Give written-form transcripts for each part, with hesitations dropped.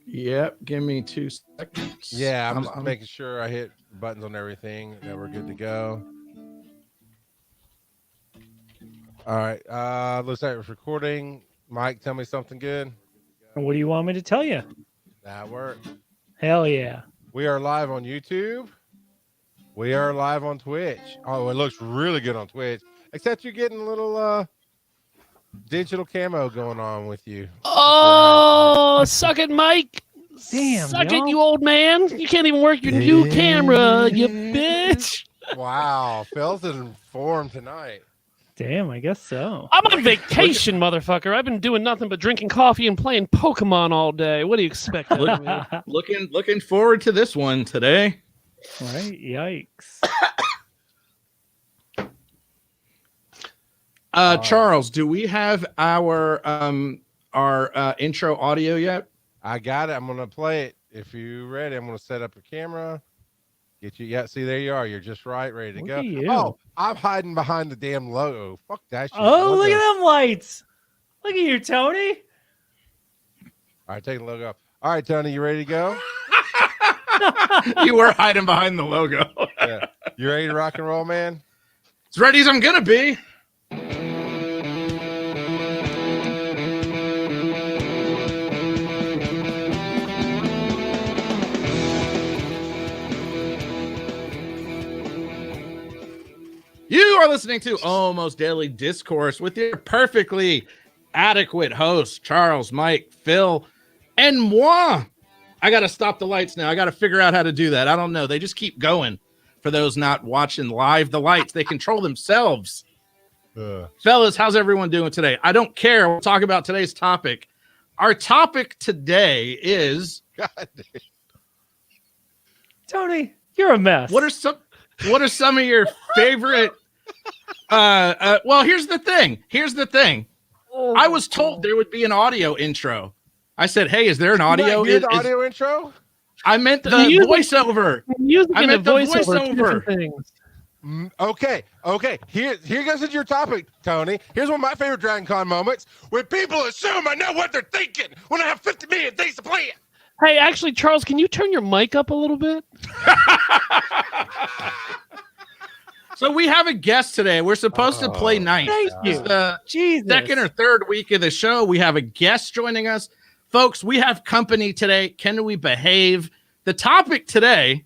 Yep. Give me 2 seconds. Yeah, I'm just making sure I hit buttons on everything that we're good to go. All right. Looks like it's recording. Mike, tell me something good. What do you want me to tell you? That worked. Hell yeah. We are live on YouTube. We are live on Twitch. Oh, it looks really good on Twitch. Except you're getting a little digital camo going on with you. Oh, suck it, Mike. Damn, suck y'all. it, you old man. You can't even work your new camera, you bitch. Wow, Phil's in form tonight. Damn, I guess so. I'm on vacation, motherfucker. I've been doing nothing but drinking coffee and playing Pokemon all day. What do you expect out of me? Looking forward to this one today. Right? Yikes. Charles, do we have our intro audio yet? I got it. I'm gonna play it. If you're ready, I'm gonna set up your camera. Get you. Yeah, see, there you are. You're just right, ready to Look go. at you. Oh, I'm hiding behind the damn logo. Fuck that shit. Oh, look at them lights. Look at you, Tony. All right, take the logo off. All right, Tony, you ready to go? You were hiding behind the logo. Yeah. You ready to rock and roll, man? As ready as I'm gonna be. You are listening to Almost Daily Discourse with your perfectly adequate hosts, Charles, Mike, Phil, and moi. I got to stop the lights now. I got to figure out how to do that. I don't know. They just keep going. For those not watching live, the lights, they control themselves. Fellas, how's everyone doing today? I don't care. We'll talk about today's topic. Our topic today is... God, Tony, you're a mess. What are some of your favorite well, here's the thing. I was told there would be an audio intro. I said, hey, is there an audio? The audio intro? I meant the voiceover. I meant the voiceover. Okay. Here goes into your topic, Tony. Here's one of my favorite Dragon Con moments when people assume I know what they're thinking when I have 50 million things to plan. Hey, actually, Charles, can you turn your mic up a little bit? So we have a guest today. We're supposed to play night. Thank you. It's the Jesus. second or third week of the show. We have a guest joining us. Folks, we have company today. Can we behave? The topic today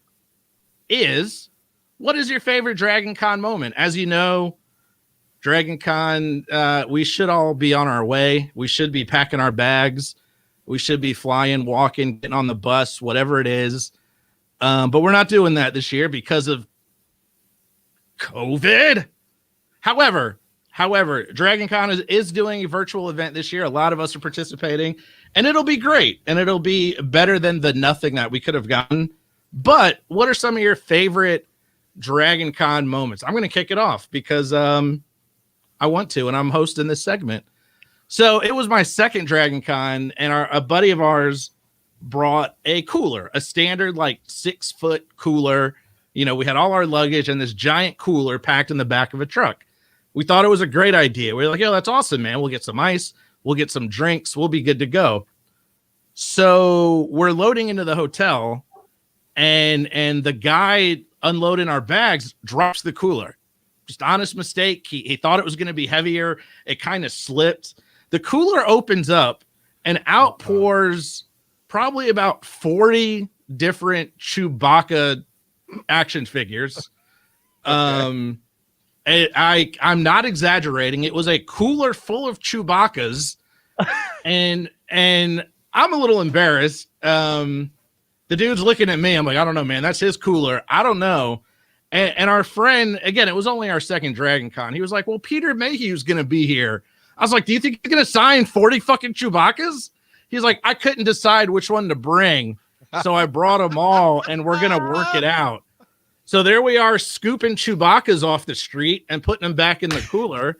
is, what is your favorite Dragon Con moment? As you know, Dragon Con, we should all be on our way. We should be packing our bags. We should be flying, walking, getting on the bus, whatever it is. But we're not doing that this year because of COVID. However, Dragon Con is doing a virtual event this year. A lot of us are participating, and it'll be great, and it'll be better than the nothing that we could have gotten. But what are some of your favorite Dragon Con moments? I'm going to kick it off because I want to, and I'm hosting this segment. So it was my second Dragon Con, and a buddy of ours brought a cooler, a standard like 6-foot cooler. You know, we had all our luggage and this giant cooler packed in the back of a truck. We thought it was a great idea. We were like, yo, that's awesome, man. We'll get some ice. We'll get some drinks. We'll be good to go. So we're loading into the hotel, and the guy unloading our bags drops the cooler. Just honest mistake. He thought it was going to be heavier. It kind of slipped. The cooler opens up and out pours probably about 40 different Chewbacca action figures. I'm not exaggerating. It was a cooler full of Chewbaccas, and I'm a little embarrassed. The dude's looking at me. I'm like, I don't know, man. That's his cooler. I don't know. And our friend, again, it was only our second Dragon Con. He was like, well, Peter Mayhew's going to be here. I was like, do you think he's going to sign 40 fucking Chewbaccas? He's like, I couldn't decide which one to bring. So I brought them all, and we're going to work it out. So there we are, scooping Chewbaccas off the street and putting them back in the cooler.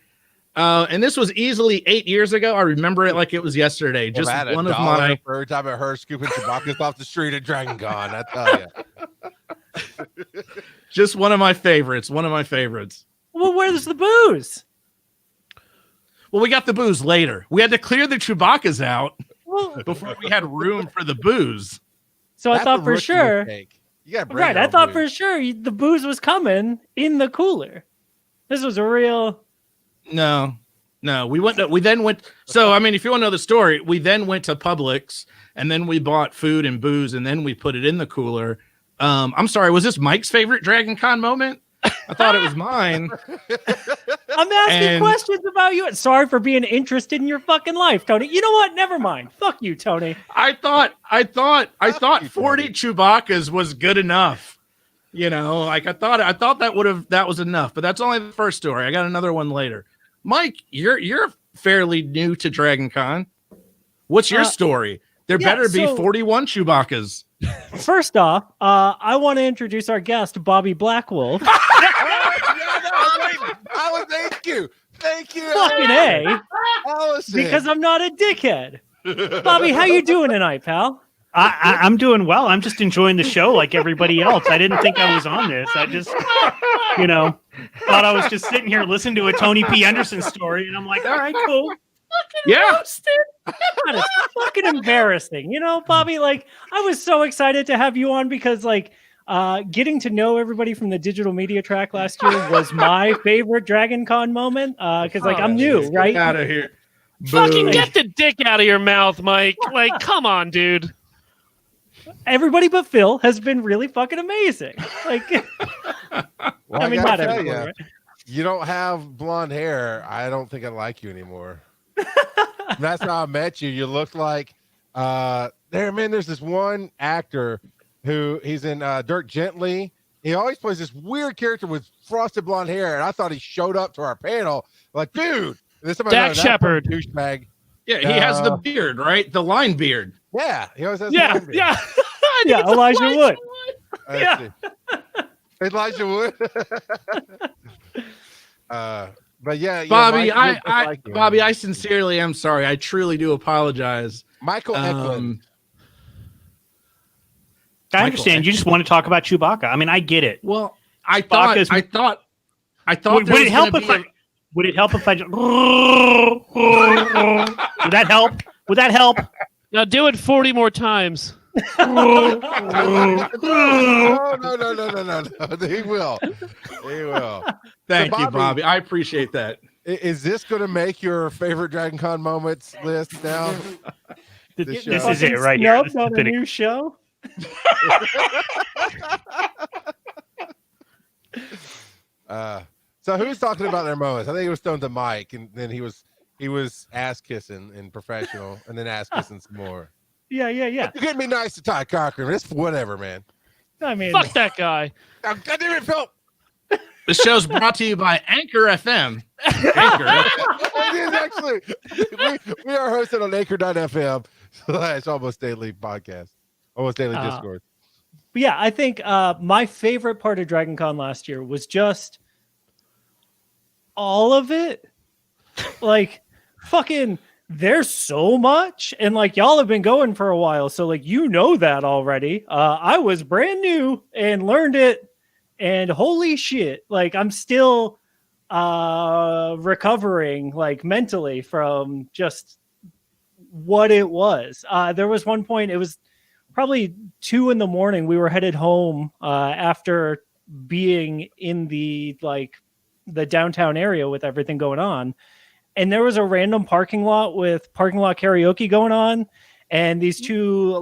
And this was easily 8 years ago. I remember it like it was yesterday. Just one of my... For every time I heard scooping Chewbaccas off the street at Dragon Con, I tell you. Just one of my favorites. Well, where's the booze? Well, we got the booze later. We had to clear the Chewbaccas out. before we had room for the booze. So That's I thought a for rookie sure. mistake. You got Right, I thought for sure the booze was coming in the cooler. This was a real. No, we then went. So, I mean, if you want to know the story, we then went to Publix and then we bought food and booze and then we put it in the cooler. I'm sorry, was this Mike's favorite Dragon Con moment? I thought it was mine. I'm asking questions about you. Sorry for being interested in your fucking life, Tony. You know what? Never mind. Fuck you, Tony. I thought 40 Chewbacca's was good enough. You know, like I thought that was enough, but that's only the first story. I got another one later. Mike, you're fairly new to Dragon Con. What's your story? There better be 41 Chewbacca's. First off, I want to introduce our guest, Bobby Blackwolf. Thank you. Fucking A. Allison. Because I'm not a dickhead. Bobby, how you doing tonight, pal? I'm doing well. I'm just enjoying the show like everybody else. I didn't think I was on this. I just, thought I was just sitting here listening to a Tony P. Anderson story, and I'm like, all right, cool. Yeah. That is fucking embarrassing. Bobby, like, I was so excited to have you on because, like, getting to know everybody from the digital media track last year was my favorite Dragon Con moment. Because, like, I'm new, right? Get out of here. Fucking Boo. get the dick out of your mouth, Mike. Like, come on, dude. Everybody but Phil has been really fucking amazing. Like, Well, I mean, gotta not tell everybody, ya, right? You don't have blonde hair. I don't think I like you anymore. That's how I met you. You look like there's this one actor who he's in Dirk Gently. He always plays this weird character with frosted blonde hair, and I thought he showed up to our panel like, dude. Dak Shepard. Douchebag. Yeah, he has the beard, right? The line beard. Yeah, he always has. Yeah, the beard. yeah. Yeah, Elijah Wood. Let's see. Elijah Wood. But yeah, Bobby, Mike, Bobby, I sincerely am sorry. I truly do apologize. Michael Eklund. I understand. You just want to talk about Chewbacca. I mean, I get it. Well, I thought. Would it help if I? Would it help if I? Would that help? Would that help? Now do it 40 more times. No. He will. Thank So, you, Bobby. I appreciate that. Is this going to make your favorite Dragon Con moments list now? This is it right here. Nope, on a new show. So who's talking about their moments? I think it was Stone to Mike, and then he was ass kissing in Professional, and then ass kissing some more. Yeah. You're getting me nice to Ty Cochran. It's whatever, man. I mean, Fuck that guy. Oh, God damn it, Phil. The show's brought to you by Anchor FM. Anchor. It is actually. We are hosted on Anchor.fm. So it's Almost Daily podcast. Almost Daily Discourse. But yeah, I think my favorite part of Dragon Con last year was just all of it. Like, fucking, there's so much. And like, y'all have been going for a while. So like, that already. I was brand new and learned it. And holy shit, like I'm still recovering like mentally from just what it was. There was one point, it was probably 2 a.m. We were headed home after being in the downtown area with everything going on. And there was a random parking lot with parking lot karaoke going on. And these two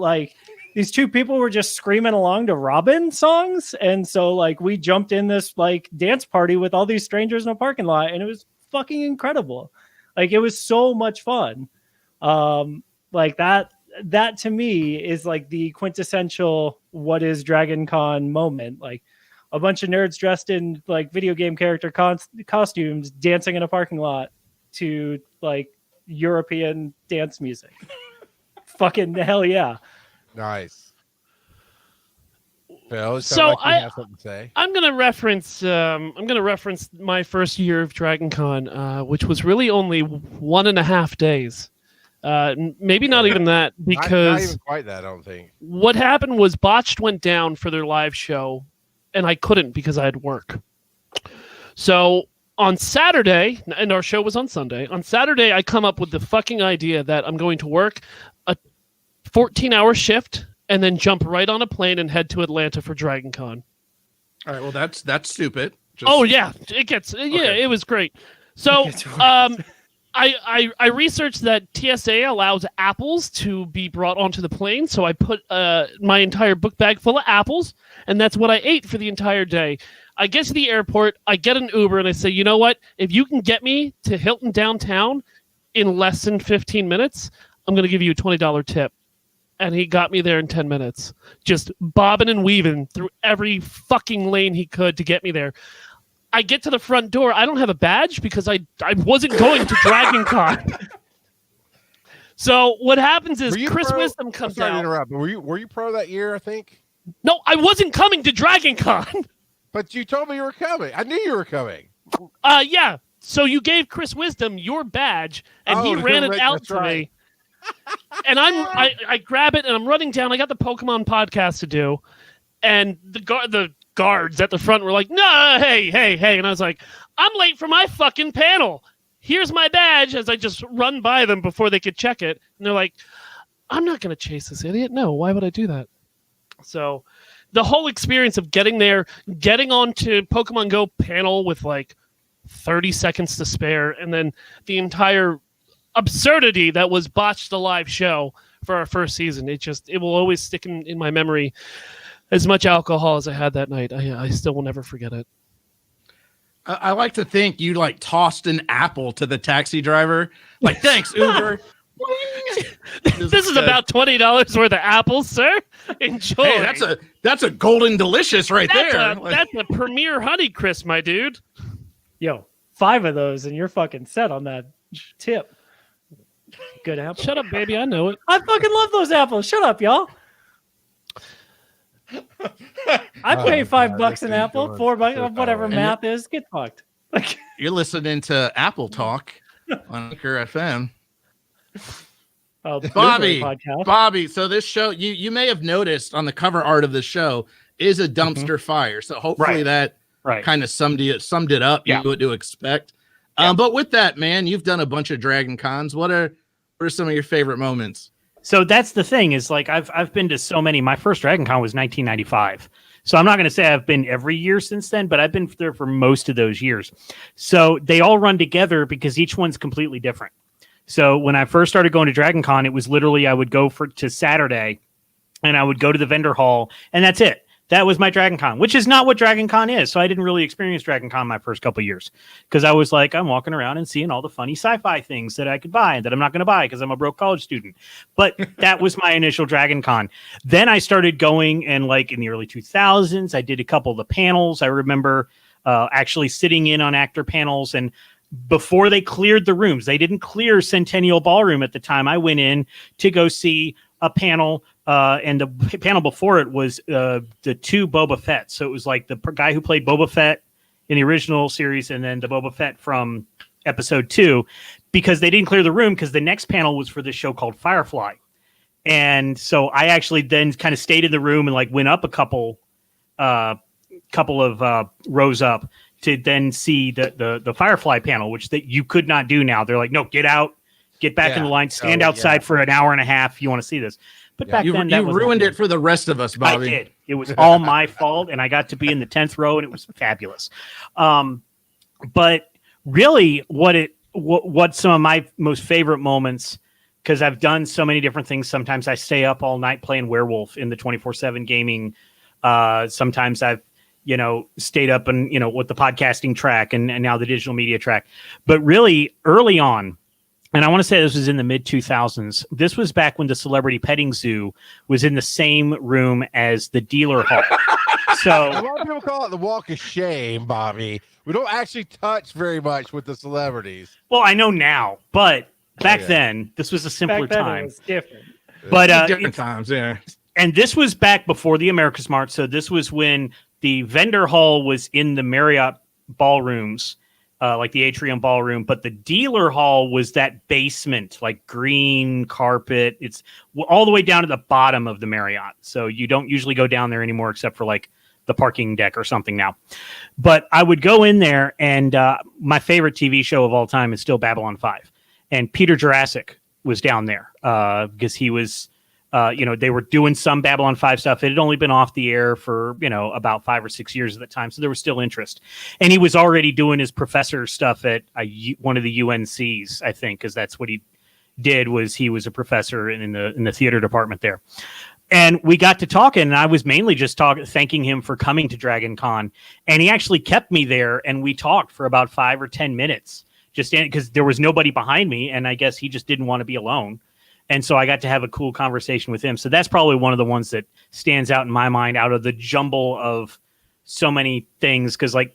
people were just screaming along to Robin songs. And so like we jumped in this like dance party with all these strangers in a parking lot, and it was fucking incredible. Like it was so much fun. Like that to me is like the quintessential what is Dragon Con moment. Like a bunch of nerds dressed in like video game character costumes dancing in a parking lot to like European dance music. Fucking hell yeah. Nice. Phil, So like you have something to say. I'm gonna reference my first year of Dragon Con, which was really only 1.5 days. Maybe not even that, Not because even quite that, I don't think. what happened was Botched went down for their live show, and I couldn't because I had work. So on Saturday, and our show was on Sunday. On Saturday, I come up with the fucking idea that I'm going to work 14-hour shift and then jump right on a plane and head to Atlanta for Dragon Con. All right. Well, that's stupid. Oh yeah, it was great. So I researched that TSA allows apples to be brought onto the plane, so I put my entire book bag full of apples, and that's what I ate for the entire day. I get to the airport, I get an Uber, and I say, you know what? If you can get me to Hilton downtown in less than 15 minutes, I'm going to give you a $20 tip. And he got me there in 10 minutes, just bobbing and weaving through every fucking lane he could to get me there. I get to the front door. I don't have a badge because I wasn't going to Dragon Con. So what happens is Chris Wisdom comes sorry out. to interrupt, but were you pro that year, I think? No, I wasn't coming to Dragon Con. But you told me you were coming. I knew you were coming. Yeah. So you gave Chris Wisdom your badge, and he ran it out to me. And I grab it, and I'm running down. I got the Pokemon podcast to do, and the guards at the front were like, "No, hey," and I was like, "I'm late for my fucking panel. Here's my badge." As I just run by them before they could check it, and they're like, "I'm not going to chase this idiot. No, why would I do that?" So, the whole experience of getting there, getting onto Pokemon Go panel with like 30 seconds to spare, and then the entire absurdity that was Botched the live show for our first season. It will always stick in my memory. As much alcohol as I had that night, I still will never forget it. I like to think you like tossed an apple to the taxi driver. Like, thanks, Uber. This is about $20 worth of apples, sir. Enjoy. Hey, that's a golden delicious right there. That's a premier Honeycrisp, my dude. Yo, 5 of those and you're fucking set on that tip. Good apple. Shut up, baby. I know it. I fucking love those apples. Shut up, y'all. I pay $5 an apple, $4, whatever math is. Get fucked. You're listening to Apple Talk on Anchor FM. Bobby. So this show, you may have noticed on the cover art of the show is a dumpster fire. So hopefully that kind of summed it up. You knew what to expect. But with that, man, you've done a bunch of Dragon Cons. What are some of your favorite moments? So that's the thing is like I've been to so many. My first Dragon Con was 1995. So I'm not going to say I've been every year since then, but I've been there for most of those years. So they all run together because each one's completely different. So when I first started going to Dragon Con, it was literally I would go to Saturday and I would go to the vendor hall and that's it. That was my Dragon Con, which is not what Dragon Con is. So I didn't really experience Dragon Con my first couple of years because I was like, I'm walking around and seeing all the funny sci-fi things that I could buy and that I'm not going to buy because I'm a broke college student. But that was my initial Dragon Con. Then I started going and like in the early 2000s, I did a couple of the panels. I remember actually sitting in on actor panels and before they cleared the rooms, they didn't clear Centennial Ballroom at the time. I went in to go see a panel. And the panel before it was the 2 Boba Fett. So it was like the guy who played Boba Fett in the original series and then the Boba Fett from episode 2 because they didn't clear the room because the next panel was for this show called Firefly. And so I actually then kind of stayed in the room and like went up a couple of rows up to then see the Firefly panel, which that you could not do now. They're like, no, get out, get back in the line, stand outside for an hour and a half. You want to see this. But back then, you ruined it for the rest of us, Bobby. I did. It was all my fault, and I got to be in the 10th row, and it was fabulous. But really, what some of my most favorite moments, because I've done so many different things. Sometimes I stay up all night playing Werewolf in the 24/7 gaming. Sometimes I've stayed up and with the podcasting track and now the digital media track. But really, early on. And I want to say this was in the mid-2000s. This was back when the Celebrity Petting Zoo was in the same room as the dealer hall. So a lot of people call it the Walk of Shame, Bobby. We don't actually touch very much with the celebrities. Well, I know now, but back then, this was a simpler time. It was different. But different times, yeah. And this was back before the America's Mart. So this was when the vendor hall was in the Marriott ballrooms. Like the atrium ballroom, but the dealer hall was that basement, like green carpet. It's all the way down to the bottom of the Marriott. So you don't usually go down there anymore except for like the parking deck or something now. But I would go in there and my favorite TV show of all time is still Babylon 5. And Peter Jurassic was down there because he was They were doing some Babylon 5 stuff. It had only been off the air for, about 5 or 6 years at the time. So there was still interest. And he was already doing his professor stuff at one of the UNCs, I think, because that's what he did. He was a professor in the theater department there. And we got to talking, and I was mainly just thanking him for coming to Dragon Con. And he actually kept me there, and we talked for about 5 or 10 minutes, just because there was nobody behind me, and I guess he just didn't want to be alone. And so I got to have a cool conversation with him. So that's probably one of the ones that stands out in my mind out of the jumble of so many things. Because like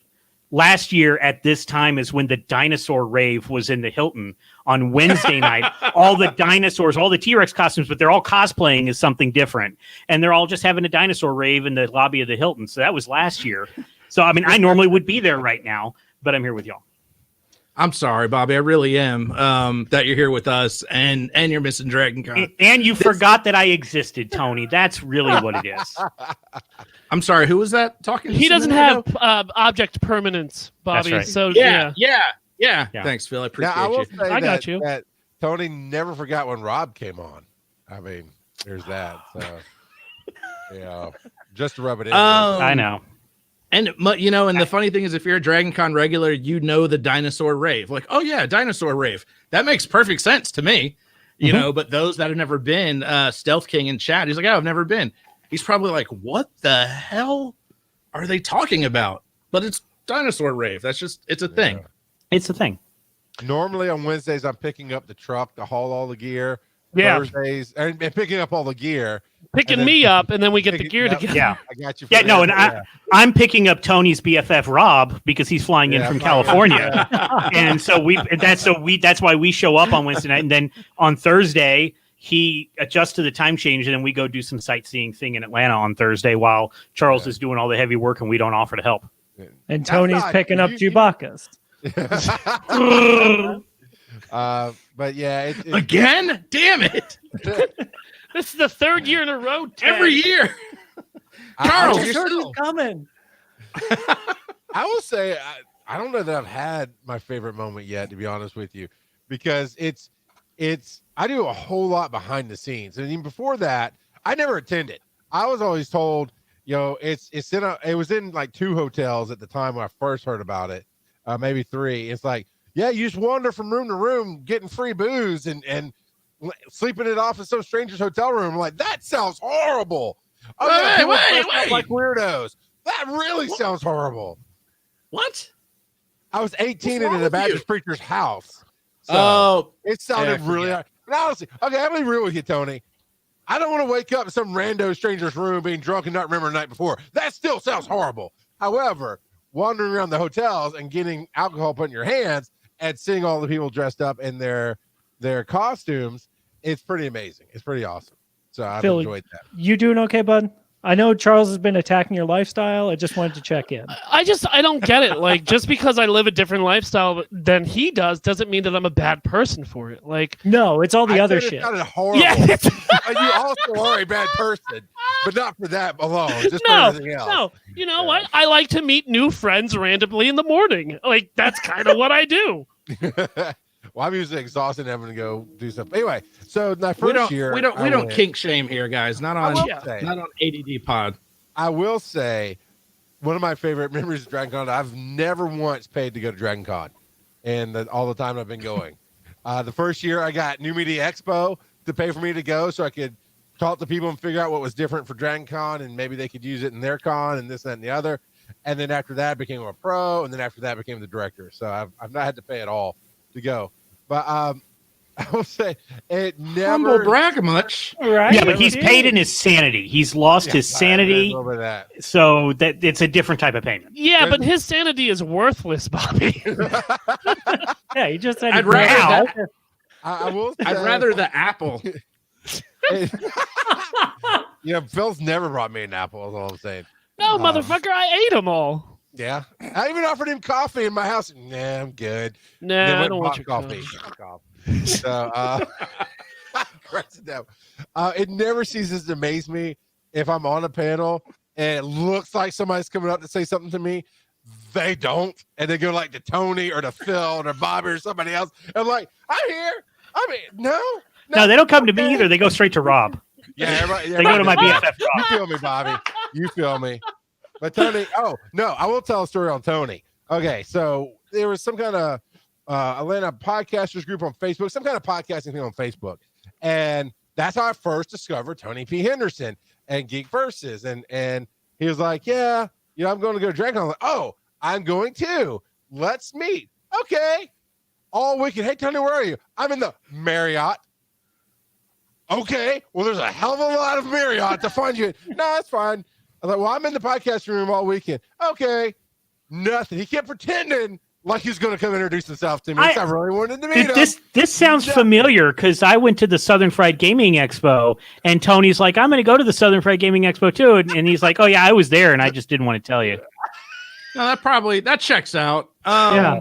last year at this time is when the dinosaur rave was in the Hilton on Wednesday night. All the dinosaurs, all the T-Rex costumes, but they're all cosplaying as something different. And they're all just having a dinosaur rave in the lobby of the Hilton. So that was last year. So, I mean, I normally would be there right now, but I'm here with y'all. I'm sorry, Bobby. I really am that you're here with us and you're missing Dragon Con. And you forgot that I existed, Tony. That's really what it is. I'm sorry. Who was that talking? He doesn't have object permanence, Bobby. Right. So yeah. Thanks, Phil. I appreciate I will you. say got you. that Tony never forgot when Rob came on. I mean, there's that. So, just to rub it in. I know. And and the funny thing is, if you're a Dragon Con regular, the dinosaur rave. Like, oh yeah, dinosaur rave. That makes perfect sense to me. But those that have never been, Stealth King in chat, he's like, oh, I've never been. He's probably like, what the hell are they talking about? But it's dinosaur rave. It's a thing. It's a thing. Normally on Wednesdays, I'm picking up the truck to haul all the gear. Yeah. Thursdays, and picking up all the gear. Picking me up, and then we get the gear together. Yeah, I got you. I'm picking up Tony's BFF Rob because he's flying in from California, and that's why we show up on Wednesday night, and then on Thursday he adjusts to the time change, and then we go do some sightseeing thing in Atlanta on Thursday while Charles is doing all the heavy work, and we don't offer to help. And Tony's picking up Chewbacca's. But yeah, again, damn it! This is the third year in a row. Ted. Every year, Charles, you're coming. I will say I don't know that I've had my favorite moment yet, to be honest with you, because it's I do a whole lot behind the scenes, and even before that, I never attended. I was always told, it was in like 2 hotels at the time when I first heard about it, maybe 3. It's like, yeah, you just wander from room to room, getting free booze and sleeping it off in some stranger's hotel room. I'm like, that sounds horrible. Wait. Like weirdos. That really sounds horrible. What? I was 18 and in a Baptist preacher's house. So it sounded really hard. And honestly, okay, I'm gonna be real with you, Tony. I don't want to wake up in some rando stranger's room being drunk and not remember the night before. That still sounds horrible. However, wandering around the hotels and getting alcohol put in your hands and seeing all the people dressed up in their costumes, it's pretty amazing. It's pretty awesome. So I've enjoyed that. You doing okay, bud? I know Charles has been attacking your lifestyle. I just wanted to check in. I don't get it. Like, just because I live a different lifestyle than he does doesn't mean that I'm a bad person for it. Like, no, it's all the other shit. It sounded horrible. Yeah. You also are a bad person, but not for that alone. Just for everything else. No, you know what? I like to meet new friends randomly in the morning. Like, that's kind of what I do. Well, I'm usually exhausted and having to go do something. Anyway, so my first year, we don't kink shame here, guys. Not on ADD Pod. I will say, one of my favorite memories of Dragon Con. I've never once paid to go to Dragon Con, and all the time I've been going. The first year, I got New Media Expo to pay for me to go, so I could talk to people and figure out what was different for Dragon Con, and maybe they could use it in their con and this, that, and the other. And then after that, I became a pro, and then after that, I became the director. So I've not had to pay at all to go. But I will say it never humble brag much, right? Yeah, but he's paid in his sanity. He's lost his sanity, so that it's a different type of payment. Yeah, but his sanity is worthless, Bobby. Yeah, he just said. I'd rather I'd rather the apple. Yeah, Phil's never brought me an apple. Is all I'm saying. No, motherfucker, I ate them all. Yeah, I even offered him coffee in my house. Nah, I'm good. Nah, I don't want your coffee. So, it never ceases to amaze me if I'm on a panel and it looks like somebody's coming up to say something to me. They don't, and they go like to Tony or to Phil or Bobby or somebody else. I'm like, I'm here. I mean, no, they don't come to me either. They go straight to Rob. Yeah, everybody, They go to my BFF. You feel me, Bobby? You feel me? But Tony, oh no, I will tell a story on Tony. Okay, so there was some kind of Atlanta podcasters group on Facebook, some kind of podcasting thing on Facebook, and that's how I first discovered Tony P. Henderson and Geek Versus, and he was like, yeah, I'm going to go to DragonCon. I'm like, oh, I'm going too. Let's meet. Okay. All weekend. Hey, Tony, where are you? I'm in the Marriott. Okay. Well, there's a hell of a lot of Marriott to find you. No, that's fine. I was like, well, I'm in the podcast room all weekend. Okay. Nothing. He kept pretending like he's going to come introduce himself to me. I really wanted to meet him. This sounds familiar because I went to the Southern Fried Gaming Expo, and Tony's like, I'm going to go to the Southern Fried Gaming Expo too. And he's like, oh, yeah, I was there, and I just didn't want to tell you. No, that checks out. Yeah.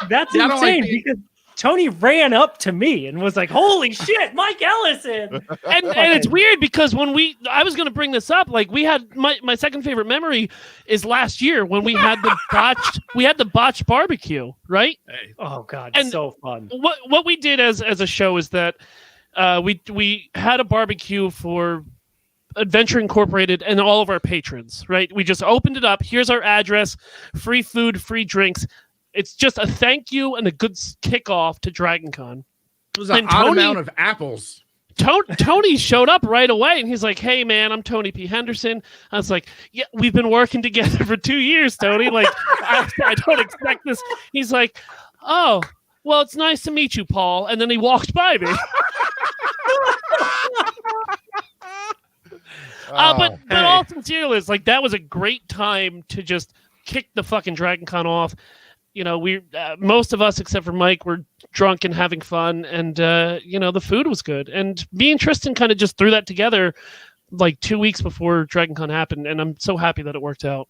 That's insane because Tony ran up to me and was like, holy shit, Mike Ellison. And it's weird because when I was going to bring this up, like we had my second favorite memory is last year when we had the botched barbecue, right? Oh God, and so fun. What we did as a show is that we had a barbecue for Adventure Incorporated and all of our patrons, right? We just opened it up. Here's our address, free food, free drinks. It's just a thank you and a good kickoff to DragonCon. It was an odd amount of apples. Tony showed up right away, and he's like, hey, man, I'm Tony P. Henderson. I was like, yeah, we've been working together for 2 years, Tony. Like, I don't expect this. He's like, oh, well, it's nice to meet you, Paul. And then he walked by me. But all sincerely, like, that was a great time to just kick the fucking DragonCon off. You know, we most of us except for Mike were drunk and having fun, and the food was good. And me and Tristan kind of just threw that together like 2 weeks before DragonCon happened, and I'm so happy that it worked out.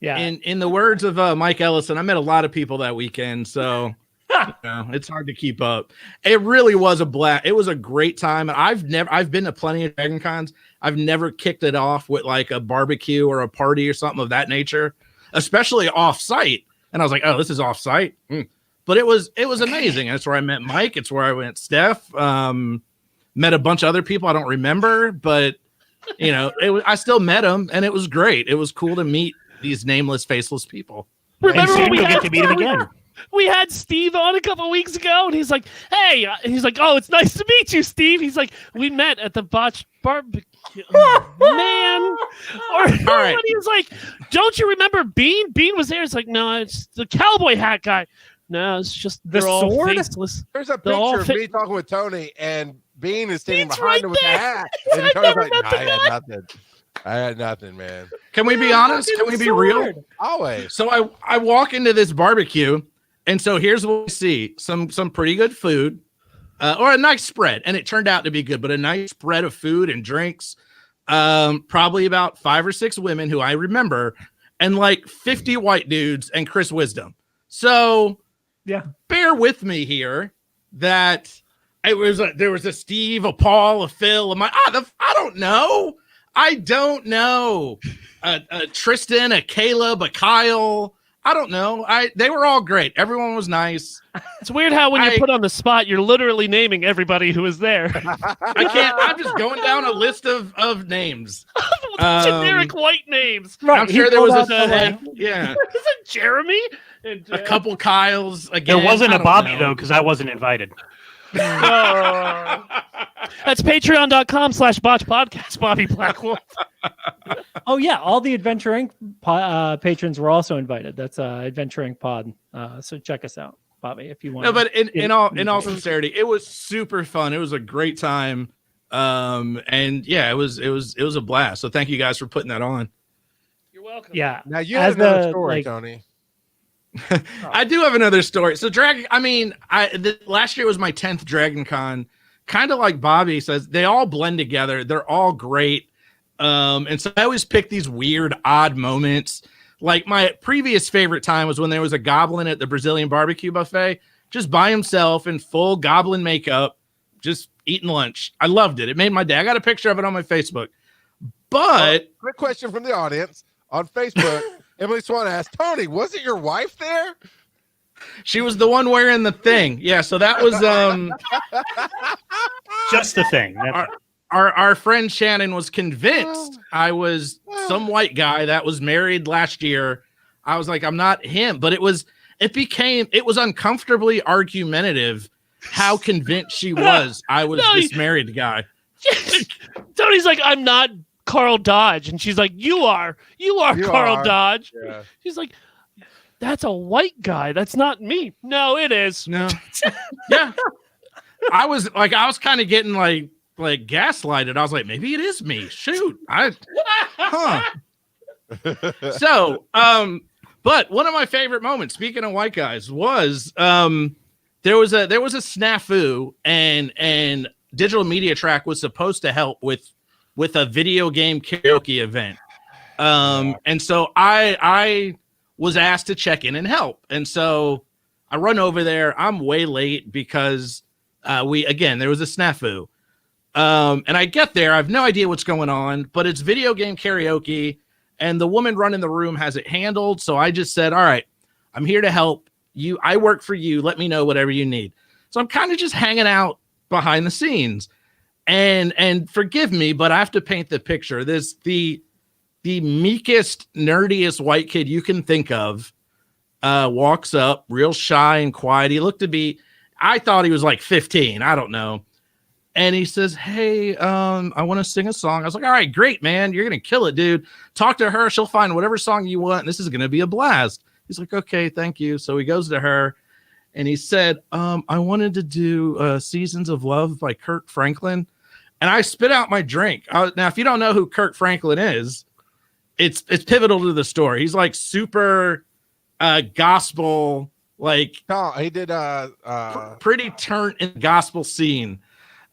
Yeah. In the words of Mike Ellison, I met a lot of people that weekend, so it's hard to keep up. It really was a blast. It was a great time, and I've been to plenty of DragonCons. I've never kicked it off with like a barbecue or a party or something of that nature, especially off-site. And I was like, oh, this is off-site. But it was amazing. That's where I met Mike. It's where I met Steph. Met a bunch of other people I don't remember, but I still met them, and it was great. It was cool to meet these nameless, faceless people. Remember when we get to meet him again? We had Steve on a couple weeks ago, and he's like, hey, and he's like, oh, it's nice to meet you, Steve. He's like, we met at the botched barbecue. Oh, man. All right. He was like, don't you remember Bean? Bean was there. It's like, no, it's the cowboy hat guy. No, it's just the sword. Faceless. There's a picture of me talking with Tony, and Bean is standing behind him with the hat. And I Tony's never met the I had nothing. I had nothing, man. Can we be honest? Can we be real? Always. So I walk into this barbecue, and so here's what we see: some pretty good food, or a nice spread, and it turned out to be good. But a nice spread of food and drinks, probably about 5 or 6 women who I remember, and like 50 white dudes and Chris Wisdom. So yeah, bear with me here. That there was a Steve, a Paul, a Phil. I don't know. I don't know. Tristan, a Caleb, a Kyle. I don't know. They were all great. Everyone was nice. It's weird how when you're put on the spot, you're literally naming everybody who was there. I can't. I'm just going down a list of names. Generic white names. Right. I'm sure there was a yeah. Was it Jeremy? And, a couple Kyles. Again, there wasn't a Bobby though, because I wasn't invited. That's patreon.com/botchpodcast. Bobby Blackwolf. Oh yeah, all the Adventure Inc. Patrons were also invited. That's Adventure Inc. Pod. So check us out, Bobby, if you want. No, but in all sincerity, it was super fun. It was a great time, and yeah, it was a blast. So thank you guys for putting that on. You're welcome. Yeah. Now you have another story, Tony. I do have another story. So last year was my 10th Dragon Con. Kind of like Bobby says, they all blend together. They're all great. And so I always pick these weird, odd moments. Like my previous favorite time was when there was a goblin at the Brazilian barbecue buffet, just by himself in full goblin makeup, just eating lunch. I loved it. It made my day. I got a picture of it on my Facebook. But quick question from the audience on Facebook. Emily Swan asked, Tony, was it your wife there? She was the one wearing the thing. Yeah, so that was just the thing. our friend Shannon was convinced I was some white guy that was married last year. I was like, I'm not him, but it was uncomfortably argumentative how convinced she was I was this married guy. Tony's like, I'm not Carl Dodge, and she's like, you are Carl Dodge. Yeah. She's like, that's a white guy. That's not me. No, it is. No. Yeah. I was kind of getting like gaslighted. I was like, maybe it is me. Shoot. So, but one of my favorite moments, speaking of white guys, was there was a snafu, and Digital Media Track was supposed to help with a video game karaoke event. And so I was asked to check in and help. And so I run over there. I'm way late because there was a snafu. And I get there. I have no idea what's going on, but it's video game karaoke, and the woman running the room has it handled. So I just said, all right, I'm here to help you. I work for you. Let me know whatever you need. So I'm kind of just hanging out behind the scenes, and forgive me, but I have to paint the picture. This, the meekest, nerdiest white kid you can think of, walks up real shy and quiet. He looked to be, I thought he was like 15. I don't know. And he says, hey, I want to sing a song. I was like, all right, great, man. You're going to kill it, dude. Talk to her. She'll find whatever song you want. And this is going to be a blast. He's like, okay, thank you. So he goes to her and he said, I wanted to do Seasons of Love by Kirk Franklin. And I spit out my drink. Now, if you don't know who Kirk Franklin is, it's pivotal to the story. He's like super gospel, like he did pretty turnt in the gospel scene.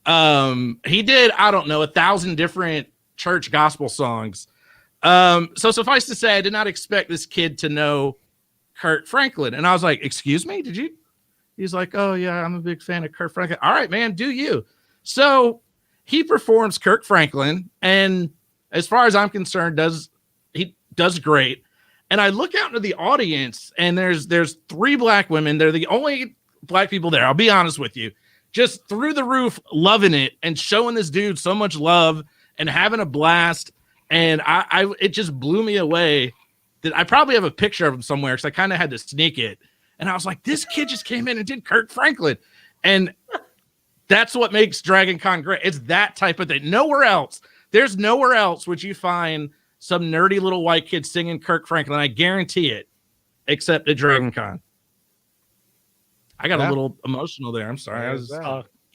He did, I don't know, 1,000 different church gospel songs. So suffice to say, I did not expect this kid to know Kurt Franklin. And I was like, excuse me, did you? He's like, oh yeah, I'm a big fan of Kurt Franklin. All right, man, do you? So he performs Kurt Franklin, and as far as I'm concerned, he does great. And I look out into the audience, and there's 3 black women. They're the only black people there. I'll be honest with you. Just through the roof, loving it and showing this dude so much love and having a blast. And it just blew me away that I probably have a picture of him somewhere because I kind of had to sneak it. And I was like, this kid just came in and did Kurt Franklin. And that's what makes Dragon Con great. It's that type of thing. There's nowhere else would you find some nerdy little white kid singing Kurt Franklin. I guarantee it, except at Dragon Con. I got a little emotional there. I'm sorry. I was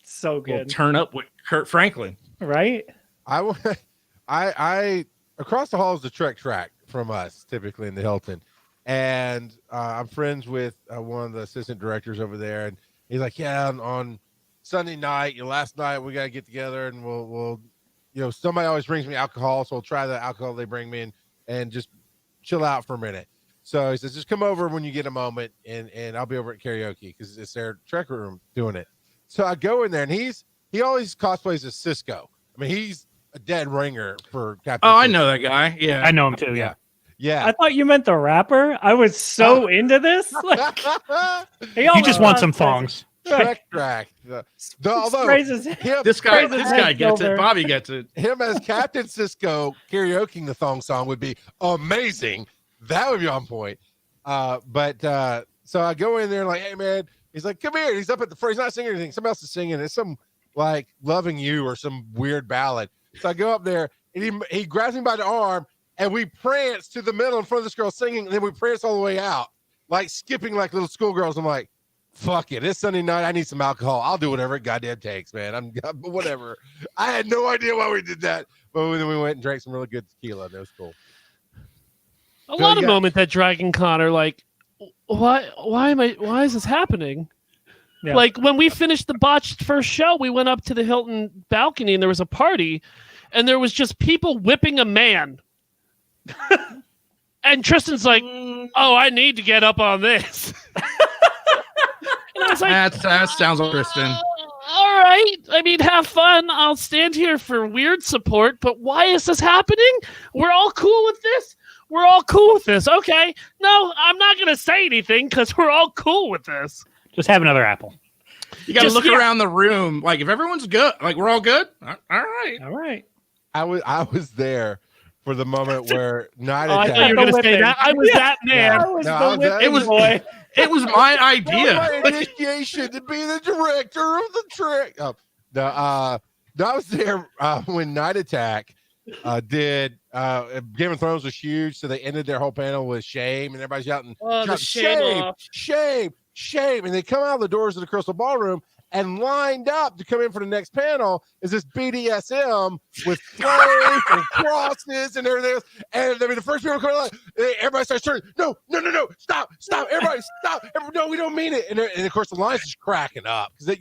so good. Turn up with Kurt Franklin. Right? I across the hall is the Trek track from us, typically in the Hilton. And I'm friends with one of the assistant directors over there. And he's like, yeah, on Sunday night, last night, we got to get together and we'll, somebody always brings me alcohol. So we'll try the alcohol they bring me and just chill out for a minute. So he says, just come over when you get a moment, and I'll be over at karaoke because it's their Trek room doing it. So I go in there, and he always cosplays as Cisco. I mean, he's a dead ringer for Captain. Oh, Cisco. I know that guy. Yeah, I know him too. Yeah. I thought you meant the rapper. I was so into this. Like, you just want some thongs. Trek track. Although this guy gets it. Bobby gets it. Him as Captain Cisco karaokeing the thong song would be amazing. That would be on point. So I go in there like, hey man, he's like, come here. He's up at the front. He's not singing anything. Somebody else is singing. It's some like Loving You or some weird ballad. So I go up there and he grabs me by the arm and we prance to the middle in front of this girl singing. And then we prance all the way out, like skipping like little schoolgirls. I'm like, fuck it. It's Sunday night. I need some alcohol. I'll do whatever it goddamn takes, man. I'm whatever. I had no idea why we did that. But then we went and drank some really good tequila. That was cool. A lot of moments at Dragon Con are like, why is this happening? Yeah. Like when we finished the botched first show, we went up to the Hilton balcony and there was a party and there was just people whipping a man. And Tristan's like, oh, I need to get up on this. And I was like, that sounds like Tristan. All right. I mean, have fun. I'll stand here for weird support, but why is this happening? We're all cool with this? We're all cool with this. Okay. No, I'm not going to say anything because we're all cool with this. Just have another apple. You got to Just- look yeah. around the room. Like, if everyone's good, like, we're all good. All right. All right. I was there for the moment where Night Oh, I I Attack. thought you were the going to say whipping. that. I was Yeah. that man. I was No, I the was whipping It was- boy. It was my That was idea. my initiation to be the director of the trick. Oh, no, I was there when Night Attack did. Game of Thrones was huge, so they ended their whole panel with shame, and everybody's shouting, Oh, the shame, off. shame, shame, and they come out of the doors of the Crystal Ballroom. And lined up to come in for the next panel is this BDSM with flames and crosses and everything else. And I mean, the first people come in, everybody starts turning. No, stop, everybody, stop. No, we don't mean it. And of course, the line's just cracking up because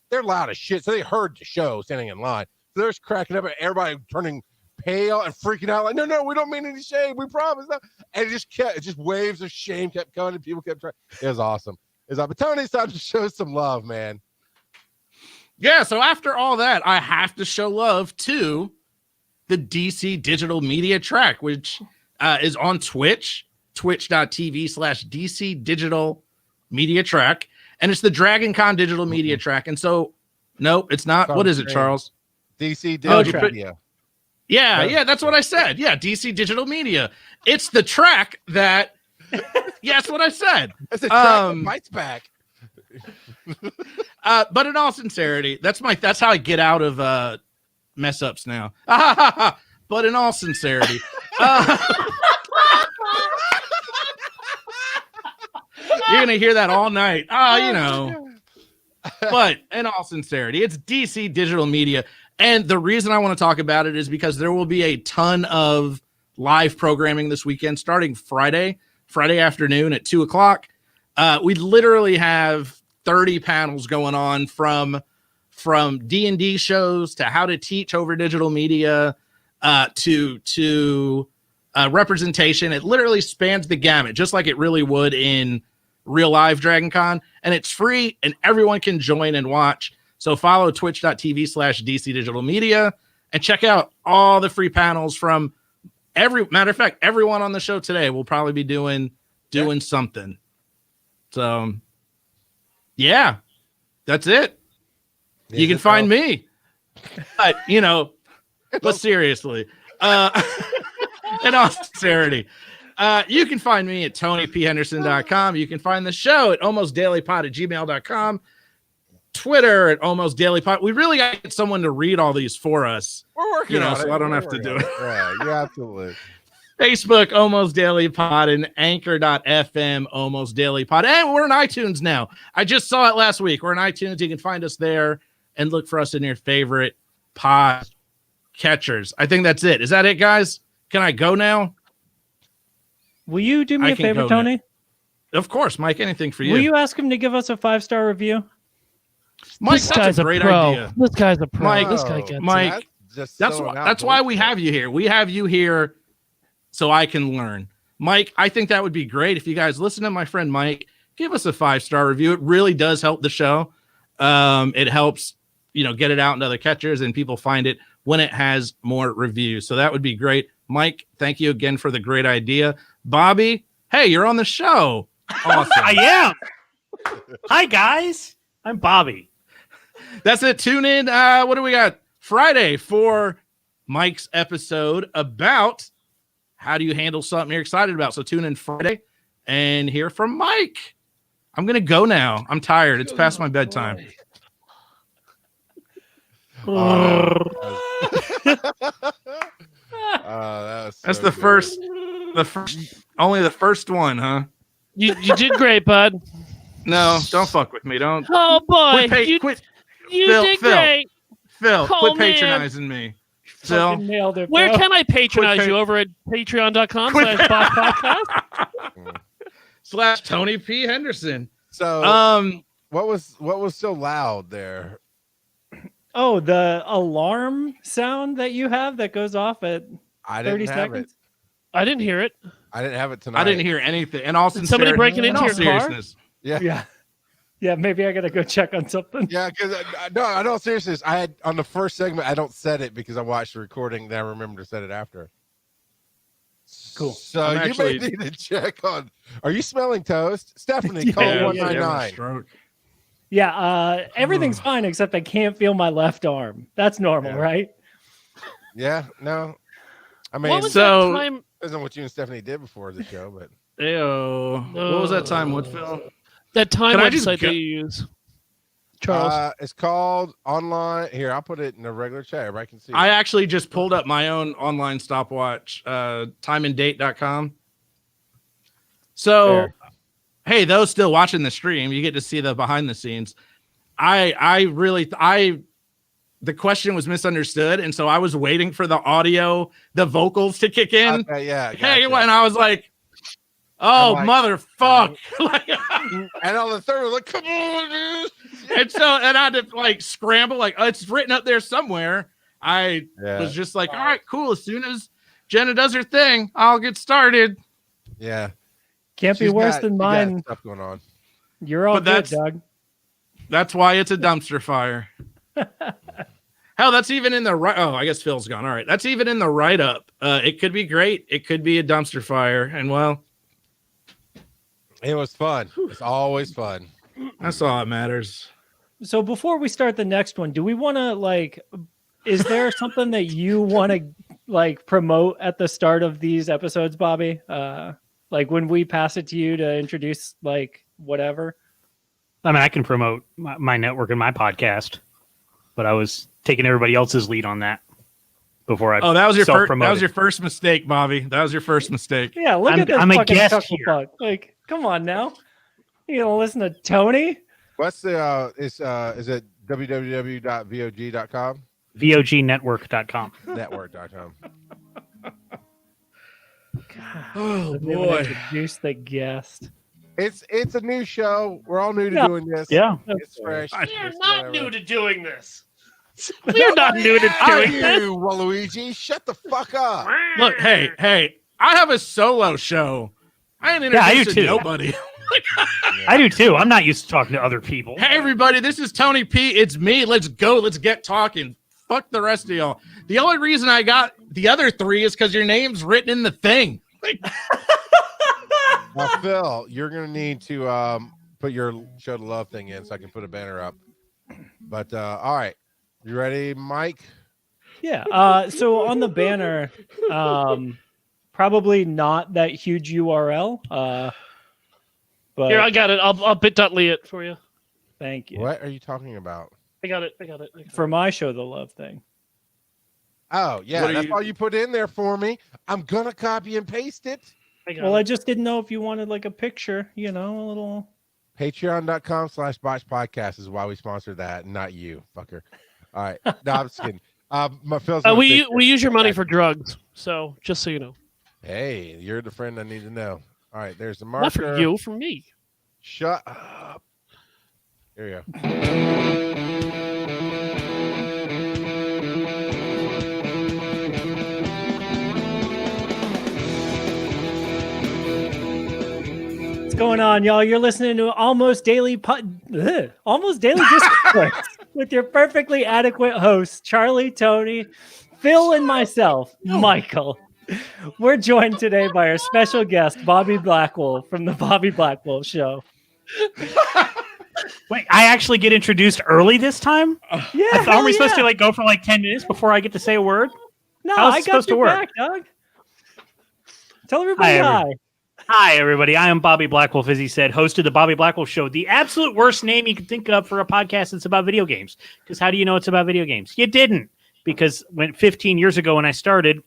they're loud as shit. So they heard the show standing in line. So they're just cracking up and everybody turning pale and freaking out like, no, we don't mean any shame. We promise. No. And it just waves of shame kept coming and people kept trying. It was awesome. But Tony's time to show some love, man. Yeah, so after all that, I have to show love to the DC Digital Media Track, which is on Twitch, twitch.tv/DC Digital Media Track. And it's the Dragon Con Digital Media Track. And so, no, it's not. Sorry, what is it, Shane. Charles? DC Oh, Digital Media. Yeah, that's what I said. Yeah, DC Digital Media. It's the track that, yeah, that's what I said. It's a track that bites back. But in all sincerity, that's how I get out of mess ups now. But in all sincerity, you're gonna hear that all night. But in all sincerity, it's DC Digital Media, and the reason I want to talk about it is because there will be a ton of live programming this weekend, starting Friday afternoon at 2:00. We literally have 30 panels going on from D&D shows to how to teach over digital media to representation. It literally spans the gamut, just like it really would in real live Dragon Con. And it's free and everyone can join and watch. So follow twitch.tv/DC Digital Media and check out all the free panels from matter of fact, everyone on the show today will probably be doing something. So yeah, that's it. You can find me. But, but seriously, in all sincerity, you can find me at TonyPHenderson.com. You can find the show at almostdailypod@gmail.com. Twitter at almostdailypod. We really got to get someone to read all these for us. We're working on it. So I don't have to do it. Yeah, absolutely. Facebook, Almost Daily Pod, and Anchor.fm, Almost Daily Pod. And we're in iTunes now. I just saw it last week. We're in iTunes. You can find us there and look for us in your favorite pod catchers. I think that's it. Is that it, guys? Can I go now? Will you do me a favor, Tony? Of course, Mike. Anything for you. Will you ask him to give us a 5-star review? Mike, This guy's that's a great pro. idea. This guy's a pro. Mike, This guy gets it. Mike, that's why we have you here. We have you here so I can learn. Mike, I think that would be great if you guys listen to my friend Mike. Give us a 5-star review. It really does help the show. It helps, get it out into other catchers and people find it when it has more reviews. So that would be great. Mike, thank you again for the great idea. Bobby, hey, you're on the show. Awesome. I am. Hi, guys. I'm Bobby. That's it. Tune in. What do we got? Friday for Mike's episode about how do you handle something you're excited about. So tune in Friday and hear from Mike. I'm going to go now. I'm tired. It's past my bedtime. That's the first, only the first one, huh? You did great, bud. No, don't fuck with me. Don't. Oh boy, Quit. you Phil, did Phil. great. Phil, Oh, quit man. patronizing me. Phil, Fucking nailed it, Where bro. can I patronize you? Over at patreon.com/podcast? /Tony P. Henderson. So, what was so loud there? Oh, the alarm sound that you have that goes off at I 30 didn't have seconds? it. I didn't hear it. I didn't have it tonight. I didn't hear anything. And all Did somebody breaking into your car? seriousness. Yeah. Yeah, maybe I gotta go check on something. Yeah, because no, I don't seriously. I had on the first segment. I don't set it because I watched the recording. Then I remember to set it after. Cool. So I'm you may need to check on. Are you smelling toast, Stephanie? Call Yeah, 199. Yeah, everything's fine except I can't feel my left arm. That's normal, Yeah. right? Yeah, no. I mean, What was So- that time? depends on what you and Stephanie did before the show, but Ew. What was that time, Woodville? That time Can I just website go- that you use, Charles. it's called online. Here, I'll put it in the regular chat. Everybody can see. I actually just pulled up my own online stopwatch, timeanddate.com. So, Fair. hey, those still watching the stream, you get to see the behind the scenes. The question was misunderstood, and so I was waiting for the audio, the vocals to kick in. Okay, yeah. Hey, gotcha. and I was like, "Oh, I'm like- motherfuck!" Like, And on the third, we're like, come on, dude. and I had to like scramble, like it's written up there somewhere. I Yeah. was just like, "All right, cool." As soon as Jenna does her thing, I'll get started. Yeah. Can't be She's worse got- than she got mine. Stuff going on. You're all But good, that's- Doug. That's why it's a dumpster fire. Hell, that's even in the right. Oh, I guess Phil's gone. All right, that's even in the write up. It could be great. It could be a dumpster fire, and well, It was fun. It's always fun. that's all that matters. So before we start the next one, do we want to like? Is there something that you want to like promote at the start of these episodes, Bobby? Like when we pass it to you to introduce like whatever. I mean, I can promote my network and my podcast, but I was taking everybody else's lead on that before I. Oh, that was your first. That self-promoted. was your first mistake, Bobby. That was your first mistake. Yeah, look I'm- at this I'm a fucking guest chuckle here. fuck. Like, come on now. You gonna listen to Tony? What's the is it www.vog.com? VOGnetwork.com. Network.com. Oh Didn't even introduce the guest. It's a new show. We're all new to Yeah. doing this. Yeah. It's fresh. We are It's not whatever. new to doing this. We are not new to Are doing this. you, Waluigi? Shut the fuck up. Look, hey, I have a solo show. I ain't Yeah, I introduced do to too. nobody. I do too. I'm not used to talking to other people. Hey, everybody, this is Tony P. It's me. Let's go. Let's get talking. Fuck the rest of y'all. The only reason I got the other three is because your name's written in the thing. Like, Now, Phil, you're gonna need to put your show the love thing in so I can put a banner up. But all right, you ready, Mike? Yeah. So on the banner, probably not that huge URL. But Here, I got it. I'll bit.ly it for you. thank you. What are you talking about? I got it. For my show, the love thing. Oh yeah, What are that's you- all you put in there for me. I'm gonna copy and paste it. Well, I just didn't know if you wanted like a picture, a little. Patreon.com/botch podcast is why we sponsored that, not you, fucker. All right, no, I'm just kidding. My Phil's gonna we fix it. we use your money for drugs, so just so you know. Hey, you're the friend I need to know. All right, there's the Not marker. for you, for me. Shut up. Here we go. What's going on, y'all? You're listening to Almost Daily Almost Daily Discourse with your perfectly adequate hosts, Charlie, Tony, Phil, and myself, Michael. We're joined today by our special guest, Bobby Blackwell from the Bobby Blackwell Show. Wait, I actually get introduced early this time? Yeah, Aren't we supposed to like go for like 10 minutes before I get to say a word? No, how's it I got supposed to your work? back, Doug. Tell everybody Hi, hi. Hi, everybody. I am Bobby Blackwolf, as he said, host of the Bobby Blackwolf Show, the absolute worst name you could think of for a podcast that's about video games. Because how do you know it's about video games? You didn't. Because 15 years ago when I started,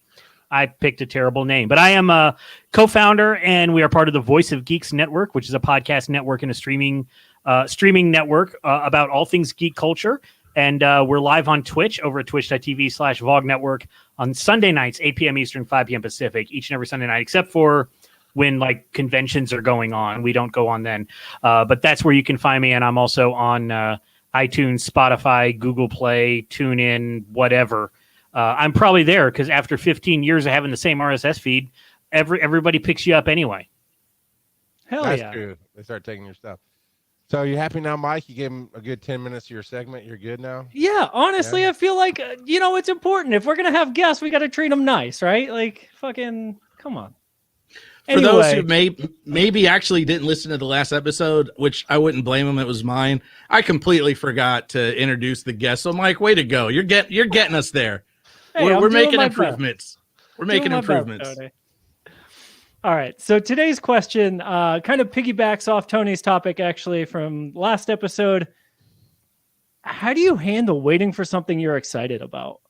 I picked a terrible name. But I am a co-founder, and we are part of the Voice of Geeks Network, which is a podcast network and a streaming network about all things geek culture. And we're live on Twitch over at twitch.tv/VOG Network on Sunday nights, 8 p.m. Eastern, 5 p.m. Pacific, each and every Sunday night, except for when like conventions are going on. We don't go on then. But that's where you can find me. And I'm also on iTunes, Spotify, Google Play, TuneIn, whatever. I'm probably there because after 15 years of having the same RSS feed, everybody picks you up anyway. Hell That's yeah. true. They start taking your stuff. So you happy now, Mike? You gave him a good 10 minutes of your segment. You're good now? Yeah, honestly, Yeah. I feel like, it's important. If we're going to have guests, we got to treat them nice, right? Like, fucking, come on. For those who maybe actually didn't listen to the last episode, which I wouldn't blame them, it was mine. I completely forgot to introduce the guest. So, Mike, way to go! You're getting us there. Hey, we're making improvements. We're making improvements. All right. So today's question kind of piggybacks off Tony's topic, actually, from last episode. How do you handle waiting for something you're excited about?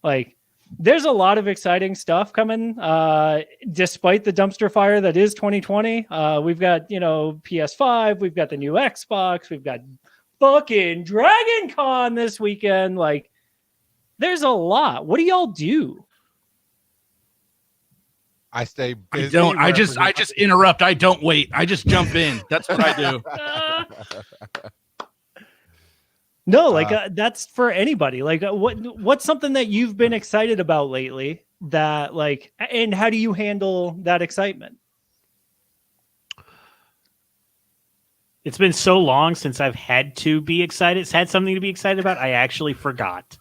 Like, there's a lot of exciting stuff coming, despite the dumpster fire that is 2020. We've got, PS5, we've got the new Xbox, we've got fucking Dragon Con this weekend. Like, there's a lot. What do y'all do? I stay busy. I just interrupt. I don't wait. I just jump in. That's what I do. No, like that's for anybody. Like, what's something that you've been excited about lately? That and how do you handle that excitement? It's been so long since I've had to be excited. It's had something to be excited about. I actually forgot.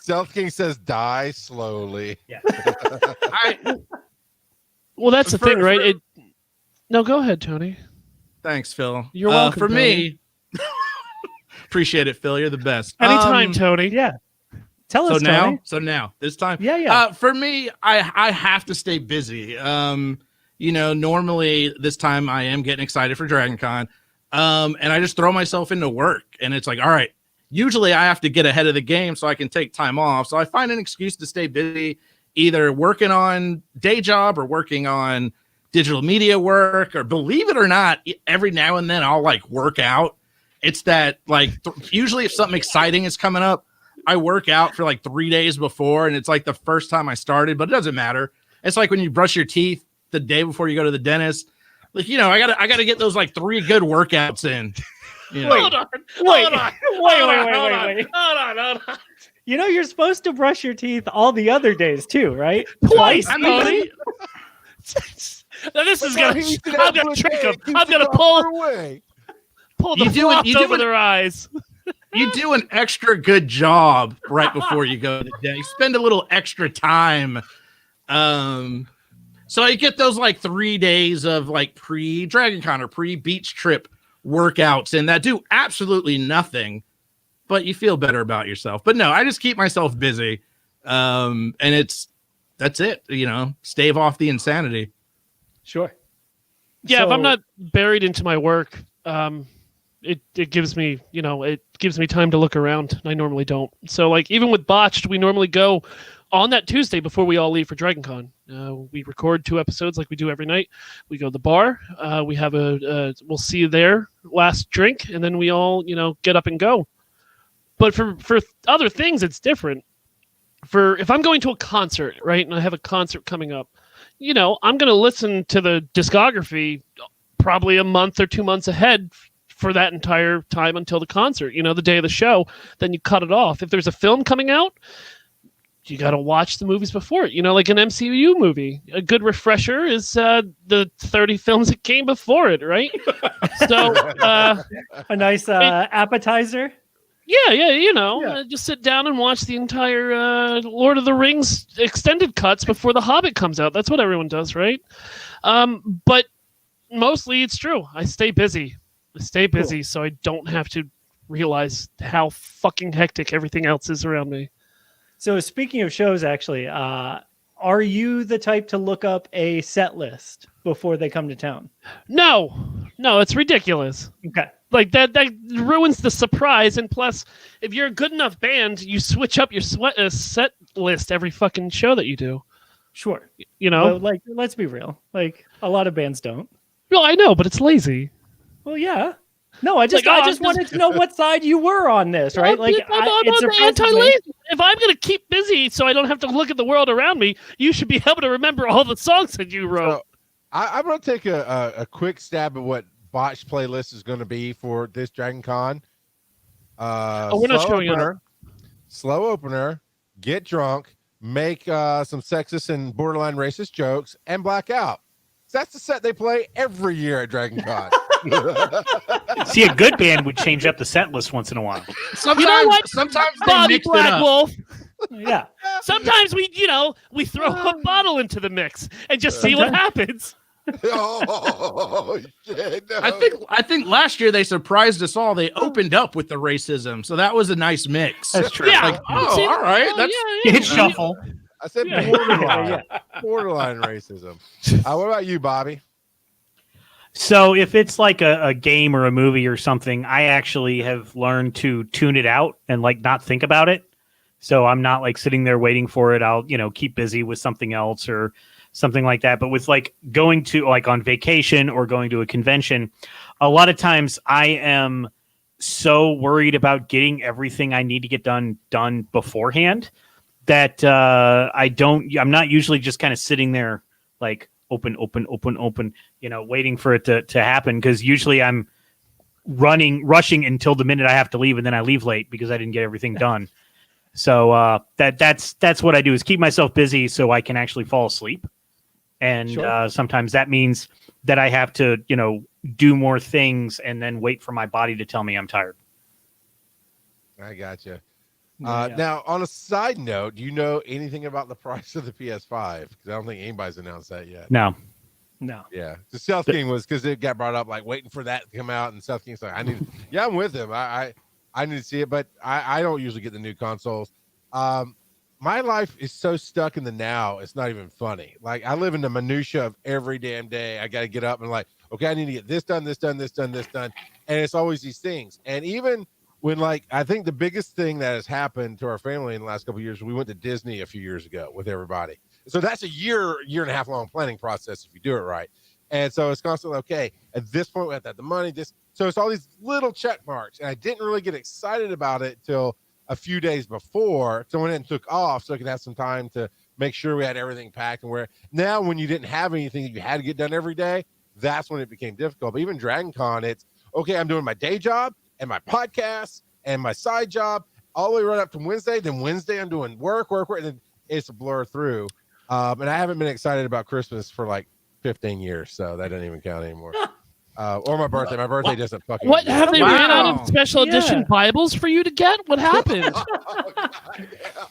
Stealth King says, "Die slowly." Yeah. Well, that's the thing, right? No, go ahead, Tony. Thanks, Phil. You're welcome. For Tony. me, appreciate it, Phil. You're the best. Anytime, Tony. Yeah. Tell us, Tony. So now, this time. Yeah. For me, I have to stay busy. Normally this time I am getting excited for Dragon Con. And I just throw myself into work, and it's like, all right, usually I have to get ahead of the game so I can take time off. So I find an excuse to stay busy, either working on day job or working on digital media work, or believe it or not, every now and then I'll work out. It's that usually if something exciting is coming up, I work out for 3 days before, and it's the first time I started, but it doesn't matter. It's like when you brush your teeth the day before you go to the dentist. I gotta get those 3 good workouts in. Hold on. Wait. Hold on. You're supposed to brush your teeth all the other days too, right? Twice, Tony. Now this is I'm gonna trick them. I'm gonna pull the floss over their eyes. You do an extra good job right before you go to the day. Spend a little extra time. So I get those 3 days of pre-Dragon Con or pre-beach trip workouts, and that do absolutely nothing, but you feel better about yourself. But no, I just keep myself busy. And that's it, stave off the insanity. Sure. Yeah, if I'm not buried into my work, it gives me, time to look around. I normally don't. So even with Botched, we normally go on that Tuesday before we all leave for Dragon Con. We record 2 episodes like we do every night. We go to the bar. We have we'll see you there, last drink, and then we all, get up and go. But for other things, it's different. If I'm going to a concert, right, and I have a concert coming up, I'm going to listen to the discography probably a month or 2 months ahead for that entire time until the concert, the day of the show. Then you cut it off. If there's a film coming out, you got to watch the movies before it, like an MCU movie. A good refresher is the 30 films that came before it, right? So a nice appetizer. Yeah. Just sit down and watch the entire Lord of the Rings extended cuts before The Hobbit comes out. That's what everyone does, right? But mostly it's true. I stay busy. Cool. So I don't have to realize how fucking hectic everything else is around me. So speaking of shows, actually, are you the type to look up a set list before they come to town? No, it's ridiculous. Okay. That ruins the surprise. And plus, if you're a good enough band, you switch up your set list every fucking show that you do. Sure. But, let's be real. A lot of bands don't. Well, I know, but it's lazy. Well, yeah. No, I just wanted to know what side you were on this, right? I'm on the anti-lazy. If I'm going to keep busy so I don't have to look at the world around me, you should be able to remember all the songs that you wrote. So, I'm going to take a quick stab at what Botched playlist is going to be for this Dragon Con. We're not showing up. Slow opener, get drunk, make some sexist and borderline racist jokes, and black out. So that's the set they play every year at Dragon Con. See, a good band would change up the set list once in a while. Sometimes, you know what? Sometimes they Bobby mix Black it up. Wolf. Yeah. Sometimes we throw a bottle into the mix and just see what happens. Oh shit! No. I think last year they surprised us all. They opened up with the racism, so that was a nice mix. That's true. Yeah. Like, all right, that's Hit shuffle. I said Yeah. borderline, Yeah. borderline racism. What about you, Bobby? So if it's like a game or a movie or something, I actually have learned to tune it out and like not think about it. So I'm not like sitting there waiting for it. I'll, keep busy with something else or something like that. But with like going to like on vacation or going to a convention, a lot of times I am so worried about getting everything I need to get done beforehand that I'm not usually just kind of sitting there like open, waiting for it to happen. Because usually I'm rushing until the minute I have to leave, and then I leave late because I didn't get everything done. So that's what I do, is keep myself busy so I can actually fall asleep. And Sure. Sometimes that means that I have to, do more things and then wait for my body to tell me I'm tired. I got you. Yeah. Now, on a side note, do you know anything about the price of the PS5? Because I don't think anybody's announced that yet. No. No. Yeah, the South King was, because it got brought up, like waiting for that to come out, and South King's like, yeah, I'm with him. I need to see it, but I don't usually get the new consoles. My life is so stuck in the now, it's not even funny. Like, I live in the minutia of every damn day. I got to get up and like, okay, I need to get this done, and it's always these things. And even when, like, I think the biggest thing that has happened to our family in the last couple of years, we went to Disney a few years ago with everybody. So that's a year and a half long planning process if you do it right. And so it's constantly, okay, at this point we have to have the money. So it's all these little check marks. And I didn't really get excited about it till a few days before. So when it took off, so I could have some time to make sure we had everything packed. And where now, when you didn't have anything that you had to get done every day, that's when it became difficult. But even Dragon Con, it's okay, I'm doing my day job and my podcast and my side job all the way right up to Wednesday. Then Wednesday I'm doing work, and then it's a blur through. And I haven't been excited about Christmas for like 15 years, so that doesn't even count anymore. Or my birthday. My birthday doesn't fucking. What, have they ran out of special edition Yeah. Bibles for you to get? What happened?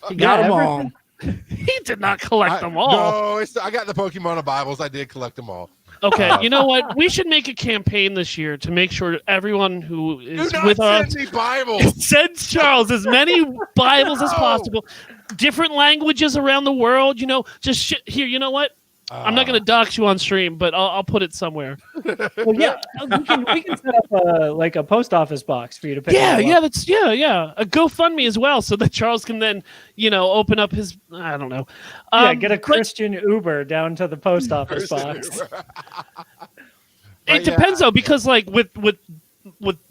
He got them all. everything- He did not collect them all. No, I got the Pokemon Bibles. I did collect them all. Okay, you know what? We should make a campaign this year to make sure everyone who is Do not with us send me Bibles. sends Charles as many Bibles as No. possible, different languages around the world. Just here. You know what? I'm not going to dox you on stream, but I'll put it somewhere. Well, yeah, we can set up a post office box for you to pick. Yeah, them yeah, up. that's a GoFundMe as well, so that Charles can then open up his, I don't know. Get a but Christian Uber down to the post office box. It depends though, because like with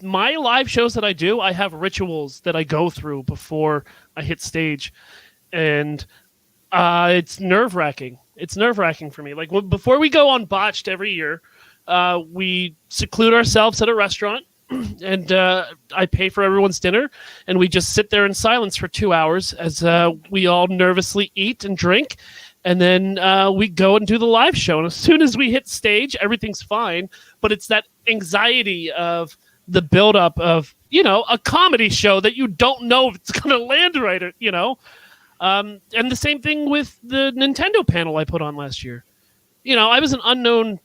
my live shows that I do, I have rituals that I go through before I hit stage, and it's nerve-wracking. It's nerve-wracking for me. Like before we go on Botched every year, we seclude ourselves at a restaurant, and I pay for everyone's dinner, and we just sit there in silence for 2 hours as we all nervously eat and drink, and then we go and do the live show. And as soon as we hit stage, everything's fine, but it's that anxiety of the buildup of a comedy show that you don't know if it's going to land right, and the same thing with the Nintendo panel I put on last year. I was an unknown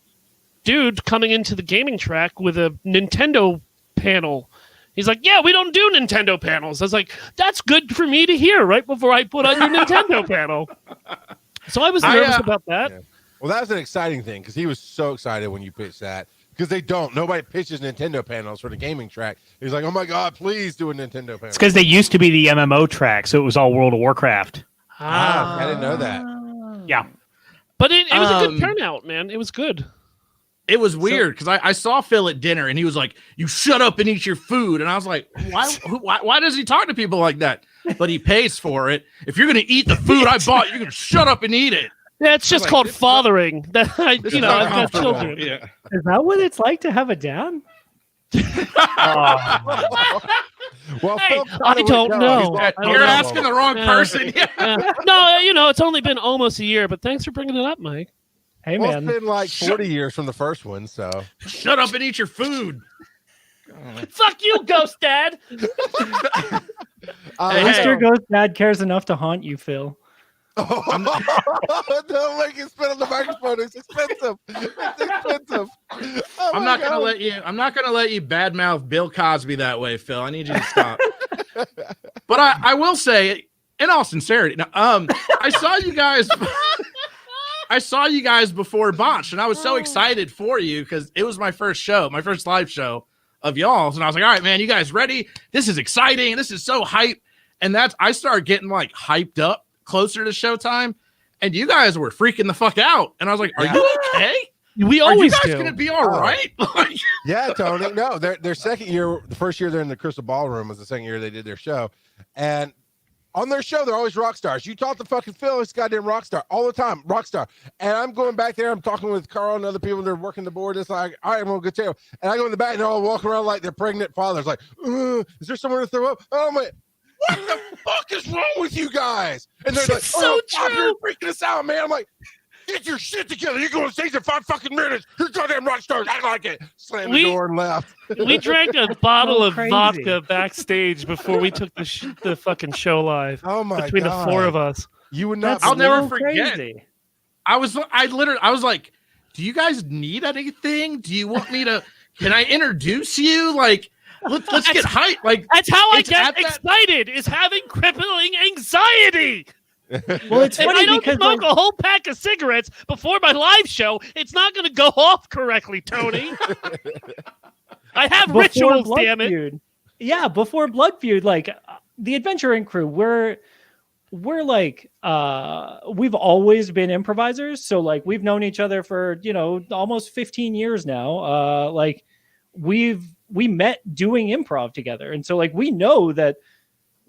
dude coming into the gaming track with a Nintendo panel. He's like, yeah, we don't do Nintendo panels. I was like, that's good for me to hear right before I put on your Nintendo panel. So I was nervous about that. Yeah. Well, that was an exciting thing, because he was so excited when you pitched that. Because nobody pitches Nintendo panels for the gaming track. He's like, oh my God, please do a Nintendo panel. It's because they used to be the MMO track, so it was all World of Warcraft. I didn't know that. Yeah. But it was a good turnout, man. It was good. It was weird because I saw Phil at dinner and he was like, "You shut up and eat your food," and I was like, "Why does he talk to people like that?" But he pays for it. If you're gonna eat the food I bought, you're gonna shut up and eat it. Yeah, it's just called fathering. That I've This is got uncomfortable. children. Yeah. Is that what it's like to have a dad? Well, Hey, Phil I kinda don't would know. He's I like, don't You're know. asking the wrong person. No, it's only been almost a year, but thanks for bringing it up, Mike. Hey, Well, man. it's been like 40 years from the first one, so. Shut up and eat your food. Fuck you, Ghost Dad. Mr. Ghost Dad cares enough to haunt you, Phil. Don't make it spit on the microphone. It's expensive. It's expensive. Oh I'm not gonna let you badmouth Bill Cosby that way, Phil. I need you to stop. But I will say, in all sincerity, now, I saw you guys. I saw you guys before Botched, and I was so excited for you because it was my first show, my first live show of y'all's, and I was like, all right, man, you guys ready? This is exciting. This is so hype. And I started getting like hyped up closer to showtime, and you guys were freaking the fuck out. And I was like, are you okay? We always Are you guys do. gonna be all right? Yeah, Tony. No, their second year, the first year they're in the Crystal Ballroom was the second year they did their show. And on their show, they're always rock stars. You talk to fucking Phil, he's goddamn rock star all the time, rock star. And I'm going back there, I'm talking with Carl and other people that are working the board. It's like, all right, I'm gonna go tell. And I go in the back and they're all walking around like they're pregnant fathers, like, is there someone to throw up? Oh my, what the fuck is wrong with you guys? And they're like, so Bob, true. you're freaking us out, man. I'm like, get your shit together. You're going to stage in 5 fucking minutes. You're goddamn rock stars. Act like it. Slam the door and left. We drank a bottle of crazy. vodka backstage before we took the fucking show live. Oh my between God. the four of us. You would not. I'll believe- never so forget. crazy. I was like, do you guys need anything? Do you want me to? Can I introduce you? Like, let's get hyped. Like, That's how I It's get at that- excited. Is having crippling anxiety. Well, it's If funny I don't because smoke like, a whole pack of cigarettes before my live show, it's not going to go off correctly, Tony. I have before rituals, Blood damn it. Feud, yeah, before Blood Feud, like the Adventure Inc. crew, we're like we've always been improvisers. So like we've known each other for almost 15 years now. Like we met doing improv together, and so like we know that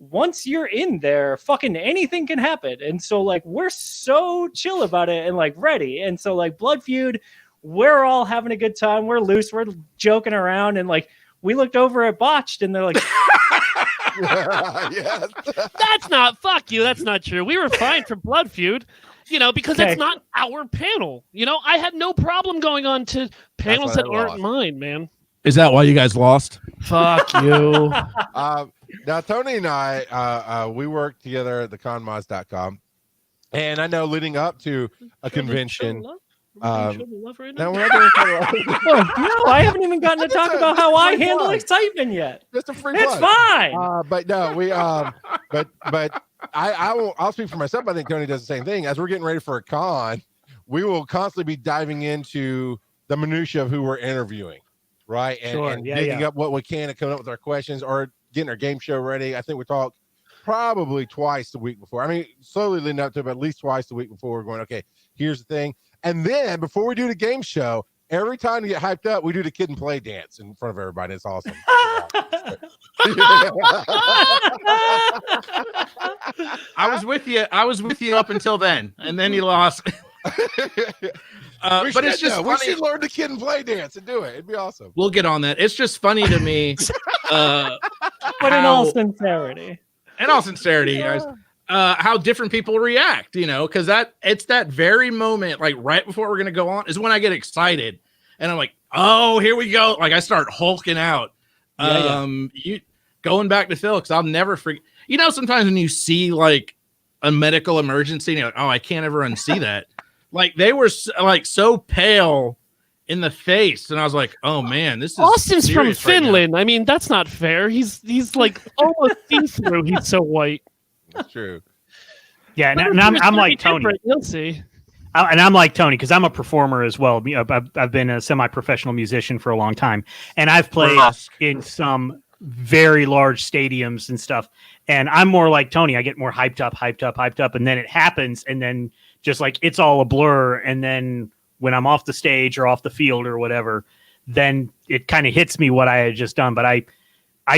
once you're in there, fucking anything can happen. And so like we're so chill about it and like ready. And so like Blood Feud, we're all having a good time. We're loose. We're joking around. And like we looked over at Botched and they're like, Yes. That's not, fuck you. That's not true. We were fine for Blood Feud, because Okay. it's not our panel. I had no problem going on to panels why that I aren't lost. mine, man. is that why you guys lost? Fuck you. Now, Tony and I, we worked together at theconmods.com. And I know leading up to a convention. Now, we're not doing no, I haven't even gotten to talk about how I handle excitement yet. just a free It's plug. fine. But no, we but I'll speak for myself. I think Tony does the same thing. As we're getting ready for a con, we will constantly be diving into the minutia of who we're interviewing, right? And, Sure. and Yeah, digging yeah. up what we can and coming up with our questions or getting our game show ready. I think we talk probably twice the week before. I mean, slowly leading up to it, but at least twice the week before we're going, okay, here's the thing. And then before we do the game show, every time we get hyped up, we do the kid and play dance in front of everybody. It's awesome. I was with you. I was with you up until then, and then you lost. But it's just we funny. should learn the kid and play dance and do it. It'd be awesome. We'll get on that. It's just funny to me. But in all sincerity. Guys, how different people react, because it's that very moment, like right before we're gonna go on, is when I get excited, and I'm like, oh, here we go. Like I start hulking out. You going back to Phil, because I'll never forget. Sometimes when you see like a medical emergency, and you're like, oh, I can't ever unsee that. Like they were like so pale in the face, and I was like, "Oh man, this is." Austin's from serious right now." Finland. I mean, that's not fair. He's like almost see-through. He's so white. That's true. Yeah, and I'm like Tony. You'll see. And I'm like Tony because I'm a performer as well. I've been a semi-professional musician for a long time, and I've played in some very large stadiums and stuff. And I'm more like Tony. I get more hyped up, and then it happens, and then just like it's all a blur. And then when I'm off the stage or off the field or whatever, then it kind of hits me what I had just done. But I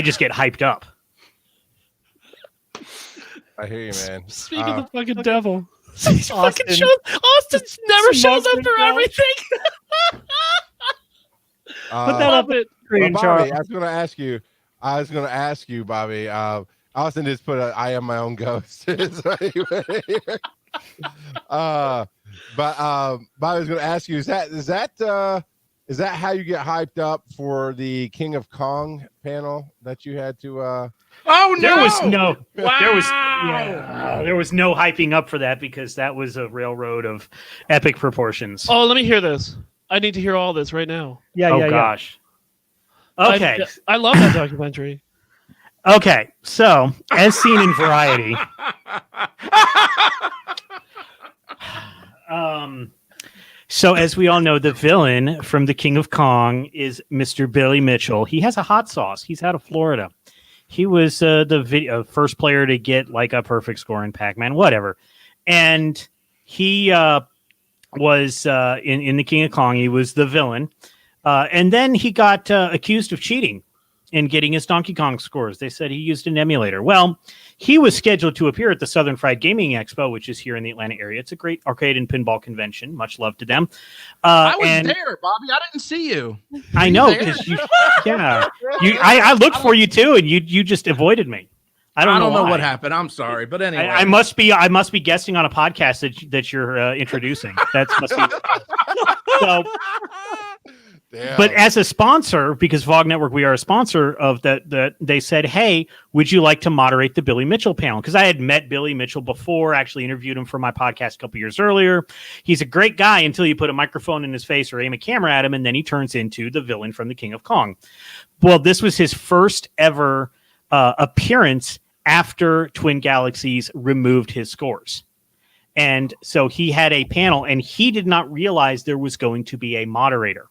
just get hyped up. I hear you, man. Speak of the fucking devil. Austin. Austin never shows up Smoking for out. everything. Put that up at screen, Bobby, Charles. I was going to ask you, Bobby. Austin just put I am my own ghost. But Bobby was going to ask you, is that Is that how you get hyped up for the King of Kong panel that you had to? Oh no! There was no, Wow! there was no hyping up for that because that was a railroad of epic proportions. Oh, let me hear this. I need to hear all this right now. Oh gosh. Okay. I love that documentary. Okay. So, as seen in Variety, so as we all know, the villain from The King of Kong is Mr. Billy Mitchell. He has a hot sauce. He's out of Florida. He was the first player to get like a perfect score in Pac-Man, whatever. And he was in The King of Kong. He was the villain. And then he got accused of cheating in getting his Donkey Kong scores. They said he used an emulator. Well, he was scheduled to appear at the Southern Fried Gaming Expo, which is here in the Atlanta area. It's a great arcade and pinball convention. Much love to them. I was there, Bobby. I didn't see you. I know because I looked for you too, and you just avoided me. I don't know what happened. I'm sorry, but anyway, I must be guesting on a podcast that you're introducing. That must be so. Damn. But as a sponsor, because VOG Network, we are a sponsor of that, they said, hey, would you like to moderate the Billy Mitchell panel? Because I had met Billy Mitchell before, actually interviewed him for my podcast a couple years earlier. He's a great guy until you put a microphone in his face or aim a camera at him, and then he turns into the villain from The King of Kong. Well, this was his first ever appearance after Twin Galaxies removed his scores. And so he had a panel, and he did not realize there was going to be a moderator.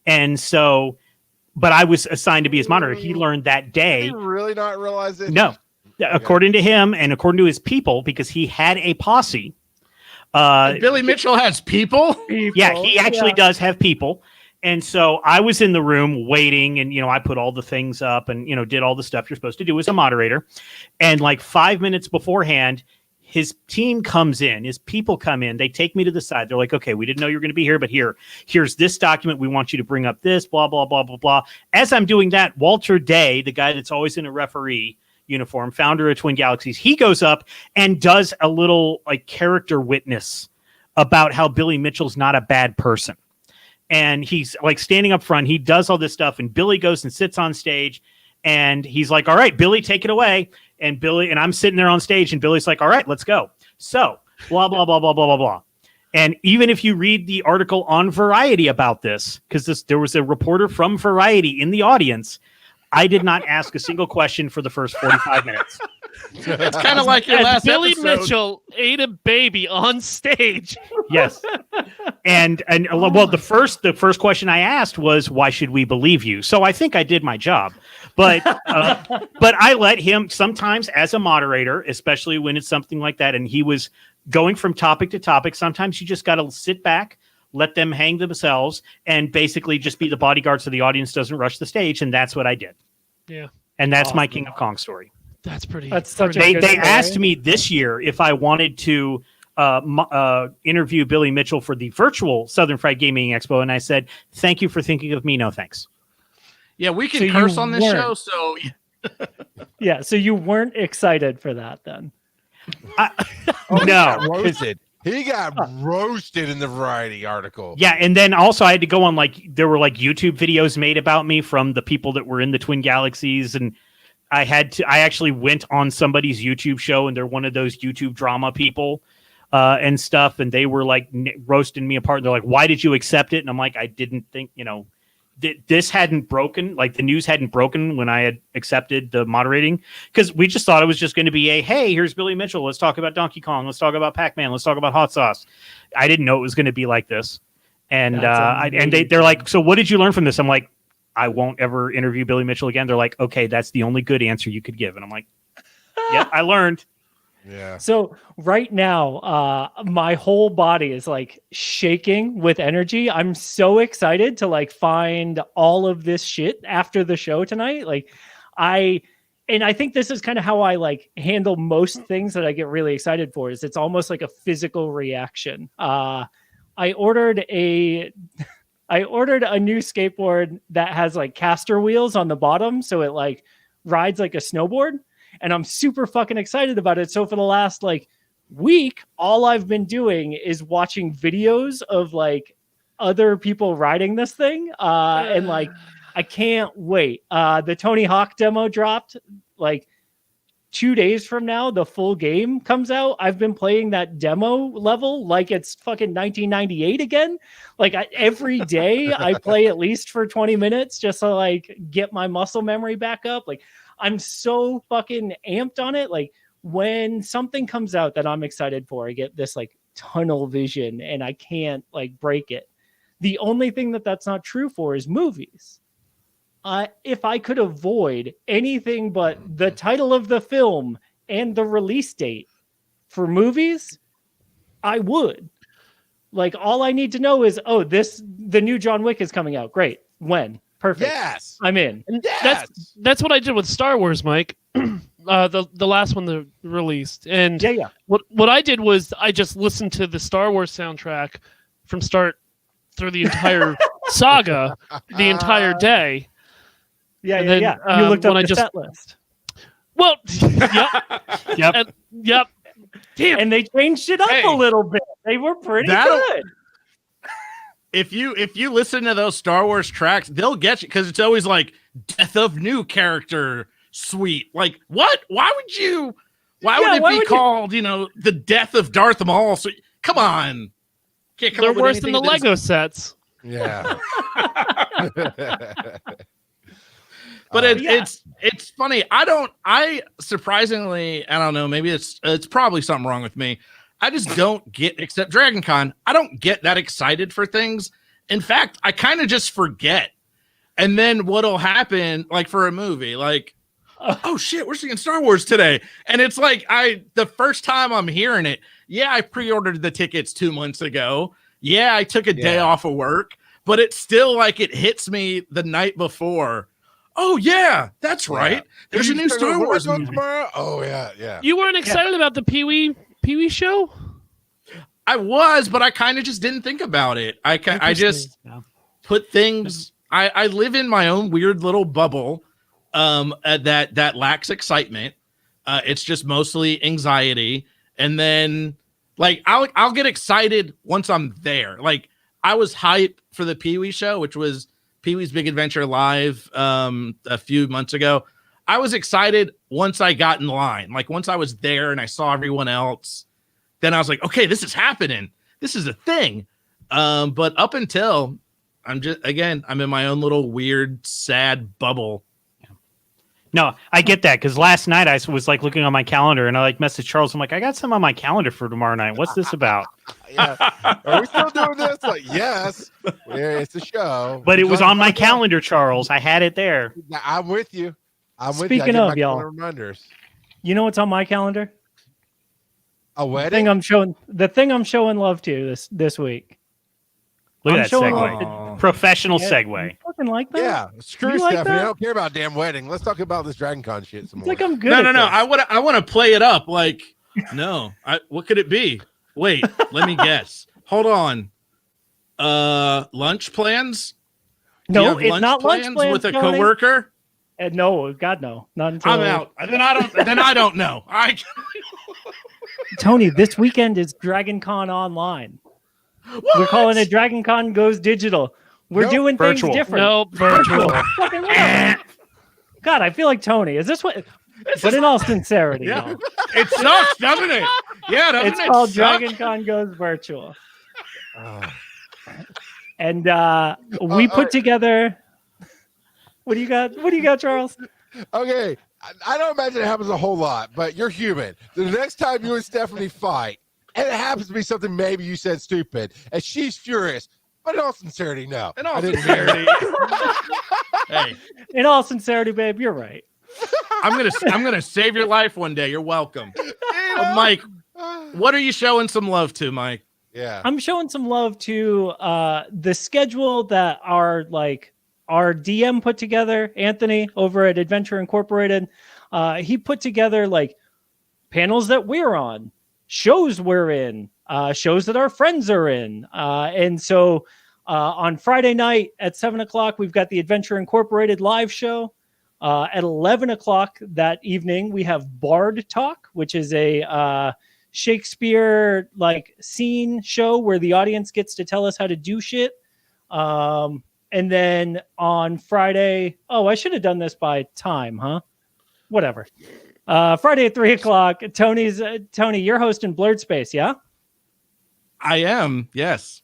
And so, but I was assigned to be his moderator. He learned that day. Did you really not realize it? No. Okay. According to him and according to his people, because he had a posse. Billy Mitchell has people? Yeah, he actually does have people. And so I was in the room waiting, and, I put all the things up and, did all the stuff you're supposed to do as a moderator. And like 5 minutes beforehand, his team comes in, his people come in, they take me to the side. They're like, okay, we didn't know you were going to be here, but here's this document. We want you to bring up this, blah, blah, blah, blah, blah. As I'm doing that, Walter Day, the guy that's always in a referee uniform, founder of Twin Galaxies, he goes up and does a little like character witness about how Billy Mitchell's not a bad person. And he's like standing up front. He does all this stuff, and Billy goes and sits on stage, and he's like, all right, Billy, take it away. And I'm sitting there on stage, and Billy's like, all right, let's go. So blah, blah, blah, blah, blah, blah, blah. And even if you read the article on Variety about this, because there was a reporter from Variety in the audience, I did not ask a single question for the first 45 minutes. It's kind of like your last Billy episode. Mitchell ate a baby on stage. Yes. And well, the first question I asked was, why should we believe you? So I think I did my job, but I let him sometimes as a moderator, especially when it's something like that. And he was going from topic to topic. Sometimes you just got to sit back, let them hang themselves, and basically just be the bodyguard so the audience doesn't rush the stage. And that's what I did. Yeah. And that's my King of Kong story. That's pretty. That's such They a good story. asked me this year if I wanted to interview Billy Mitchell for the virtual Southern Fried Gaming Expo, and I said, thank you for thinking of me. No, thanks. Yeah, we can So you curse on this weren't. show, so Yeah, so you weren't excited for that then. No. Roasted. He got roasted in the Variety article. Yeah, and then also I had to go on, like, there were like YouTube videos made about me from the people that were in the Twin Galaxies, and I actually went on somebody's YouTube show, and they're one of those YouTube drama people and stuff, and they were like roasting me apart. And they're like, why did you accept it? And I'm like, I didn't think, this hadn't broken, like the news hadn't broken when I had accepted the moderating, because we just thought it was just going to be hey, here's Billy Mitchell. Let's talk about Donkey Kong. Let's talk about Pac-Man. Let's talk about hot sauce. I didn't know it was going to be like this. And they're like, so what did you learn from this? I'm like, I won't ever interview Billy Mitchell again. They're like, okay, that's the only good answer you could give. And I'm like, yeah, I learned. Yeah. So right now, my whole body is like shaking with energy. I'm so excited to like find all of this shit after the show tonight. I think this is kind of how I like handle most things that I get really excited for. Is it's almost like a physical reaction. I ordered a new skateboard that has like caster wheels on the bottom, so it like rides like a snowboard. And I'm super fucking excited about it. So for the last like week, all I've been doing is watching videos of like other people riding this thing. And like, I can't wait. The Tony Hawk demo dropped like 2 days from now. The full game comes out. I've been playing that demo level like it's fucking 1998 again. Like every day I play at least for 20 minutes just to like get my muscle memory back up. Like I'm so fucking amped on it. Like when something comes out that I'm excited for, I get this like tunnel vision and I can't like break it. The only thing that's not true for is movies. If I could avoid anything but the title of the film and the release date for movies, I would. Like all I need to know is, the new John Wick is coming out. Great. When? Perfect. Yes. I'm in. Yes. That's what I did with Star Wars, Mike. The last one that released. And yeah. What I did was I just listened to the Star Wars soundtrack from start through the entire saga the entire day. Yeah, and then, You looked up when the set list. Well, yep. Yep. Damn. And they changed it up a little bit. They were pretty good. If you listen to those Star Wars tracks, they'll get you because it's always like death of new character suite. Like what? Why would it be called, the death of Darth Maul? So come on. They're worse than the Lego sets. Yeah. But it's funny. I surprisingly, I don't know, maybe it's probably something wrong with me. I just don't get, except Dragon Con, I don't get that excited for things. In fact, I kind of just forget. And then what'll happen, like for a movie, like, oh shit, we're seeing Star Wars today. And it's like, the first time I'm hearing it, I pre-ordered the tickets 2 months ago. Yeah, I took a day off of work, but it's still like it hits me the night before. Oh yeah, that's right. There's a new Star Wars movie tomorrow. Oh yeah. You weren't excited about the Pee Wee show? I was, but I kind of just didn't think about it. I just put things. I live in my own weird little bubble that lacks excitement. It's just mostly anxiety, and then like I'll get excited once I'm there. Like I was hyped for the Pee Wee show, which was Pee-wee's Big Adventure Live a few months ago. I was excited once I got in line. Like once I was there and I saw everyone else, then I was like, okay, this is happening. This is a thing. But up until I'm in my own little weird, sad bubble. No, I get that because last night I was like looking on my calendar and I like messaged Charles. I'm like, I got some on my calendar for tomorrow night. What's this about? Are we still doing this? Like, yes, it's a show. But it was on my calendar, Charles. I had it there. I'm with you. Speaking of y'all, reminders. You know what's on my calendar? A wedding. The thing I'm showing love to this week. Look at that segue. Professional segue. Fucking like that? Yeah, screw Stephanie. I don't care about damn wedding. Let's talk about this Dragon Con shit some more. Like I'm good. No. I want to play it up. Like, no. What could it be? Wait, let me guess. Hold on. Lunch plans? No, it's not lunch plans with a coworker. No, God, no. Not until I'm out. Then I don't know. Tony, this weekend is Dragon Con Online. What? We're calling it Dragon Con Goes Digital. We're doing virtual. things different. No, virtual. God, I feel like Tony. Is this what? But in all sincerity, yeah. It sucks, doesn't it? Yeah, doesn't it's it called suck? Dragon Con Goes Virtual. And we put together. What do you got? What do you got, Charles? Okay, I don't imagine it happens a whole lot, but you're human. The next time you and Stephanie fight, and it happens to be something maybe you said stupid, and she's furious, but in all sincerity, no. In all sincerity. Hey. In all sincerity, babe, you're right. I'm gonna save your life one day. You're welcome. Mike, what are you showing some love to, Mike? Yeah. I'm showing some love to the schedule that our DM put together, Anthony over at Adventure Incorporated. He put together like panels that we're on, shows we're in, shows that our friends are in. And so on Friday night at 7:00, we've got the Adventure Incorporated live show. At 11:00 that evening, we have Bard Talk, which is a Shakespeare like scene show where the audience gets to tell us how to do shit. And then on Friday, I should have done this by time, huh? Whatever. Friday at 3:00, Tony, you're hosting Blurred Space, yeah? I am, yes.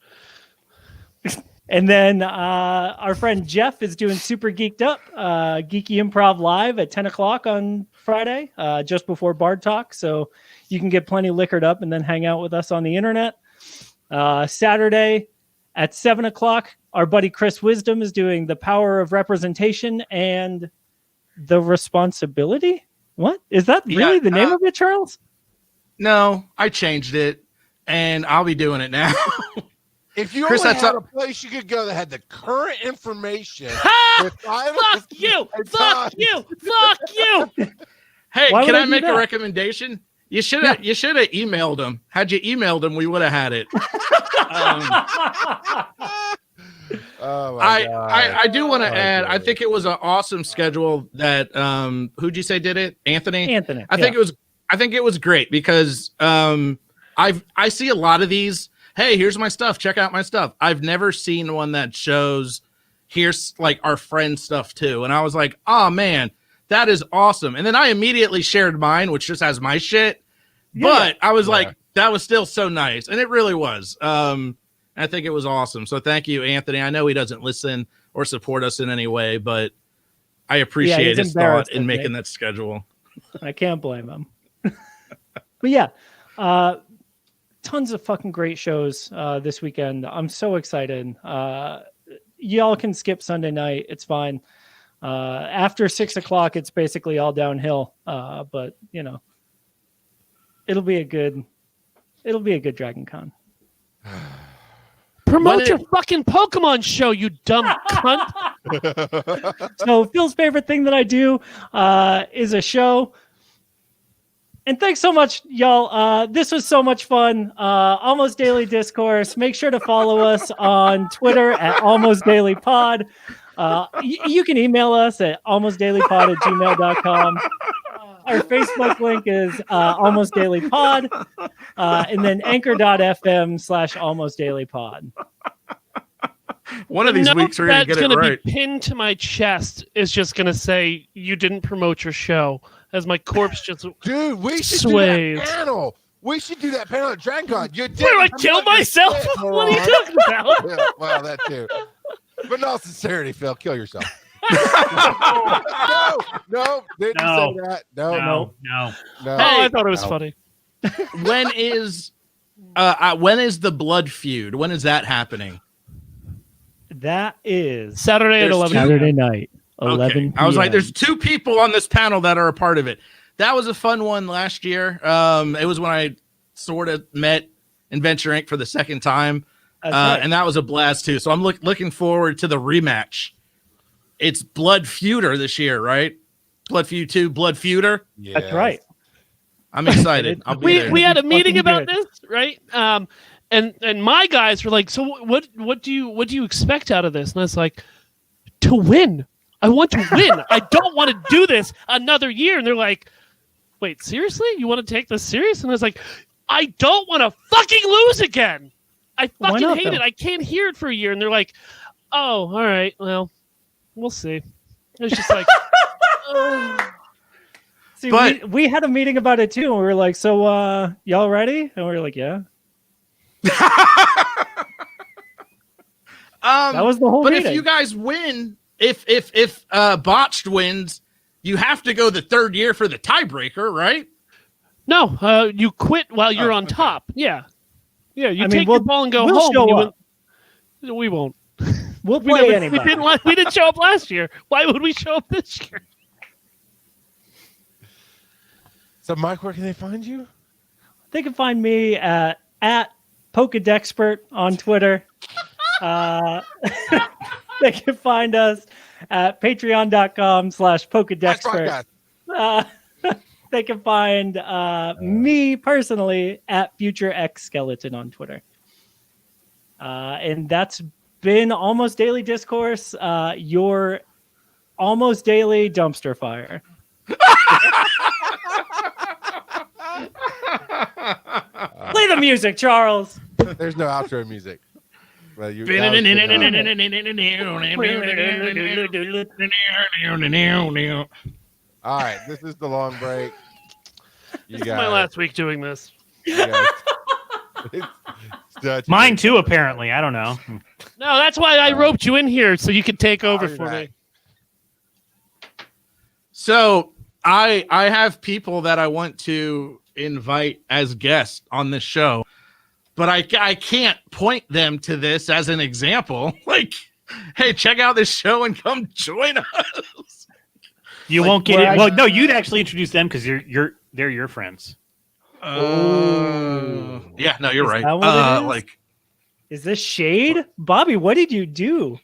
And then our friend Jeff is doing Super Geeked Up, Geeky Improv Live at 10:00 on Friday, just before Bard Talk. So you can get plenty liquored up and then hang out with us on the internet. Saturday at 7:00, our buddy Chris Wisdom is doing The Power of Representation and the Responsibility. What? Is that really the name of it, Charles? No, I changed it, and I'll be doing it now. If you Chris, only that's had a place you could go that had the current information. Fuck you! Fuck you! Fuck you! Hey, Why can would I I do make a that? recommendation? You should have emailed him. Had you emailed him, we would have had it. Oh my God. I do want to Oh, add, I God. think it was an awesome schedule that who'd you say did it? Anthony? Anthony. I think it was great because I see a lot of these. Hey, here's my stuff. Check out my stuff. I've never seen one that shows here's like our friend stuff too. And I was like, oh man, that is awesome. And then I immediately shared mine, which just has my shit. But I was like, that was still so nice. And it really was. I think it was awesome. So thank you, Anthony. I know he doesn't listen or support us in any way, but I appreciate his thought in making that schedule. I can't blame him. But yeah, tons of fucking great shows this weekend. I'm so excited. Y'all can skip Sunday night. It's fine. After 6:00, it's basically all downhill. But you know, it'll be a good Dragon Con. Promote your fucking Pokemon show, you dumb cunt. So Phil's favorite thing that I do is a show. And thanks so much, y'all. This was so much fun. Almost Daily Discourse. Make sure to follow us on Twitter at Almost Daily Pod. You can email us at almostdailypod@gmail.com. Our Facebook link is Almost Daily Pod, and then anchor.fm/almostdailypod. One of these weeks we're going to get it that's right. be pinned to my chest is just going to say, you didn't promote your show, as my corpse just Dude, we should sways. do that panel. We should do that panel at DragonCon. You did. Where do I kill myself? What are you talking about? Yeah, well, that too. But in all sincerity, Phil, kill yourself. No, didn't say that. No. Oh, I thought it was funny. When is the Blood Feud? When is that happening? That is Saturday at 11. Saturday night, 11 Okay. I was like, there's two people on this panel that are a part of it. That was a fun one last year. It was when I sort of met Adventure Inc. for the second time. And that was a blast too. So I'm looking forward to the rematch. It's Blood Feuder this year, right? Blood Feud 2, Blood Feuder. Yeah. That's right. I'm excited. I'll be there. We had a meeting about good. this, right? And my guys were like, so what do you expect out of this? And I was like, to win. I want to win. I don't want to do this another year. And they're like, wait, seriously? You want to take this serious? And I was like, I don't want to fucking lose again. I fucking hate it. I can't hear it for a year. And they're like, oh, all right, well, we'll see. It was just like, See, we had a meeting about it too, and we were like, so y'all ready? And we were like, yeah. That was the whole But meeting. if you guys win, if Botched wins, you have to go the third year for the tiebreaker, right? no, you quit while you're on top. Yeah. Yeah, you take we'll- your ball and go we'll home. show and you up. win. We won't. We'll We, play never, anybody. we didn't show up last year. Why would we show up this year? So, Mike, where can they find you? They can find me at Pokedexpert on Twitter. They can find us at patreon.com/Pokedexpert. They can find me personally at Future X Skeleton on Twitter. And that's been Almost Daily Discourse, your almost daily dumpster fire. Play the music, Charles. There's no outro music. Well, you, all right, this is the long break. This is my last week doing this. Mine too, apparently. I don't know. No, that's why I roped you in here so you could take over for me. So I have people that I want to invite as guests on this show, but I can't point them to this as an example. Like, hey, check out this show and come join us. You won't get it. Well, no, you'd actually introduce them because they're your friends. Yeah, no, you're right. Like, is this shade, Bobby? What did you do?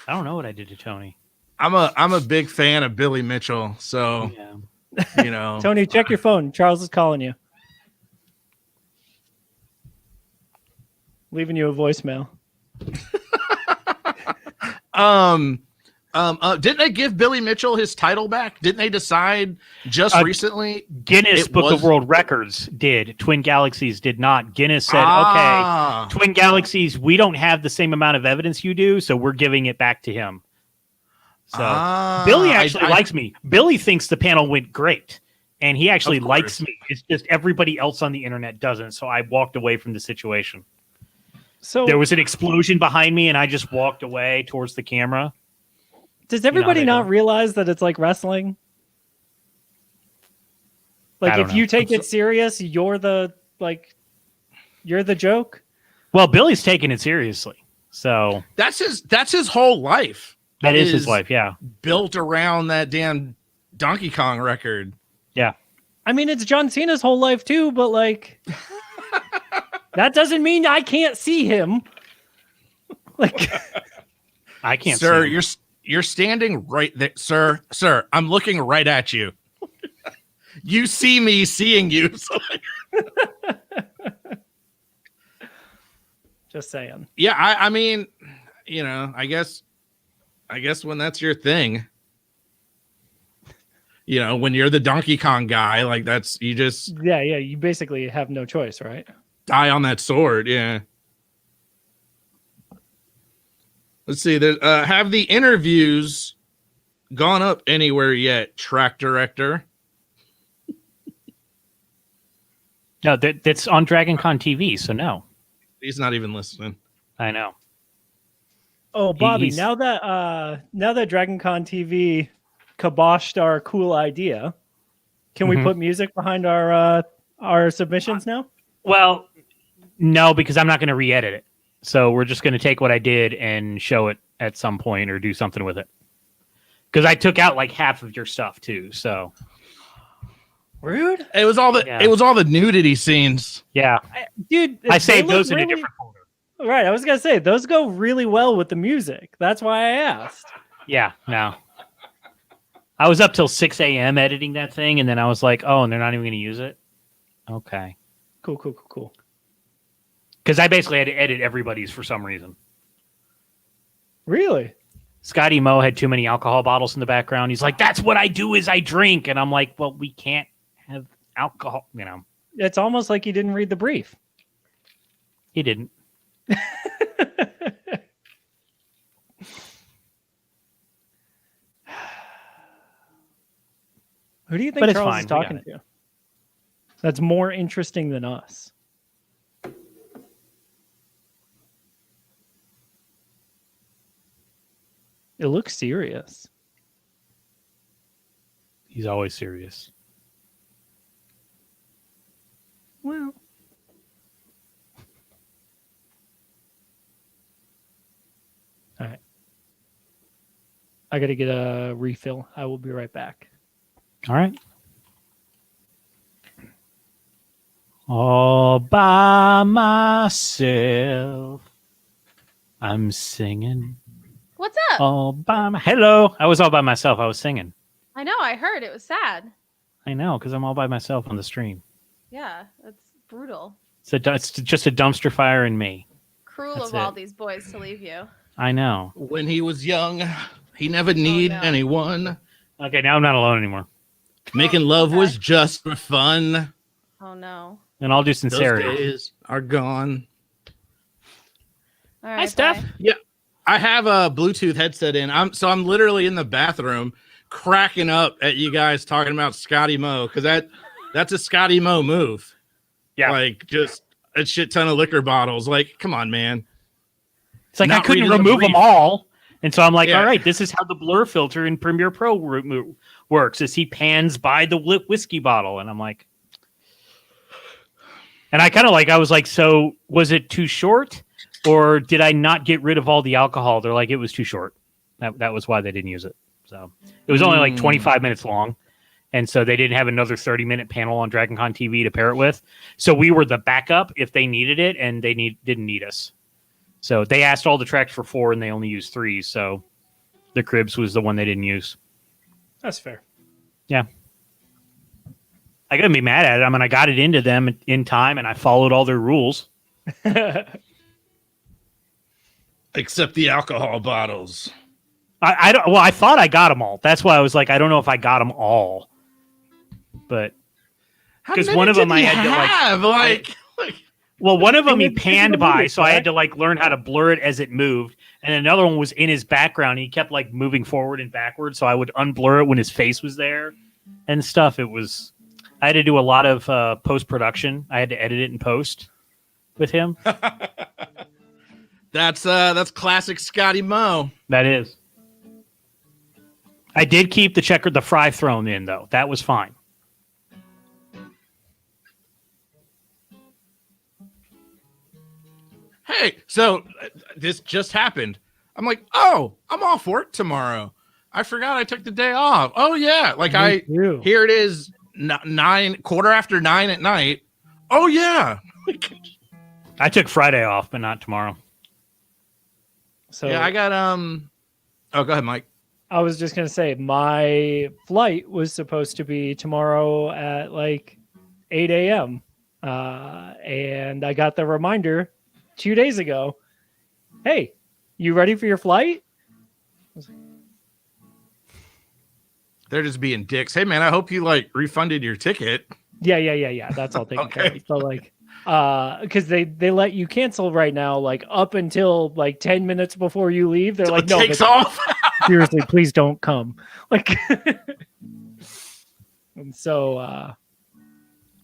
I don't know what I did to Tony. I'm a big fan of Billy Mitchell, so you know. Tony, check your phone. Charles is calling you, leaving you a voicemail. Didn't they give Billy Mitchell his title back? Didn't they decide just recently? Guinness Book of World Records did. Twin Galaxies did not. Guinness said, okay, Twin Galaxies, we don't have the same amount of evidence you do, so we're giving it back to him. So Billy actually likes me. Billy thinks the panel went great, and he actually likes me. It's just everybody else on the internet doesn't, so I walked away from the situation. So there was an explosion behind me, and I just walked away towards the camera. Does everybody not realize that it's like wrestling? Like, if you take it serious, you're the joke. Well, Billy's taking it seriously, so that's his whole life. That is his life, yeah. Built around that damn Donkey Kong record. Yeah. I mean, it's John Cena's whole life too, but like, that doesn't mean I can't see him. Like, I can't. Sir, you're standing right there, sir. Sir, I'm looking right at you. You see me seeing you. So just saying. Yeah, I mean, you know, I guess when that's your thing, you know, when you're the Donkey Kong guy, like you just you basically have no choice, right? Die on that sword, yeah. Let's see. Have the interviews gone up anywhere yet, track director? No, that's on DragonCon TV, so no. He's not even listening. I know. Oh, Bobby, now that DragonCon TV kiboshed our cool idea, can we put music behind our submissions now? Well, no, because I'm not going to re-edit it. So we're just going to take what I did and show it at some point or do something with it. Because I took out like half of your stuff too. So rude. It was all the nudity scenes. Yeah, dude. I saved those in a different folder. Right, I was gonna say those go really well with the music. That's why I asked. Yeah, no. I was up till 6 a.m. editing that thing, and then I was like, "Oh, and they're not even going to use it." Okay, cool. Because I basically had to edit everybody's for some reason. Really? Scotty Moe had too many alcohol bottles in the background. He's like, "That's what I do is I drink," and I'm like, "Well, we can't have alcohol." You know, it's almost like he didn't read the brief. He didn't. Who do you think Charles is talking to? That's more interesting than us. It looks serious. He's always serious. Well. All right. I got to get a refill. I will be right back. All right. All by myself, I'm singing. What's up? Hello. I was all by myself. I was singing. I know. I heard it was sad. I know, because I'm all by myself on the stream. Yeah, that's brutal. It's just a dumpster fire in me. Cruel of all these boys to leave you. I know. When he was young, he never needed anyone. Okay, now I'm not alone anymore. Making love was just for fun. Oh no. And I'll do sincerity. Those days are gone. All right, Hi, Steph. bye. Yeah, I have a Bluetooth headset in. I'm literally in the bathroom cracking up at you guys talking about Scotty Moe because that's a Scotty Moe move. Yeah. Like just a shit ton of liquor bottles. Like, come on, man. It's like I Not couldn't reading the remove them brief. all. And so I'm like, Yeah. all right, this is how the blur filter in Premiere Pro works. Is he pans by the whiskey bottle. And I'm like, and I kind of like, I was like, so was it too short or did I not get rid of all the alcohol? They're like, it was too short. That was why they didn't use it. So it was only like 25 minutes long. And so they didn't have another 30-minute panel on DragonCon TV to pair it with. So we were the backup if they needed it, and they didn't need us. So they asked all the tracks for 4, and they only used 3. So the Cribs was the one they didn't use. That's fair. Yeah. I couldn't be mad at it. I mean, I got it into them in time, and I followed all their rules. Except the alcohol bottles. I don't. Well, I thought I got them all. That's why I was like, I don't know if I got them all. But because one of them I had to like, well, one of them he panned by, so I had to like learn how to blur it as it moved, and another one was in his background. He kept like moving forward and backward, so I would unblur it when his face was there and stuff. I had to do a lot of post production. I had to edit it in post with him. That's classic Scotty Moe. That is. I did keep the fry thrown in though. That was fine. Hey, so this just happened. I'm like, oh, I'm off work tomorrow. I forgot I took the day off. Oh yeah, like here it is, 9:15 at night. Oh yeah. I took Friday off, but not tomorrow. So yeah, I got Oh, go ahead, Mike. I was just gonna say my flight was supposed to be tomorrow at like 8 a.m. And I got the reminder 2 days ago. Hey, you ready for your flight? They're just being dicks. Hey man, I hope you like refunded your ticket. Yeah. That's all taken care Okay. of. So like, because they let you cancel right now, like up until like 10 minutes before you leave. They're like, It no, takes but off. seriously, please don't come. Like, and so,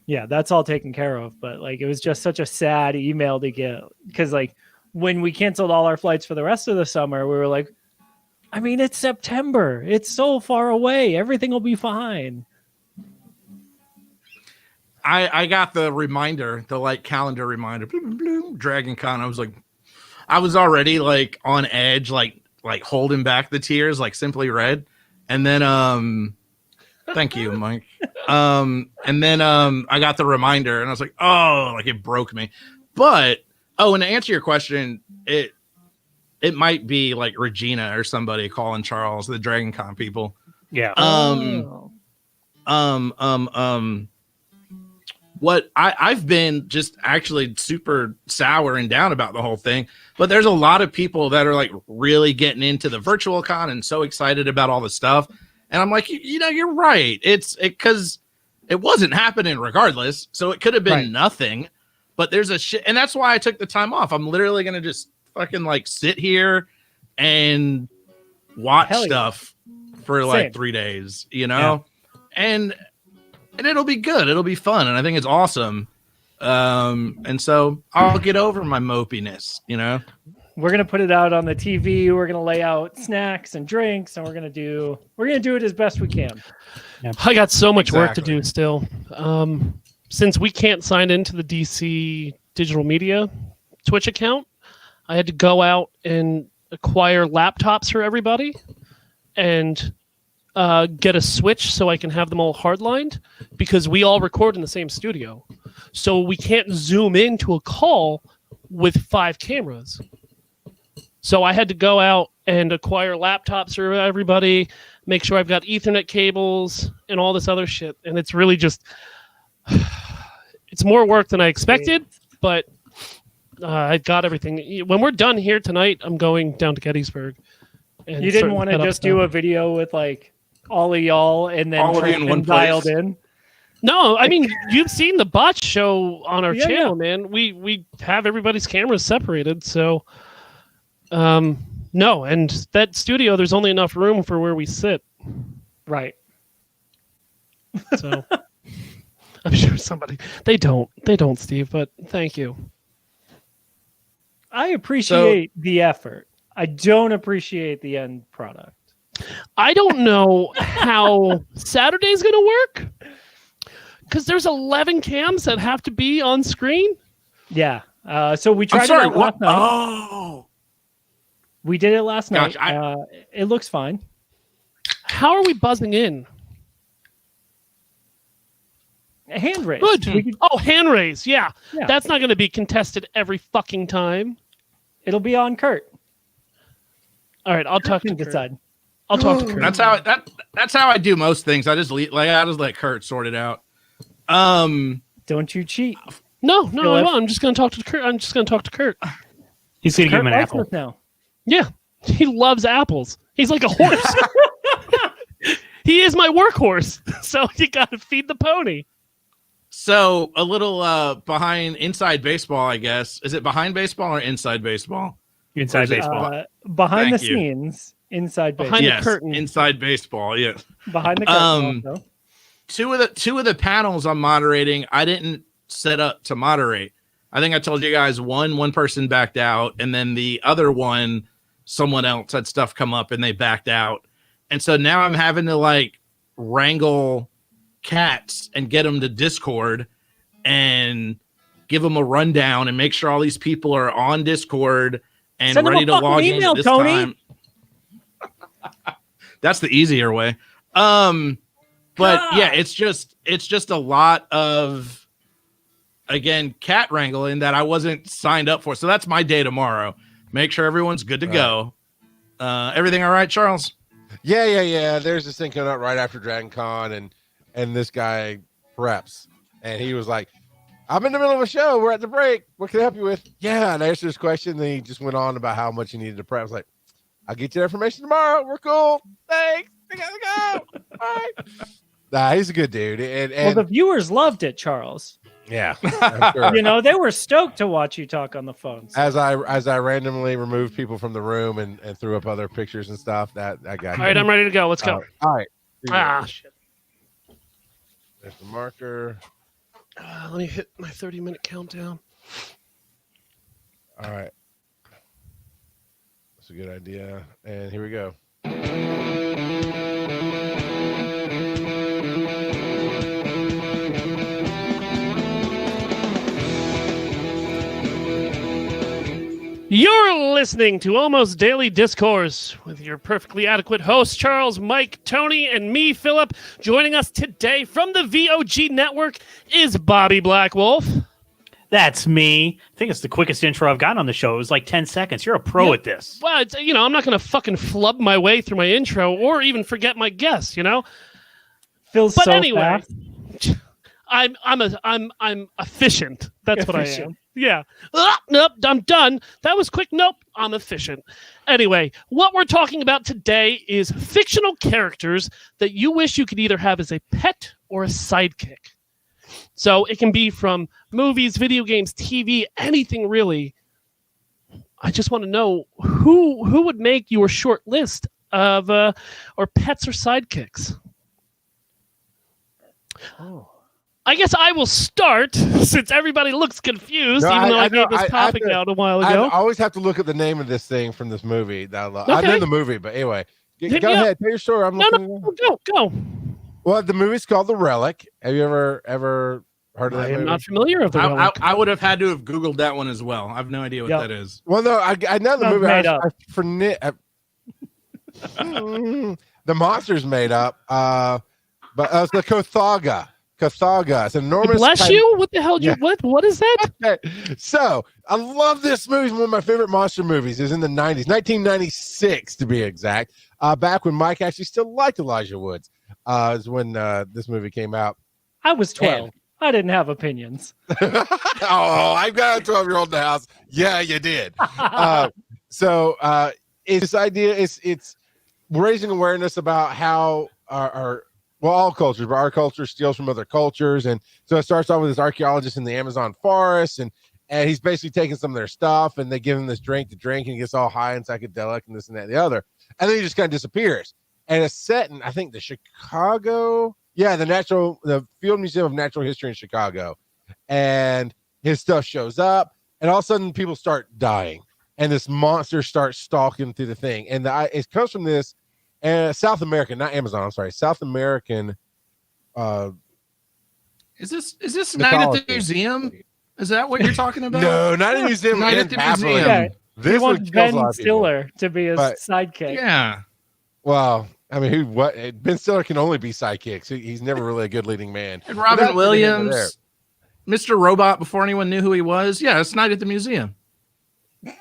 yeah, that's all taken care of. But like, it was just such a sad email to get because like when we canceled all our flights for the rest of the summer, we were like, I mean, it's September. It's so far away. Everything will be fine. I got the reminder, the like calendar reminder, bloom, bloom, Dragon Con. I was already like on edge, like holding back the tears, like Simply Red. And then thank you, Mike. And then I got the reminder and I was like, oh, like it broke me. But and to answer your question, it might be like Regina or somebody calling Charles, the Dragon Con people. Yeah. What I've been just actually super sour and down about the whole thing, but there's a lot of people that are like really getting into the virtual con and so excited about all the stuff. And I'm like, you're right. It's because it wasn't happening regardless. So it could have been nothing, but there's a shit. And that's why I took the time off. I'm literally going to just fucking like sit here and watch stuff for like 3 days, and it'll be good. It'll be fun. And I think it's awesome. And so I'll get over my mopiness, We're gonna put it out on the TV. We're gonna lay out snacks and drinks, and we're gonna do it as best we can. I got so much work to do still. Since we can't sign into the DC Digital Media Twitch account, I had to go out and acquire laptops for everybody and get a switch so I can have them all hardlined because we all record in the same studio. So we can't zoom into a call with 5 cameras. So I had to go out and acquire laptops for everybody, make sure I've got Ethernet cables and all this other shit. And it's really just, it's more work than I expected, but I got everything. When we're done here tonight, I'm going down to Gettysburg. And you didn't want to just do a video with like all of y'all and then all in one dialed place. in? No, I mean, you've seen the botch show on our channel, man. We have everybody's cameras separated, so No, and that studio, there's only enough room for where we sit. Right. So I'm sure they don't, Steve, but thank you. I appreciate the effort. I don't appreciate the end product. I don't know how Saturday's going to work because there's 11 cams that have to be on screen. Yeah. So we tried it out last night. Oh, we did it last night. Gosh, it looks fine. How are we buzzing in? Hand raise. Good. Hand raise. Yeah. That's not going to be contested every fucking time. It'll be on Kurt. All right, I'll talk to decide. I'll talk to Kurt. That's how I do most things. I just let Kurt sort it out. Don't you cheat. No, I won't. I'm just going to talk to Kurt. He's going to give him an apple now. Yeah, he loves apples. He's like a horse. He is my workhorse. So you got to feed the pony. So a little behind inside baseball, I guess. Is it behind baseball or inside baseball? Inside baseball. Behind the scenes, inside baseball. Behind the curtain. Inside baseball, yes. Behind the curtain also. Two of the panels I'm moderating, I didn't set up to moderate. I think I told you guys one person backed out, and then the other one, someone else had stuff come up and they backed out. And so now I'm having to wrangle cats and get them to Discord and give them a rundown and make sure all these people are on Discord and Send ready to log in email, this Tony. time. That's the easier way. But yeah, it's just a lot of, again, cat wrangling that I wasn't signed up for. So that's my day tomorrow. Make sure everyone's good to go. Everything all right, Charles? Yeah. There's this thing coming out right after Dragon Con, and this guy preps, and he was like, I'm in the middle of a show. We're at the break. What can I help you with? Yeah. And I answered his question. Then he just went on about how much he needed to prep. I was like, I'll get you information tomorrow. We're cool. Thanks. I gotta go. All right. Nah, he's a good dude. And the viewers loved it, Charles. Yeah. I'm sure. They were stoked to watch you talk on the phone. So. As I randomly removed people from the room and threw up other pictures and stuff, that I got. All right, I'm ready to go. Let's go. All right. Shit. There's the marker. Let me hit my 30-minute countdown. All right. That's a good idea. And here we go. You're listening to Almost Daily Discourse with your perfectly adequate hosts, Charles, Mike, Tony, and me, Philip. Joining us today from the VOG Network is Bobby Blackwolf. That's me. I think it's the quickest intro I've gotten on the show. It was like 10 seconds. You're a pro at this. Well, I'm not going to fucking flub my way through my intro or even forget my guests, Feels but so anyway, fast. I'm efficient. That's what I am. Yeah. Nope, I'm done. That was quick. Nope, I'm efficient. Anyway, what we're talking about today is fictional characters that you wish you could either have as a pet or a sidekick. So it can be from movies, video games, TV, anything really. I just want to know who would make your short list of or pets or sidekicks. Oh. I guess I will start since everybody looks confused, even though I gave this topic out a while ago. I always have to look at the name of this thing from this movie that I love. Okay. I know the movie, but anyway, go ahead. Tell your story. Go. Well, the movie's called The Relic. Have you ever heard of that I am movie? not familiar with The Relic. I would have had to have Googled that one as well. I have no idea what that is. Well, no, I know the movie. Made up. The monster's made up, but it's the Cthulhu. It's an enormous. Bless you. What the hell? What is that? Okay. So I love this movie. It's one of my favorite monster movies. It was in the 90s, 1996 to be exact. Back when Mike actually still liked Elijah Woods. Is when this movie came out. I was 12. I didn't have opinions. Oh, I've got a 12-year-old in the house. Yeah, you did. So it's this idea. It's raising awareness about how all cultures, but our culture steals from other cultures. And so it starts off with this archaeologist in the Amazon forest, and and he's basically taking some of their stuff, and they give him this drink to drink, and he gets all high and psychedelic and this and that and the other, and then he just kind of disappears. And it's set in, I think, the Field Museum of Natural History in Chicago, and his stuff shows up, and all of a sudden people start dying, and this monster starts stalking through the thing, and it comes from this South American, not Amazon, I'm sorry, South American. Is this Night at the Museum? Is that what you're talking about? No, not in the museum. Night at the Museum. Yeah, This he one wants kills a lot Ben of people. Stiller to be his sidekick. Yeah. Well, I mean, Ben Stiller can only be sidekicks. He's never really a good leading man. And Robin Williams, Mr. Robot, before anyone knew who he was. Yeah, it's Night at the Museum.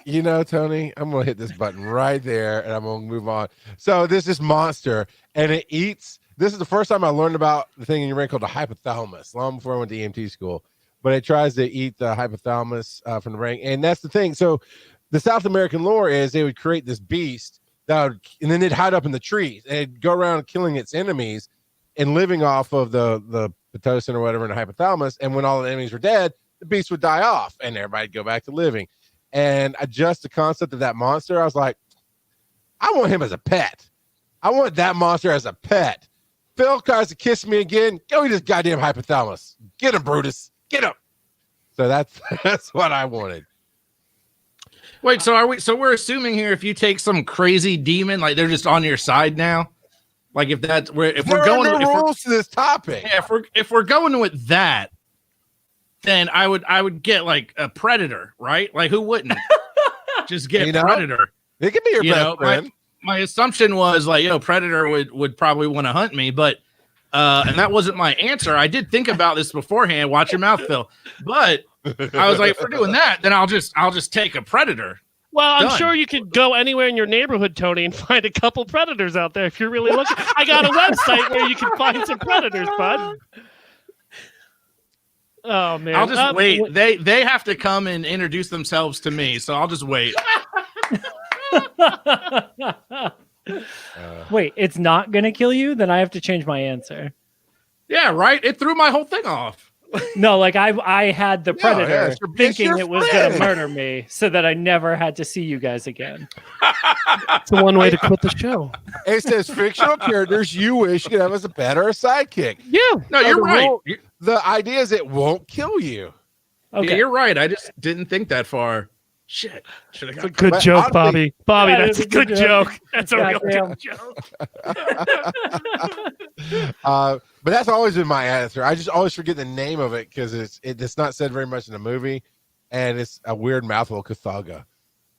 You know, Tony, I'm going to hit this button right there, and I'm going to move on. So there's this monster, and it eats. This is the first time I learned about the thing in your brain called the hypothalamus, long before I went to EMT school. But it tries to eat the hypothalamus from the brain, and that's the thing. So the South American lore is they would create this beast, and then they'd hide up in the trees, and it'd go around killing its enemies and living off of the pitocin or whatever in the hypothalamus. And when all the enemies were dead, the beast would die off, and everybody'd go back to living. And just the concept of that monster, I was like, I want him as a pet. I want that monster as a pet. Phil tries to kiss me again. Go eat his goddamn hypothalamus. Get him, Brutus. Get him. So that's what I wanted. Wait, so we're assuming here if you take some crazy demon, like they're just on your side now? Like if we're going rules to this topic. Yeah, if we're going with that, then I would get like a predator, right? Like who wouldn't just get predator? It could be your best friend. My assumption was like, predator would probably want to hunt me, but and that wasn't my answer. I did think about this beforehand. Watch your mouth, Phil. But I was like, if we're doing that, then I'll just take a predator. Well, I'm sure you could go anywhere in your neighborhood, Tony, and find a couple predators out there if you're really looking. I got a website where you can find some predators, bud. Oh man, I'll just wait. They have to come and introduce themselves to me, so I'll just wait. Wait, it's not gonna kill you? Then I have to change my answer. Yeah, right. It threw my whole thing off. No, like I had the predator thinking it's it was friend. gonna murder me, so that I never had to see you guys again. It's the one way to quit the show. It says fictional characters you wish you could have as a pet or a sidekick. Yeah. No, you're right. The idea is it won't kill you. Okay, Yeah, you're right. I just didn't think that far. Shit. Should have It's a got good But joke, honestly- Bobby. That That's is a good joke. That's a real Goddamn. good joke. But that's always been my answer. I just always forget the name of it because it's not said very much in the movie, and it's a weird mouthful, Cathaga.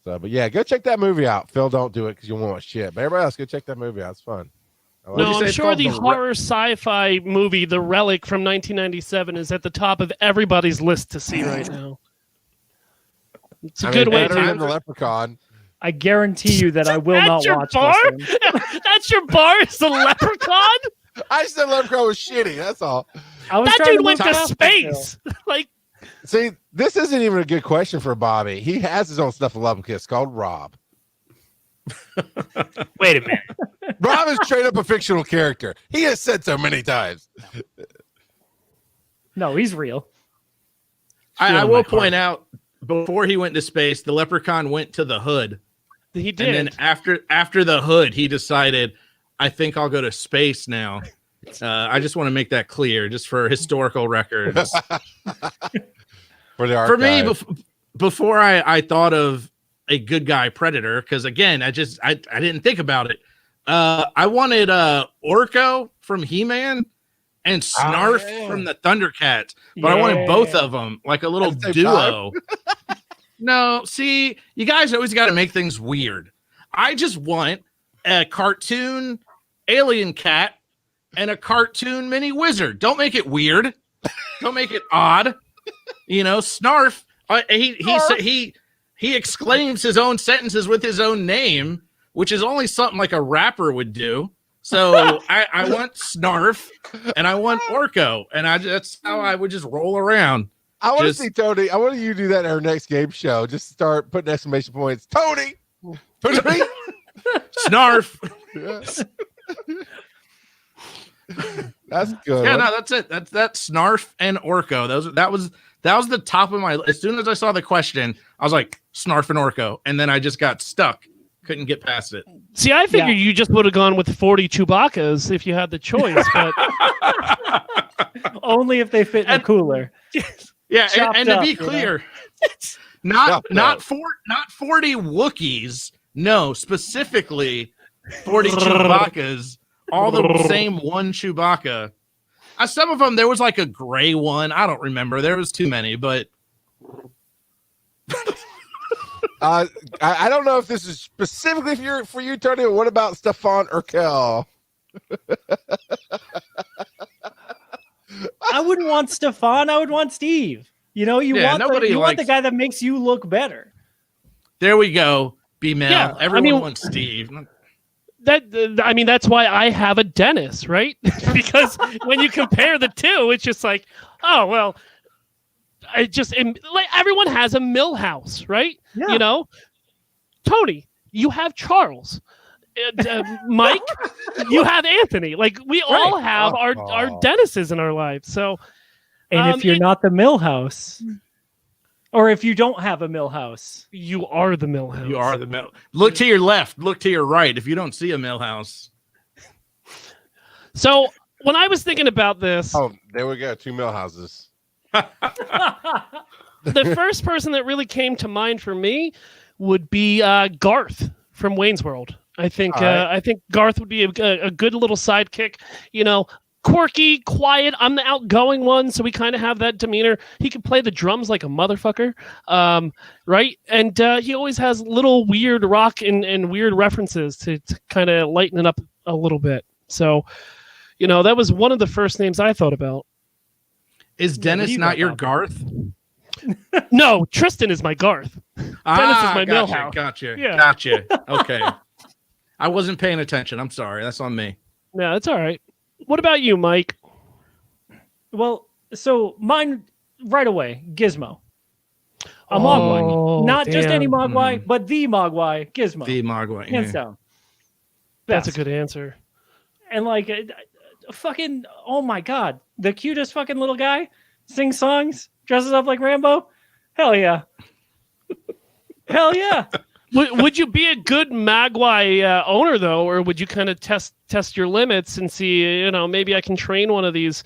So, but yeah, go check that movie out. Phil, don't do it because you won't want shit. But everybody else, go check that movie out. It's fun. No, I'm it's sure called? the The horror sci-fi movie, The Relic from 1997, is at the top of everybody's list to see right now. It's a good way better than to. the Leprechaun. I guarantee you that I will not That's your watch bar? this one. That's your bar? Is the Leprechaun? I said Leprechaun was shitty. That's all. I was That trying dude went look to past it, Phil. space. Like, See, this isn't even a good question for Bobby. He has his own stuff in Lubbock. It's called Rob. Wait a minute. Rob is straight up a fictional character. He has said so many times. No, he's real. I will point out, before he went to space, the Leprechaun went to the hood. he did. And then after the hood, he decided, I think I'll go to space now. I just want to make that clear, just for historical records. For the For me, archive. before I thought of a good guy predator, because again, I didn't think about it. I wanted Orko from He-Man and Snarf from the Thundercats, but I wanted both of them, like a little At the same duo. No, see, you guys always got to make things weird. I just want a cartoon alien cat and a cartoon mini wizard. Don't make it weird. Don't make it odd. Snarf. He exclaims his own sentences with his own name, which is only something like a rapper would do. So I want Snarf and I want Orko, and that's how I would just roll around. I want to see Tony. I want you to do that in our next game show. Just start putting exclamation points. Tony! Tony! Snarf. That's good. Yeah, no, that's it. That's Snarf and Orko. That was the top of my. As soon as I saw the question, I was like, Snarf and Orko, and then I just got stuck. Couldn't get past it. See, I figured you just would have gone with 40 Chewbacca's if you had the choice, but only if they fit in the cooler. Yeah, and to up, be clear, not 40 Wookiees. No, specifically 40 Chewbacca's. All the same one Chewbacca. Some of them, there was like a gray one. I don't remember. There was too many, but I don't know if this is specifically for you, Tony. But what about Stefan Urkel? I wouldn't want Stefan. I would want Steve. You know, you want the guy that makes you look better. There we go. B-Mail. Yeah, Everyone wants Steve. That's why I have a Dennis, right? Because when you compare the two, it's just like, oh well, like everyone has a Millhouse, right? Yeah. You know, Tony, you have Charles, Mike, you have Anthony. Like we all have our Dennises in our lives. So, and if you're not the Millhouse. Or if you don't have a Millhouse. You are the Millhouse. You are the Mill. Look to your left. Look to your right. If you don't see a Millhouse. So when I was thinking about this. Oh, there we go. 2 Millhouses. The first person that really came to mind for me would be Garth from Wayne's World. I think Garth would be a good little sidekick. You know, quirky, quiet. I'm the outgoing one, so we kind of have that demeanor. He can play the drums like a motherfucker, right? And he always has little weird rock and weird references to kind of lighten it up a little bit. So, you know, that was one of the first names I thought about. Is Dennis not your Garth? No, Tristan is my Garth. Dennis is my Millhouse. Gotcha. Okay. I wasn't paying attention. I'm sorry. That's on me. No, it's all right. What about you, Mike? Well, so mine right away, Gizmo. A Mogwai. Not just any Mogwai, but the Mogwai, Gizmo. The Mogwai. Hands down. That's a good answer. And like, fucking, oh my God. The cutest fucking little guy sings songs, dresses up like Rambo. Hell yeah. Hell yeah. Would you be a good Mogwai owner though, or would you kind of test your limits and see, you know, maybe I can train one of these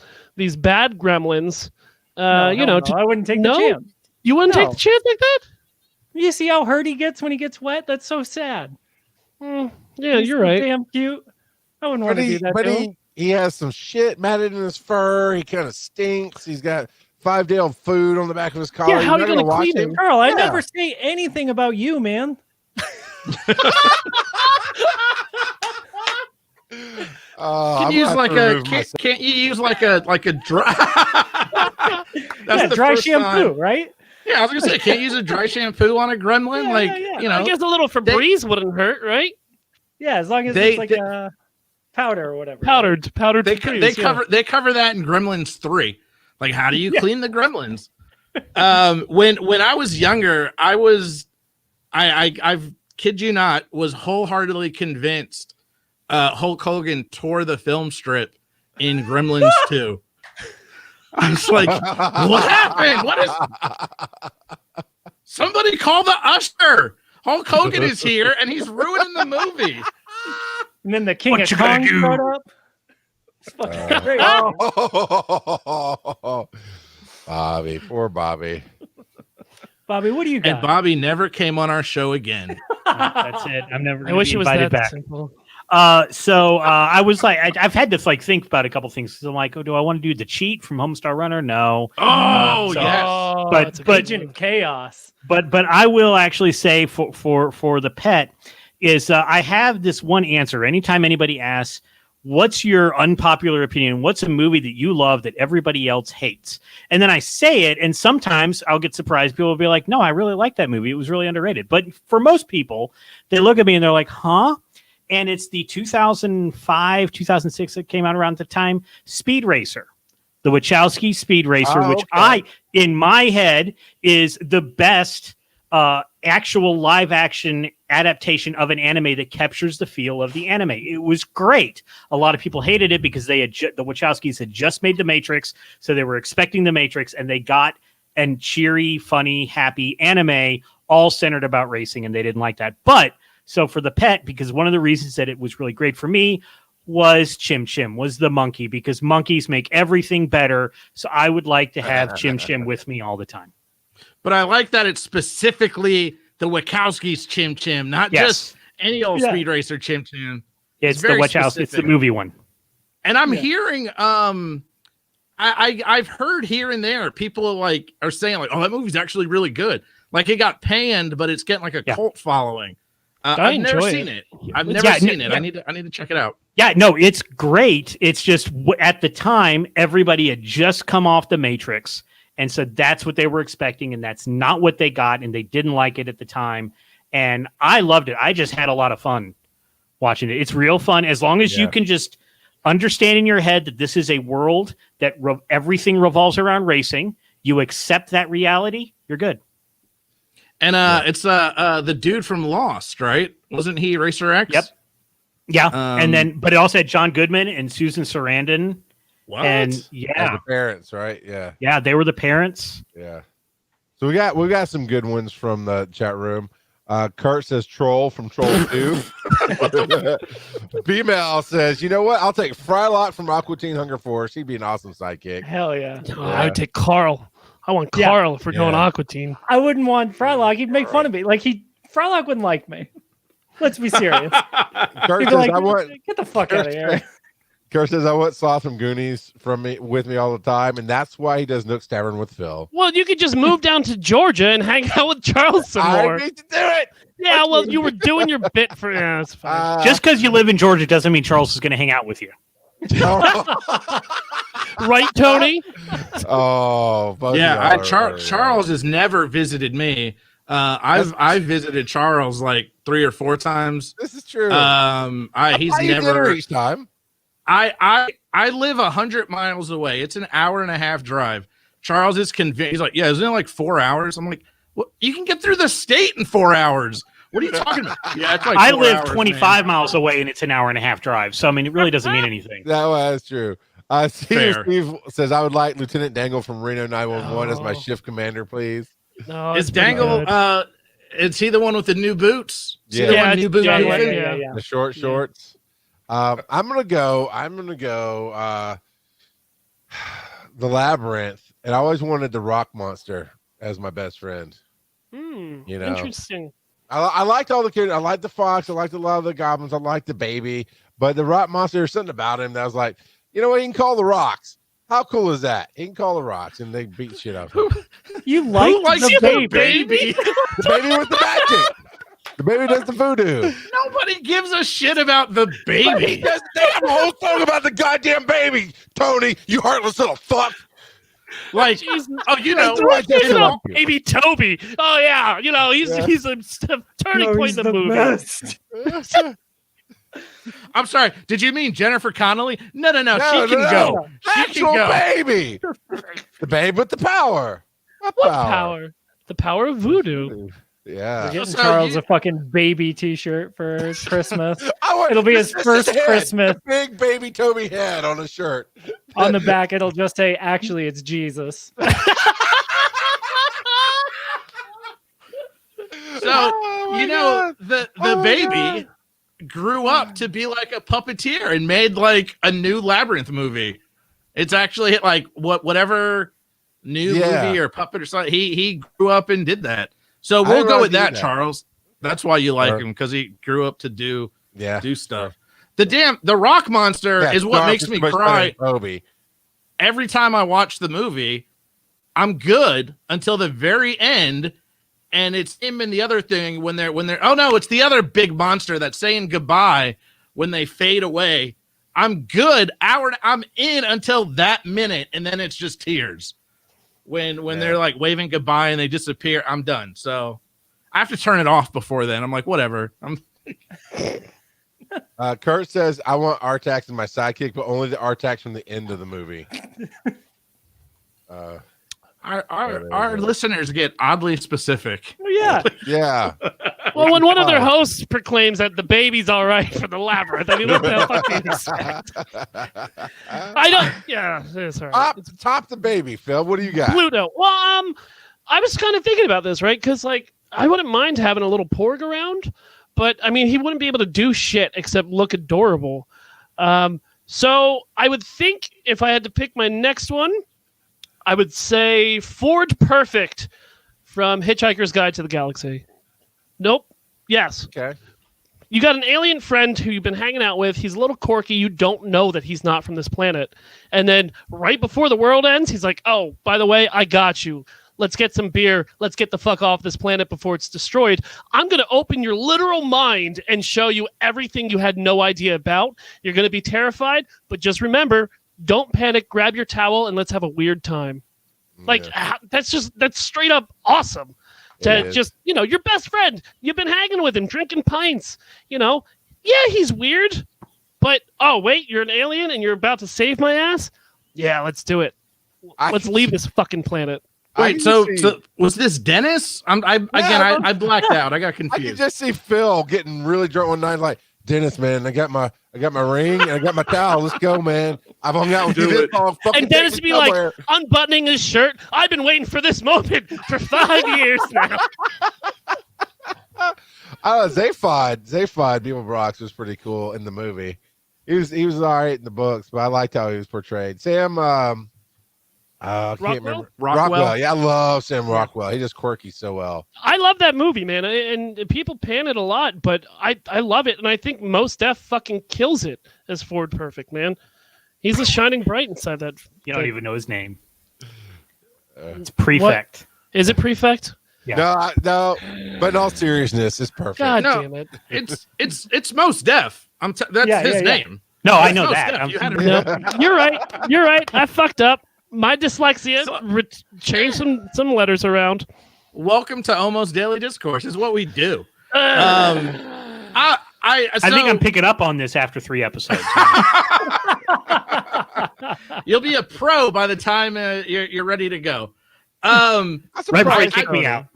bad gremlins? I wouldn't take the chance. You wouldn't take the chance like that? You see how hurt he gets when he gets wet? That's so sad. Yeah, you're right. Damn cute. I wouldn't want to do that. But he has some shit matted in his fur. He kind of stinks. He's got 5-day-old food on the back of his collar. Yeah, how are you going to clean him? Carl, I never say anything about you, man. Can't you use like a dry? That's dry shampoo, right? Yeah, I was gonna say, can't use a dry shampoo on a gremlin. You know, I guess a little Febreze wouldn't hurt, right? Yeah, as long as it's like powder or whatever. Powdered. They cover that in Gremlins 3. Like, how do you clean the gremlins? When I was younger, I kid you not, was wholeheartedly convinced Hulk Hogan tore the film strip in Gremlins 2. I was like, what happened? What is? Somebody call the usher. Hulk Hogan is here and he's ruining the movie. And then the King of Kong showed up. It's fucking great. Bobby, poor Bobby. Bobby, what do you got? And Bobby never came on our show again. That's it. I'm never going wish to it be was invited that back. simple. I was like, I've had to think about a couple things. So I'm like, do I want to do the cheat from Homestar Runner? No. Yes. But Agent of Chaos. But I will actually say for the pet is I have this one answer. Anytime anybody asks, what's your unpopular opinion? What's a movie that you love that everybody else hates? And then I say it, and sometimes I'll get surprised. People will be like, no, I really like that movie. It was really underrated. But for most people, they look at me and they're like, huh? And it's the 2005, 2006 that came out around the time, Speed Racer. The Wachowski Speed Racer, which in my head, is the best actual live action adaptation of an anime that captures the feel of the anime. It was great. A lot of people hated it because the Wachowskis had just made The Matrix, so they were expecting The Matrix, and they got and cheery, funny, happy anime, all centered about racing, and they didn't like that. But so for the pet, because one of the reasons that it was really great for me was Chim Chim, was the monkey, because monkeys make everything better. So I would like to have Chim Chim with me all the time. But I like that it's specifically the Wachowskis Chim Chim, not just any old speed racer Chim Chim. It's the Wachowskis, it's the movie one. And I'm hearing, I've heard here and there people like are saying like, oh, that movie's actually really good. Like it got panned, but it's getting like a cult following. I've never seen it. I've never seen it. I need to check it out. Yeah, no, it's great. It's just at the time, everybody had just come off The Matrix. And so that's what they were expecting. And that's not what they got. And they didn't like it at the time. And I loved it. I just had a lot of fun watching it. It's real fun. As long as you can just understand in your head that this is a world that everything revolves around racing. You accept that reality. You're good. And it's the dude from Lost, right? Wasn't he Racer X? Yep. Yeah. But it also had John Goodman and Susan Sarandon. What? And As the parents, right? Yeah. Yeah, they were the parents. Yeah. So we got some good ones from the chat room. Kurt says Troll from Troll 2. Female says, you know what? I'll take Frylock from Aqua Teen Hunger Force. He'd be an awesome sidekick. Hell yeah. I would take Carl. I want Carl if we're going Aqua Teen. I wouldn't want Frylock. He'd make fun of me. Like Frylock wouldn't like me. Let's be serious. Kurt He'd says, like, get the fuck out of here. Kurt says, I want Sloth from Goonies with me all the time, and that's why he does Nook's Tavern with Phil. Well, you could just move down to Georgia and hang out with Charles some more. I need to do it. Yeah, well, you were doing your bit for that's fine. Just because you live in Georgia doesn't mean Charles is going to hang out with you. Right, Tony? Oh, yeah. Charles has never visited me. I've visited Charles like 3 or 4 times. This is true. He's never each time. I live 100 miles away. It's an hour and a half drive. Charles is convinced. He's like, yeah, isn't it like 4 hours? I'm like, well, you can get through the state in 4 hours. What are you talking about? Yeah, it's like I live 25 miles away, and it's an hour and a half drive. So I mean, it really doesn't mean anything. That's true. Steve says, I would like Lieutenant Dangle from Reno 911 as my shift commander, please. No, is Dangle? Is he the one with the new boots? Yeah, new boots. The short shorts. I'm gonna go. The Labyrinth, and I always wanted the Rock Monster as my best friend. You know, interesting. I liked all the characters. I liked the fox. I liked a lot of the goblins. I liked the baby, but the Rock Monster, there's something about him that I was like, you know what? He can call the rocks. How cool is that? He can call the rocks, and they beat shit out of him. You like the baby? The baby with the magic. The baby does the voodoo. Nobody gives a shit about the baby. They have a whole song about the goddamn baby, Tony, you heartless little fuck. Like, oh, you know, baby Toby. Oh yeah, you know he's a turning point in the movie. I'm sorry. Did you mean Jennifer Connelly? No. She can go. She can go. Baby. The babe with the power. What power? The power of voodoo. Yeah. We're getting Charles a fucking baby T-shirt for Christmas. It'll be his first Christmas. Big baby Toby head on a shirt. On the back, it'll just say, "Actually, it's Jesus." So the baby grew up to be like a puppeteer and made like a new Labyrinth movie. It's actually like whatever new movie or puppet or something. He grew up and did that. So we'll go with that, Charles. That's why you like him, because he grew up to do stuff. The Rock Monster is what makes me cry. Every time I watch the movie, I'm good until the very end, and it's him and the other thing when they're oh no, it's the other big monster that's saying goodbye when they fade away. I'm good. I'm in until that minute, and then it's just tears. When they're like waving goodbye and they disappear, I'm done. So I have to turn it off before then. I'm like, whatever. Kurt says, I want Artax as my sidekick, but only the Artax from the end of the movie. Our listeners get oddly specific. Yeah. Yeah. Well, when one of their hosts proclaims that the baby's all right for the labyrinth, I mean, what the fuck do you expect? I don't. Yeah, it's all right. Top the baby, Phil. What do you got? Pluto. Well, I was kind of thinking about this, right? Because like, I wouldn't mind having a little Porg around, but I mean, he wouldn't be able to do shit except look adorable. So I would think if I had to pick my next one, I would say Ford Perfect from Hitchhiker's Guide to the Galaxy. Nope. Yes. Okay. You got an alien friend who you've been hanging out with. He's a little quirky. You don't know that he's not from this planet. And then right before the world ends, he's like, oh, by the way, I got you. Let's get some beer. Let's get the fuck off this planet before it's destroyed. I'm going to open your literal mind and show you everything you had no idea about. You're going to be terrified, but just remember, don't panic. Grab your towel and let's have a weird time. Like, that's straight up awesome. To just, your best friend, you've been hanging with him, drinking pints, yeah, he's weird, but, oh, wait, you're an alien and you're about to save my ass? Yeah, let's do it. Let's leave this fucking planet. Wait, so was this Dennis? I blacked out. I got confused. I could just see Phil getting really drunk one night, like, Dennis, man, I got my ring and I got my towel. Let's go, man. I've hung out with you this long. And Dennis would be like unbuttoning his shirt. I've been waiting for this moment for 5 years now. Zaphod Beeble Brox was pretty cool in the movie. He was all right in the books, but I liked how he was portrayed. Sam, I can't remember. Rockwell. Yeah, I love Sam Rockwell. He just quirky so well. I love that movie, man. And people pan it a lot, but I love it. And I think Mos Def fucking kills it as Ford Perfect, man. He's a shining bright inside that. You don't even know his name. It's Prefect. What? Is it Prefect? Yeah. No. But in all seriousness, it's perfect. God damn it! It's Mos Def. That's his name. No, I know that. You're right. You're right. I fucked up. My dyslexia changed some letters around. Welcome to Almost Daily Discourse. Is what we do. I think I'm picking up on this after 3 episodes. You'll be a pro by the time you're ready to go. Right before you kick me out.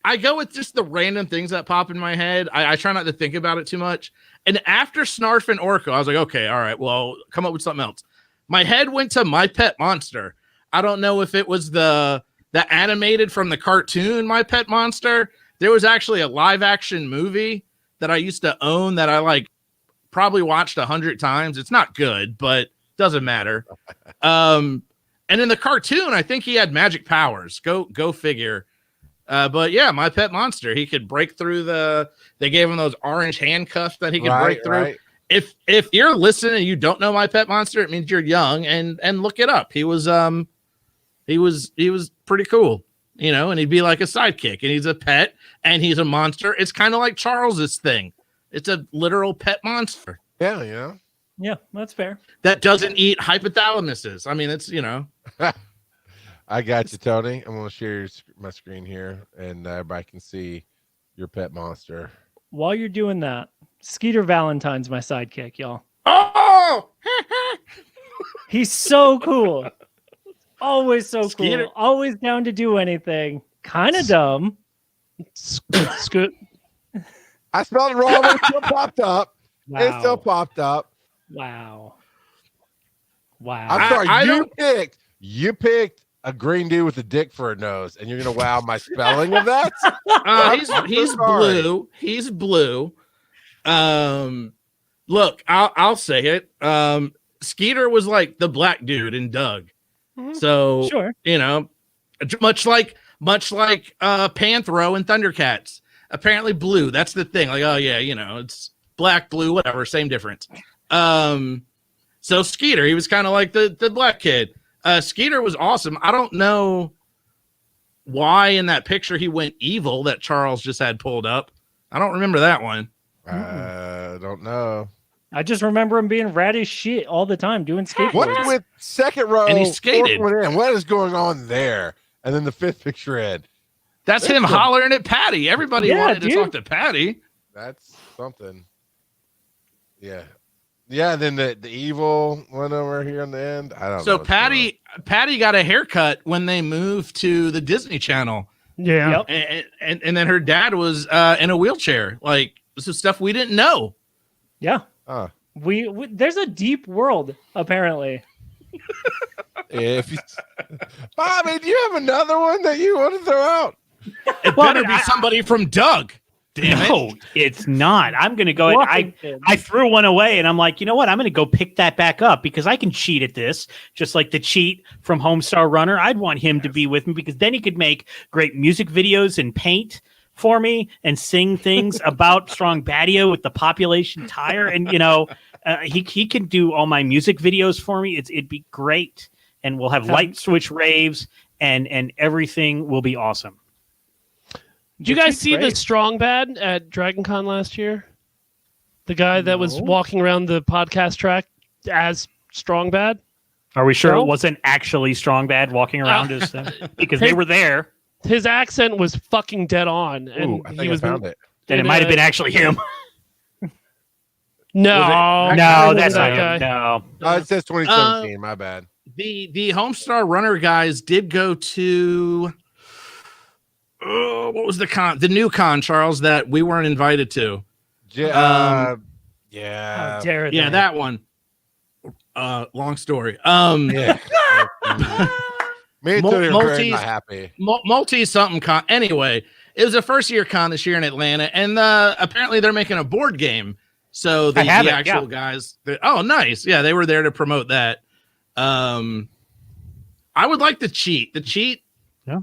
I go with just the random things that pop in my head. I try not to think about it too much. And after Snarf and Orko, I was like, okay, all right, well, come up with something else. My head went to My Pet Monster. I don't know if it was the animated from the cartoon My Pet Monster. There was actually a live action movie that I used to own that I probably watched 100 times. It's not good, but doesn't matter. And in the cartoon, I think he had magic powers. Go figure. But yeah, My Pet Monster. He could break through they gave him those orange handcuffs that he could break through. Right. If you're listening and you don't know My Pet Monster, it means you're young and look it up. He was pretty cool, and he'd be like a sidekick, and he's a pet and he's a monster. It's kind of like Charles's thing. It's a literal pet monster. Yeah. Yeah, that's fair. That doesn't eat hypothalamuses. I mean, it's I got you, Tony. I'm going to share my screen here, and everybody can see your pet monster. While you're doing that, Skeeter Valentine's my sidekick, y'all. Oh! He's so cool. Always so Skeeter. Cool. Always down to do anything. Kind of dumb. Scoot. I spelled it wrong. It still popped up. Wow. It still popped up. Wow. I'm sorry. You picked a green dude with a dick for a nose, and you're gonna wow my spelling of that. He's blue. He's blue. Look, I'll say it. Skeeter was like the black dude in Doug. Mm-hmm. So sure, much like Panthro and Thundercats. Apparently blue. That's the thing. Like, oh yeah, it's black, blue, whatever, same difference. So Skeeter, he was kind of like the black kid. Skeeter was awesome. I don't know why in that picture he went evil that Charles just had pulled up. I don't remember that one. I don't know. I just remember him being rad as shit all the time doing skateboards. What's with second row? And he skated. What is going on there? And then the fifth picture in. That's him hollering at Patty. Everybody wanted to talk to Patty. That's something. Yeah. Yeah, then the evil one over here on the end. I don't know. So Patty got a haircut when they moved to the Disney Channel. Yeah. Yep. And then her dad was in a wheelchair. Like, this is stuff we didn't know. Yeah. Huh. We there's a deep world apparently. If you, Bobby, do you have another one that you want to throw out? It better be somebody from Doug. Damn it. No, it's not. I'm going to go. Washington. I threw one away, and I'm like, you know what? I'm going to go pick that back up because I can cheat at this, just like the cheat from Homestar Runner. I'd want him to be with me because then he could make great music videos and paint for me and sing things about Strong Badio with the population tire, and he can do all my music videos for me. It'd be great, and we'll have light switch raves, and everything will be awesome. Did you guys see the great. Strong Bad at DragonCon last year? The guy that was No. walking around the podcast track as Strong Bad? Are we sure No. it wasn't actually Strong Bad walking around as because they were there? His accent was fucking dead on. And Ooh, I think I found it. Then it might have been actually him. No. No, that's not that him. guy. No. Oh, it says 2017. My bad. The Homestar Runner guys did go to what was the con? The new con, Charles, that we weren't invited to. Yeah. How dare they? Yeah, that one. Long story. Yeah. Me and Tony are very Multis- not happy. Multi something con. Anyway, it was a first year con this year in Atlanta, and apparently they're making a board game. So the actual guys. Oh, nice. Yeah, they were there to promote that. I would like the cheat. The cheat. Yeah.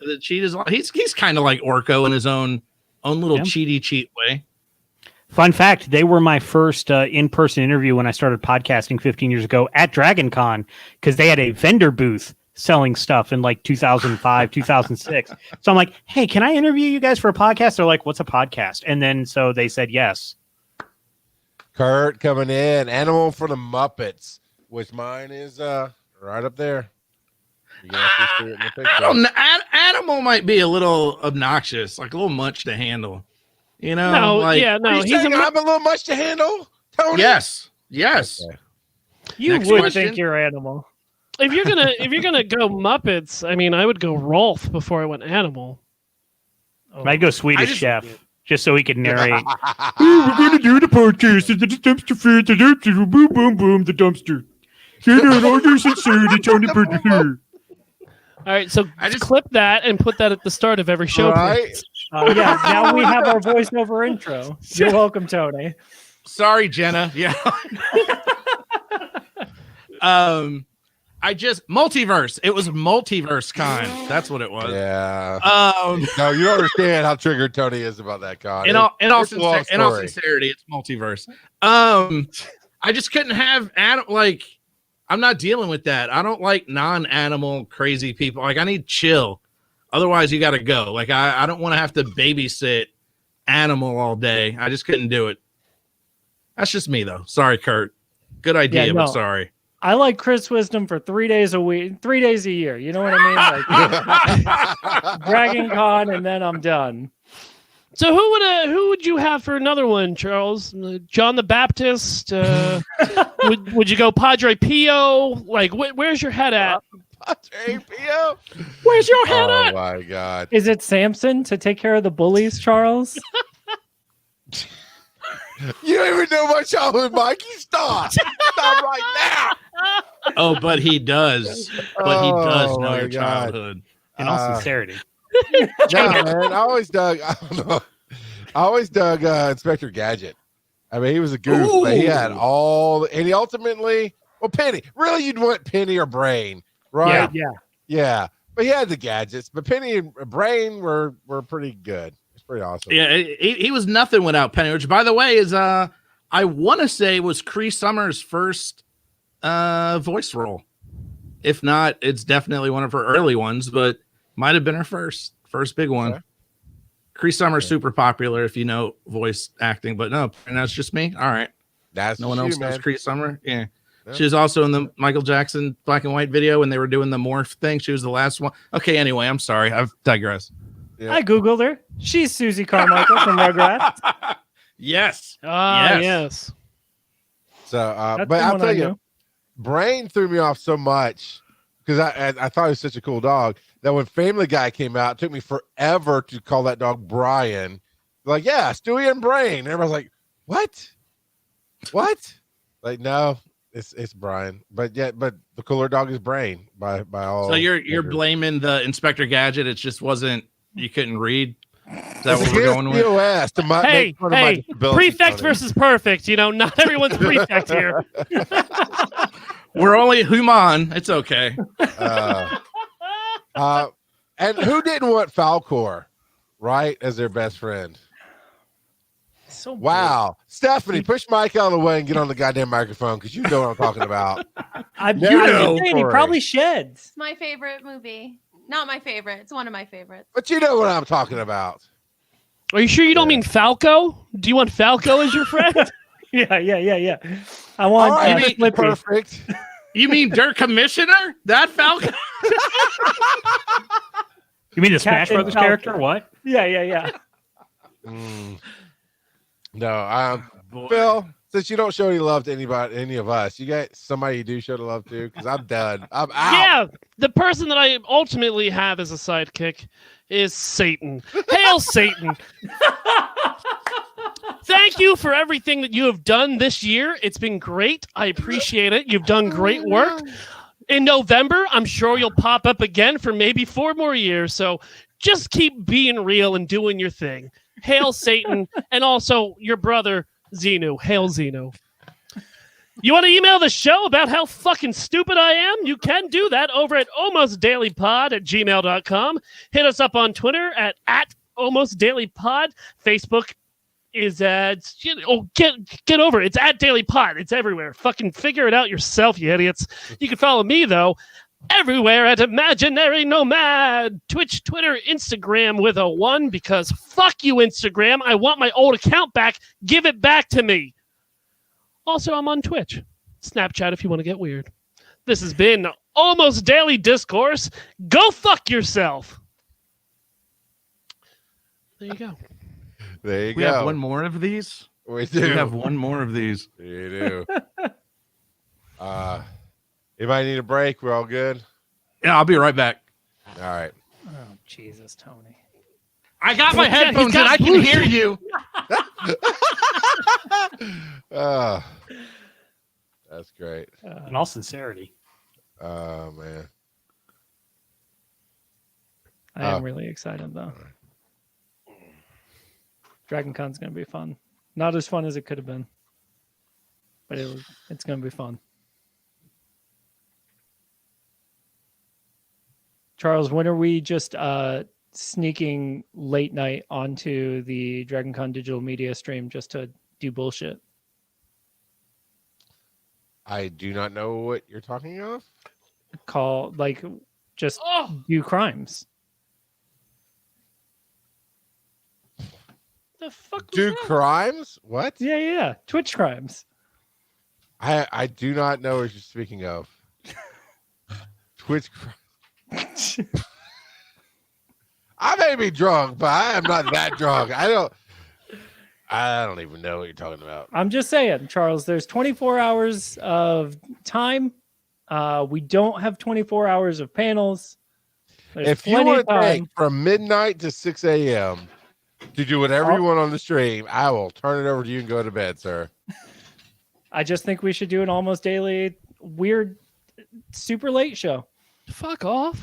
The cheat is he's kind of like Orko in his own little cheat way. Fun fact, they were my first in-person interview when I started podcasting 15 years ago at DragonCon because they had a vendor booth selling stuff in like 2005, 2006. So I'm like, hey, can I interview you guys for a podcast? They're like, what's a podcast? And then so they said yes. Kurt coming in. Animal for the Muppets, which mine is right up there. You can actually see it in the picture. I don't know. Animal might be a little obnoxious, like a little much to handle. You know? No, like, yeah, Are no. you He's saying I'm a little much to handle, Tony? Yes. Okay. You Next would question. think you're animal. if you're gonna go Muppets, I mean, I would go Rolf before I went Animal. I'd go Swedish Chef just so he could narrate. We're going to do the podcast at the dumpster fit, the dumpster, boom, boom, boom, the dumpster. Here, all your sincerity, Tony Bird here. All right, so I just- clip that and put that at the start of every show. Right? please. Yeah, now we have our voiceover intro. You're welcome, Tony. Sorry, Jenna. Yeah. I just multiverse. It was multiverse con. That's what it was. Yeah. Um, No, you don't understand how triggered Tony is about that con. in all It's a long story. sincerity, it's multiverse. I just couldn't have like I'm not dealing with that. I don't like non-animal crazy people. Like I need chill. Otherwise, you got to go. Like I don't want to have to babysit animal all day. I just couldn't do it. That's just me though. Sorry, Kurt. Good idea, Yeah, but no. sorry. I like Chris Wisdom for 3 days a week, 3 days a year. You know what I mean? Like Dragon Con, and then I'm done. So who would you have for another one, Charles? John the Baptist? Would you go Padre Pio? Like, where's your head at? APO? Where's your head Oh at? my God. Is it Samson to take care of the bullies, Charles? You don't even know my childhood, Mikey. Stop. Stop right now. Oh, but he does. But he does Oh, know my your God. childhood. In all sincerity. No, man. I always dug. I don't know. I always dug Inspector Gadget. I mean, he was a goof, but he had all, and he ultimately, well, Penny. Really, you'd want Penny or Brain, right? Yeah. Yeah. But he had the gadgets. But Penny and Brain were pretty good. It's pretty awesome. Yeah, he was nothing without Penny, which, by the way, is I want to say was Cree Summers' first voice role. If not, it's definitely one of her early ones, but might have been her first big one. Okay. Cree Summers super popular if you know voice acting, but no, and that's just me. All right, That's no one you, else knows man. Cree Summer. Yeah. Yeah. She was also in the Michael Jackson black and white video when they were doing the morph thing. She was the last one. Okay, anyway, I'm sorry, I've digressed. Yeah. I Googled her. She's Susie Carmichael from Rugrats. Yes. Ah, Yes. yes. So, That's but the I'll one tell I you, knew. Brain threw me off so much because I thought he was such a cool dog. that when Family Guy came out, it took me forever to call that dog Brian. Like, yeah, Stewie and Brain. And everybody's like, what? Like, no, it's Brian. But the cooler dog is Brain by all. So you're blaming the Inspector Gadget. It just wasn't, you couldn't read. Is that what we're going with? Hey, prefect versus perfect. Not everyone's prefect here. We're only human. It's okay. And who didn't want Falcor, right, as their best friend? So wow. Stephanie, push Mike out of the way and get on the goddamn microphone because you know what I'm talking about. I'm saying he probably sheds. It's my favorite movie. Not my favorite. It's one of my favorites. But you know what I'm talking about. Are you sure you don't mean Falco? Do you want Falco as your friend? Yeah. I want perfect. You mean Dirk Commissioner? That Falco? You mean the Smash Brothers character? What? Yeah. No, Phil, since you don't show any love to any of us, you got somebody you do show the love to? Because I'm done. I'm out. Yeah, the person that I ultimately have as a sidekick is Satan. Hail Satan. Thank you for everything that you have done this year. It's been great. I appreciate it. You've done great work. In November, I'm sure you'll pop up again for maybe 4 more years. So just keep being real and doing your thing. Hail Satan, and also your brother, Xenu. Hail Xenu. You want to email the show about how fucking stupid I am? You can do that over at almostdailypod@gmail.com. Hit us up on Twitter at almostdailypod. Facebook is at... get over it. It's at Daily Pod. It's everywhere. Fucking figure it out yourself, you idiots. You can follow me, though, everywhere at Imaginary Nomad. Twitch, Twitter, Instagram with a 1 because fuck you, Instagram. I want my old account back. Give it back to me. Also, I'm on Twitch. Snapchat if you want to get weird. This has been Almost Daily Discourse. Go fuck yourself. There you go. There you go. We have one more of these? We do. We have one more of these. You do. Anybody need a break? We're all good? Yeah, I'll be right back. All right. Oh, Jesus, Tony. I got my headphones and I can hear you. That's great. In all sincerity. Oh, man. I am really excited, though. Dragon Con's going to be fun. Not as fun as it could have been. But it's going to be fun. Charles, when are we just sneaking late night onto the Dragon Con digital media stream just to do bullshit? I do not know what you're talking of. Do crimes. The fuck was Do that? crimes? What? Yeah. Twitch crimes. I do not know what you're speaking of. Twitch crimes. I may be drunk, but I am not that drunk. I don't even know what you're talking about. I'm just saying, Charles, there's 24 hours of time. We don't have 24 hours of panels. There's if you plenty want of to time. take from midnight to 6 a.m. to do whatever you want on the stream, I will turn it over to you and go to bed, sir. I just think we should do an almost daily weird super late show. Fuck off.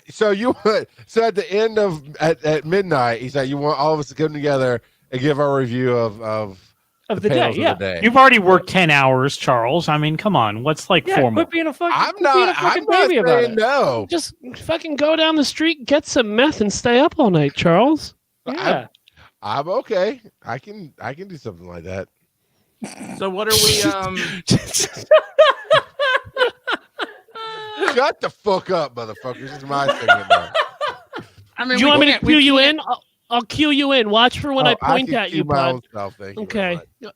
So at the end of at midnight, he said you want all of us to come together and give our review of the day. panels Yeah. of the day. You've already worked 10 hours, Charles. I mean, come on. What's like 4 more? Quit being a fucking, I'm not baby about saying it. no. Just fucking go down the street, get some meth, and stay up all night, Charles. Yeah. I'm okay. I can do something like that. So what are we Shut the fuck up, motherfuckers. This is my thing now. I mean, Do you want me to cue you in? I'll cue you in. Watch for when I point can at cue you, my bud. own self, thank you very Okay. much.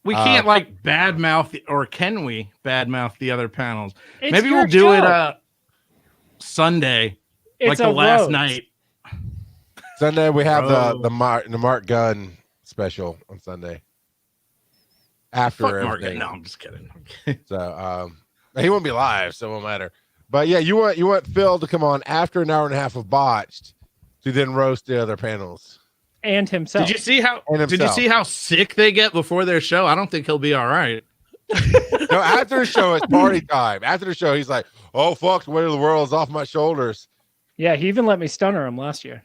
we can't like badmouth, or can we badmouth the other panels? It's Maybe your we'll do show. it Sunday, It's like the a last roast. night. Sunday we have Bro. the Mark Gunn special on Sunday. After Fuck Morgan. everything. No, I'm just kidding. So he won't be live, so it won't matter. But yeah, you want Phil to come on after an hour and a half of botched to then roast the other panels. And himself. Did you see how sick they get before their show? I don't think he'll be all right. No, after the show, it's party time. After the show, he's like, "Oh fuck, the weight of the world is off my shoulders." Yeah, he even let me stunner him last year.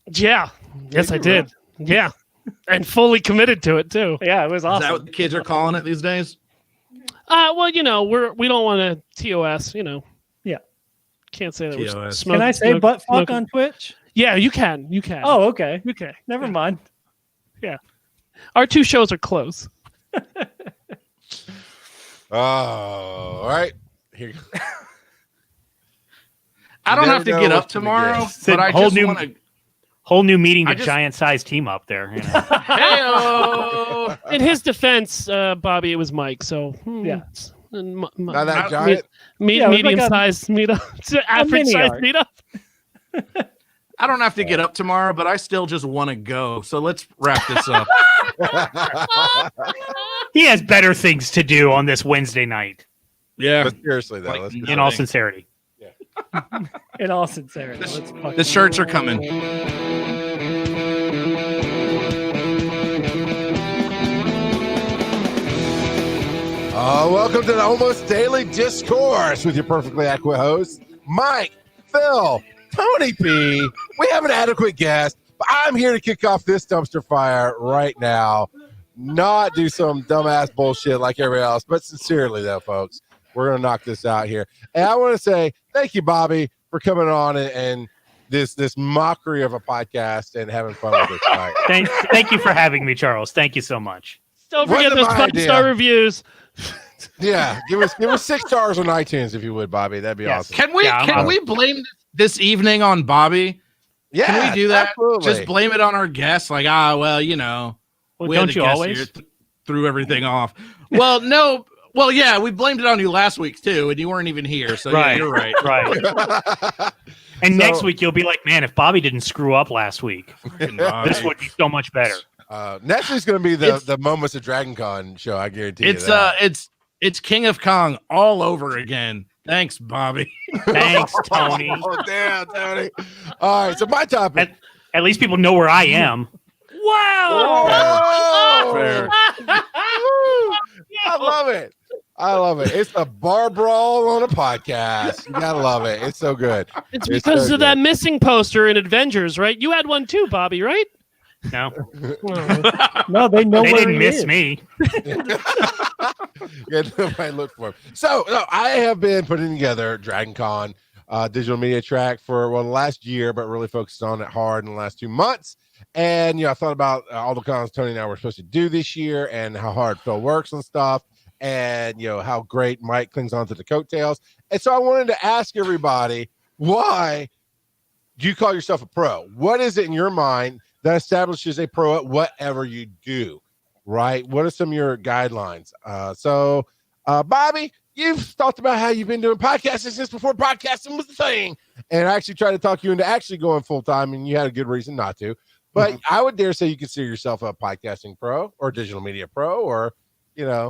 Yeah. Yes, I did. Yeah. And fully committed to it too. Yeah, it was Is awesome. that what the kids are calling it these days? Well, we don't want to TOS, Yeah. Can't say that TOS. we're Can I say butt fuck smoking. on Twitch? Yeah, you can. You can. Oh, okay. okay. Never mind. Our 2 shows are close. Oh, all right. Here you go. I don't never have to know get up what's gonna tomorrow, get. but I Whole just new- want to. Whole new meeting I to just- giant-sized team up there. You know? Hey-o! In his defense, Bobby, it was Mike. So Yeah. and Not that giant. Yeah, it was like medium-sized meetup, average-sized mini meetup. I don't have to get up tomorrow, but I still just want to go. So let's wrap this up. He has better things to do on this Wednesday night. Yeah. But seriously, though, Like, let's In all sincerity. In all sincerity. Let's fucking- The shirts are coming. welcome to the almost daily discourse with your perfectly adequate hosts, Mike, Phil, Tony P. We have an adequate guest, but I'm here to kick off this dumpster fire right now. Not do some dumbass bullshit like everybody else, but sincerely though, folks, we're gonna knock this out here. And I want to say thank you, Bobby, for coming on and this mockery of a podcast and having fun with this tonight. Thank you for having me, Charles. Thank you so much. Don't forget Wasn't those my 5-star idea. reviews. Yeah, give us 6 stars on iTunes if you would, Bobby. That'd be Yes. awesome. Can we Yeah, can we blame this evening on Bobby? Yeah, Can we do that? Absolutely. Just blame it on our guests. Like, well, you know, Well, we had don't the you guest always? here, threw everything off. Well, no. Well, yeah, we blamed it on you last week too, and you weren't even here. So yeah, Right. you're right. Right. And So- next week you'll be like, man, if Bobby didn't screw up last week, Fucking Bobby. this would be so much better. Next week's going to be It's- the Moments of Dragon Con show. I guarantee It's you that. it's King of Kong all over again. Thanks, Bobby. Thanks, Tony. Oh, damn, Tony. All right, so my topic. At least people know where I am. Whoa! Fair. I love it. I love it. It's a bar brawl on a podcast. You gotta love it. It's so good. It's It's because so of that missing poster in Avengers, right? You had one too, Bobby, right? No, No, they know they where didn't he miss is. me. Yeah, nobody look for him. So no, I have been putting together Dragon Con digital media track for the last year, but really focused on it hard in the last 2 months. And I thought about all the cons Tony and I were supposed to do this year, and how hard Phil works and stuff, and how great Mike clings onto the coattails. And so I wanted to ask everybody, why do you call yourself a pro? What is it in your mind that establishes a pro at whatever you do? Right? What are some of your guidelines? So Bobby, you've talked about how you've been doing podcasting since before podcasting was the thing. And I actually tried to talk you into actually going full time, and you had a good reason not to. But I would dare say you consider yourself a podcasting pro or digital media pro, or, Yeah.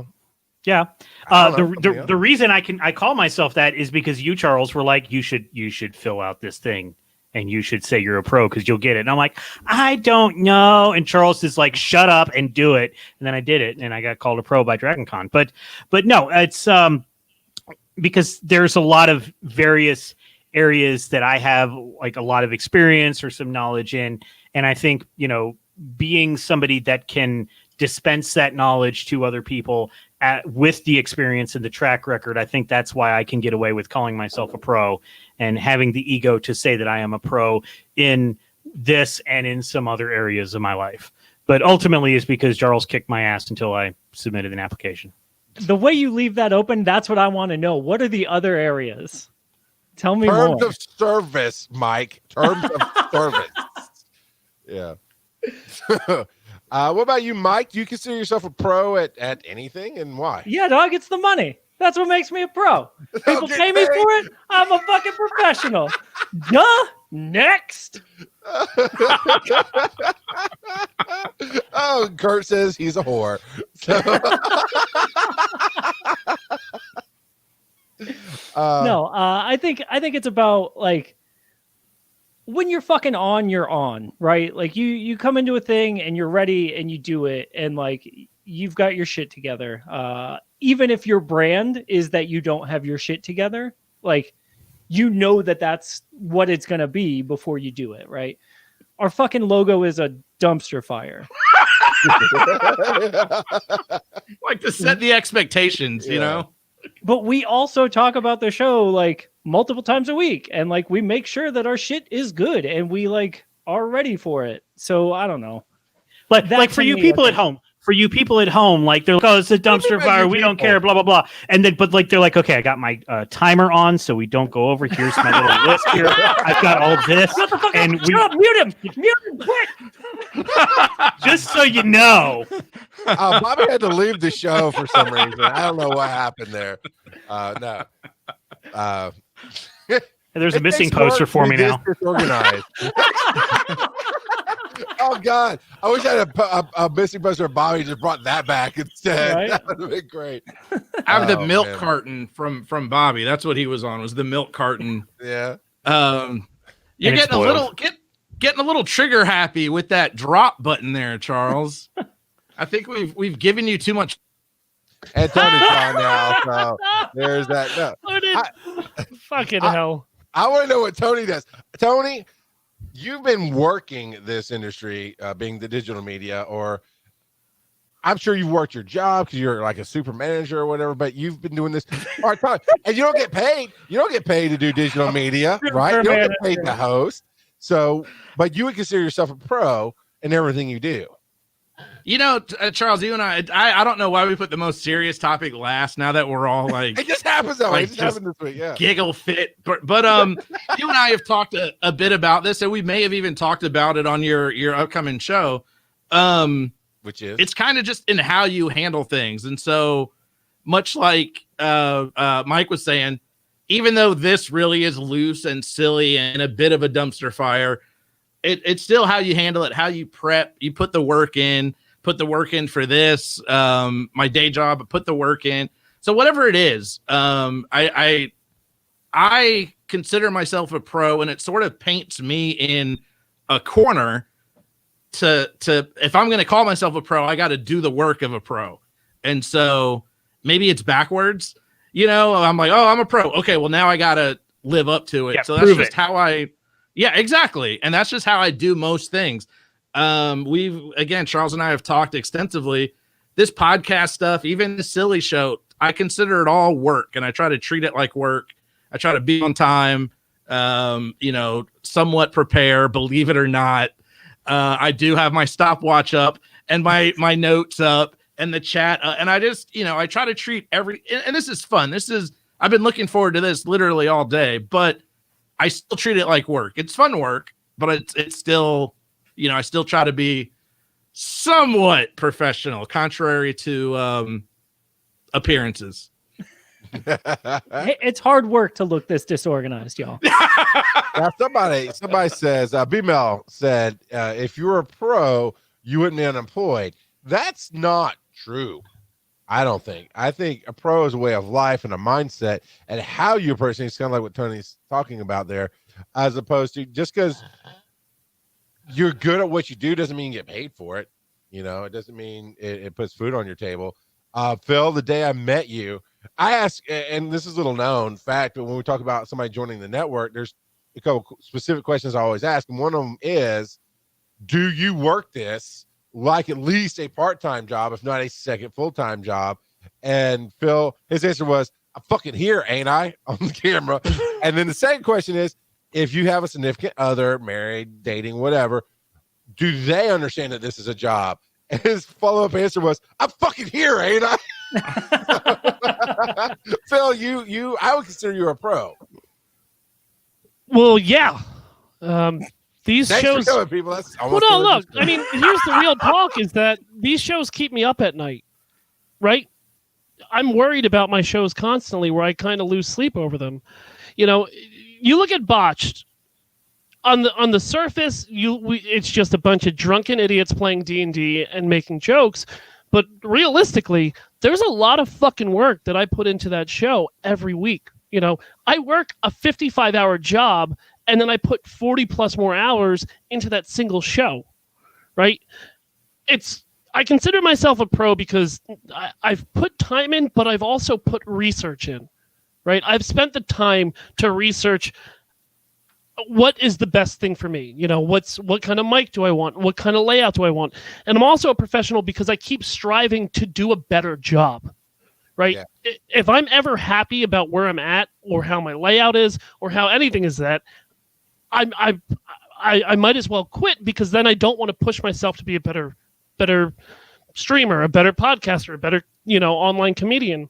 I don't know. The reason I call myself that is because you, Charles, were like, you should fill out this thing and you should say you're a pro because you'll get it. And I'm like, I don't know. And Charles is like, shut up and do it. And then I did it, and I got called a pro by Dragon Con. But no, it's because there's a lot of various areas that I have like a lot of experience or some knowledge in. And I think, being somebody that can dispense that knowledge to other people with the experience and the track record, I think that's why I can get away with calling myself a pro and having the ego to say that I am a pro in this and in some other areas of my life. But ultimately it's because Charles kicked my ass until I submitted an application. The way you leave that open, that's what I want to know. What are the other areas? Tell me terms more. of service, Mike. Terms of service. Yeah. What about you, Mike? Do you consider yourself a pro at anything, and why? Yeah, dog, it's the money. That's what makes me a pro. People Okay, pay me for it. I'm a fucking professional. Duh. Next. Oh, Kurt says he's a whore. So- No, I think it's about like when you're fucking on, you're on, right? Like you come into a thing and you're ready and you do it, and like you've got your shit together. Even if your brand is that you don't have your shit together, like you know that that's what it's gonna be before you do it, right? Our fucking logo is a dumpster fire. Like to set the expectations, you know. But we also talk about the show like multiple times a week, and like we make sure that our shit is good and we like are ready for it. So I don't know. Like for you people at home. For you people at home, like they're like, oh, it's a dumpster fire. We don't care, blah, blah, blah. And then, but like, they're like, okay, I got my timer on so we don't go over. Here's my little list here. I've got all this. And we mute him, quick. Just so you know. Bobby had to leave the show for some reason. I don't know what happened there. No. There's a missing poster for me now. Disorganized. Oh God! I wish I had a missing poster. Bobby just brought that back instead. Right? That would have been great. I have the milk carton from Bobby. That's what he was on. Was the milk carton? Yeah. You're getting a little trigger happy with that drop button there, Charles. I think we've given you too much. And Tony's gone now, so there's that. No. Fucking hell! I want to know what Tony does. Tony, you've been working this industry, being the digital media, or I'm sure you've worked your job because you're like a super manager or whatever, but you've been doing this part time and you don't get paid. You don't get paid to do digital media, right? You don't get paid to host. So, but you would consider yourself a pro in everything you do. You know, Charles, you and I don't know why we put the most serious topic last. Now that we're all like, it just happens that way. Like, it just happened this week, yeah. Giggle fit, but you and I have talked a bit about this, and we may have even talked about it on your upcoming show. Which is it's kind of just in how you handle things, and so much like Mike was saying, even though this really is loose and silly and a bit of a dumpster fire, it's still how you handle it, how you prep, you put the work in. Put the work in for this, my day job, put the work in. So whatever it is, I consider myself a pro, and it sort of paints me in a corner to if I'm going to call myself a pro, I got to do the work of a pro. And so maybe it's backwards, you know, I'm like, oh, I'm a pro. Okay. Well, now I got to live up to it. So that's just how yeah, exactly. And that's just how I do most things. Charles and I have talked extensively. This podcast stuff, even the silly show, I consider it all work, and I try to treat it like work. I try to be on time, somewhat prepare, believe it or not. I do have my stopwatch up and my notes up and the chat. And I just, I try to treat and this is fun. I've been looking forward to this literally all day, but I still treat it like work. It's fun work, but it's still, I still try to be somewhat professional, contrary to appearances. It's hard work to look this disorganized, y'all. Now, somebody says, B-Mel said, if you were a pro, you wouldn't be unemployed. That's not true. I don't think. I think a pro is a way of life and a mindset and how you approach things, kind of like what Tony's talking about there, as opposed to just because you're good at what you do doesn't mean you get paid for it. It doesn't mean it puts food on your table. Phil, the day I met you, I asked, and this is a little known fact, but when we talk about somebody joining the network, there's a couple specific questions I always ask. And one of them is, do you work this like at least a part-time job, if not a second full-time job? And Phil, his answer was, I'm fucking here, ain't I? On the camera. And then the second question is, if you have a significant other, married, dating, whatever, do they understand that this is a job? And his follow-up answer was, I'm fucking here, ain't I? Phil, I would consider you a pro. Well, yeah. These Thanks shows. For coming, people. That's well, no, look. I mean, here's the real talk: is that these shows keep me up at night, right? I'm worried about my shows constantly, where I kind of lose sleep over them. You look at Botched. On the surface, it's just a bunch of drunken idiots playing D&D and making jokes. But realistically, there's a lot of fucking work that I put into that show every week. You know, I work a 55-hour job, and then I put 40 plus more hours into that single show, right? I consider myself a pro because I've put time in, but I've also put research in, right? I've spent the time to research what is the best thing for me. You know, what kind of mic do I want? What kind of layout do I want? And I'm also a professional because I keep striving to do a better job, right? Yeah. If I'm ever happy about where I'm at or how my layout is or how anything is that, I might as well quit, because then I don't want to push myself to be a better streamer, a better podcaster, a better, you know, online comedian.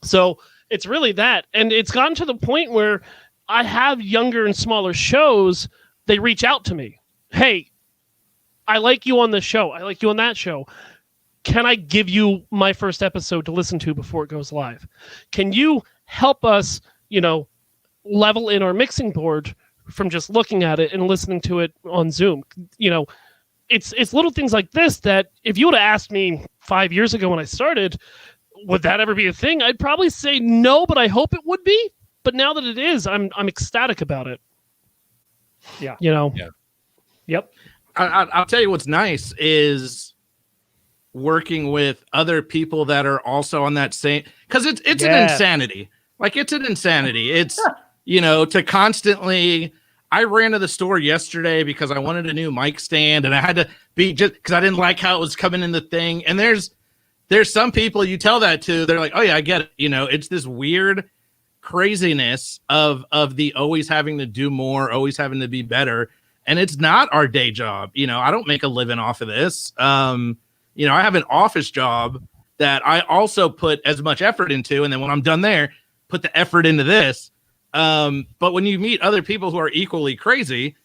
So it's really that. And it's gotten to the point where I have younger and smaller shows. They reach out to me. Hey, I like you on this show. I like you on that show. Can I give you my first episode to listen to before it goes live? Can you help us, you know, level in our mixing board from just looking at it and listening to it on Zoom? You know, it's little things like this that if you would have asked me 5 years ago when I started, would that ever be a thing? I'd probably say no, but I hope it would be. But now that it is, I'm ecstatic about it. Yeah. You know? Yeah. Yep. I'll tell you what's nice is working with other people that are also on that same, because it's an insanity. Like, it's an insanity. It's, you know, to constantly, I ran to the store yesterday because I wanted a new mic stand, and I had to be, just because I didn't like how it was coming in the thing. And there's some people you tell that to, they're like, oh yeah, I get it. You know, it's this weird craziness of the always having to do more, always having to be better. And it's not our day job. You know, I don't make a living off of this. You know, I have an office job that I also put as much effort into. And then when I'm done there, put the effort into this. But when you meet other people who are equally crazy,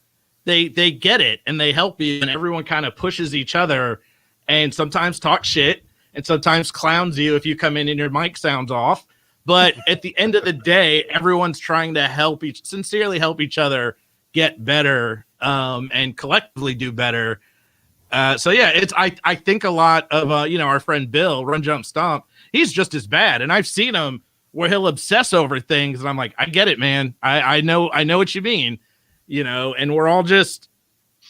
they get it and they help you, and everyone kind of pushes each other, and sometimes talk shit and sometimes clowns you if you come in and your mic sounds off. But at the end of the day, everyone's trying to sincerely help each other get better, and collectively do better. So yeah, I think a lot of, you know, our friend Bill, Run Jump Stomp, he's just as bad. And I've seen him where he'll obsess over things. And I'm like, I get it, man. I know what you mean, you know, and we're all just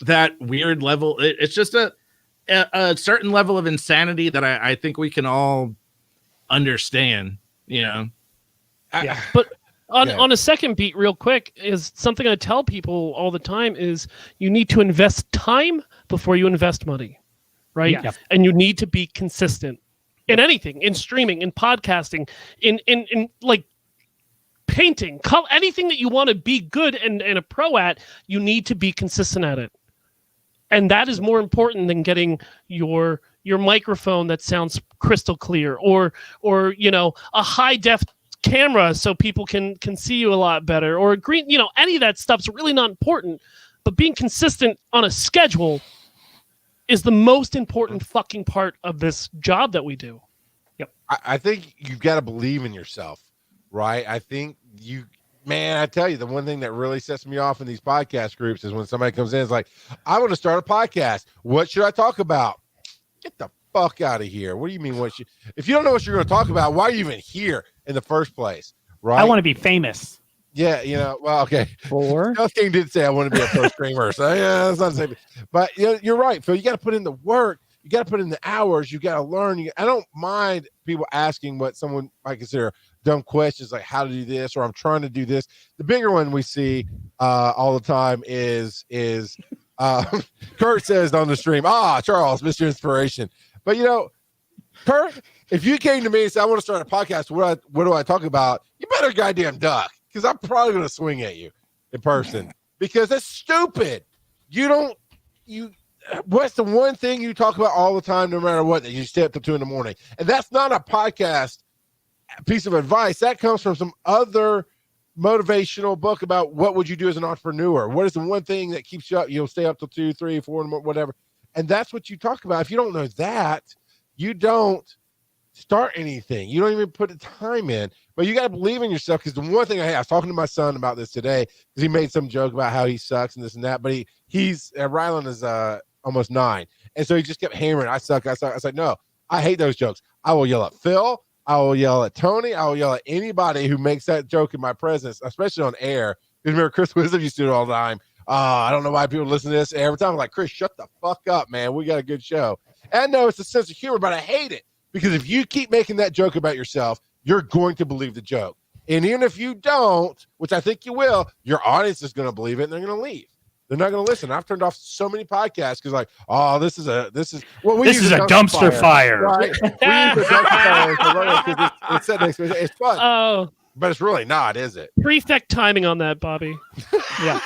that weird level. It's just a certain level of insanity that I think we can all understand, you know? Yeah. But on a second beat, real quick, is something I tell people all the time is you need to invest time before you invest money, right? Yeah. And you need to be consistent in anything, in streaming, in podcasting, in like painting, anything that you want to be good and a pro at, you need to be consistent at it. And that is more important than getting your microphone that sounds crystal clear, or you know, a high def camera so people can see you a lot better, or green, you know, any of that stuff's really not important. But being consistent on a schedule is the most important fucking part of this job that we do. Yep. I think you've got to believe in yourself, right? I think I tell you, the one thing that really sets me off in these podcast groups is when somebody comes in, it's like, I want to start a podcast. What should I talk about? Get the fuck out of here. What do you mean? If you don't know what you're going to talk about, why are you even here in the first place? Right. I want to be famous. Yeah. You know, well, okay. Or Health King did say I want to be a pro streamer. So yeah, that's not the same. But you're right, Phil. You got to put in the work. You got to put in the hours. You got to learn. I don't mind people asking what someone might consider dumb questions, like how to do this, or I'm trying to do this. The bigger one we see all the time is Kurt says on the stream, Charles, Mr. Inspiration. But you know, Kurt, if you came to me and said, I want to start a podcast, what do I talk about? You better goddamn duck, because I'm probably going to swing at you in person, because that's stupid. What's the one thing you talk about all the time, no matter what, that you stay up till 2 a.m? And that's not a podcast piece of advice. That comes from some other motivational book about what would you do as an entrepreneur. What is the one thing that keeps you up? You'll stay up till 2, 3, 4, whatever. And that's what you talk about. If you don't know that, you don't start anything. You don't even put the time in. But you got to believe in yourself, because the one thing I was talking to my son about this today, because he made some joke about how he sucks and this and that. But he's Rylan is almost 9, and so he just kept hammering, I suck. I was like, no, I hate those jokes. I will yell at Phil. I will yell at Tony. I will yell at anybody who makes that joke in my presence, especially on air. Because remember, Chris Wisdom used to do it all the time. I don't know why people listen to this. Every time I'm like, Chris, shut the fuck up, man. We got a good show. And I know it's a sense of humor, but I hate it. Because if you keep making that joke about yourself, you're going to believe the joke. And even if you don't, which I think you will, your audience is going to believe it and they're going to leave. They're not going to listen. I've turned off so many podcasts because, like, oh, this is a dumpster fire. Right? We use a dumpster fire because it's set next to it. It's fun. Oh, But it's really not, is it? prefect timing on that, Bobby. Yeah.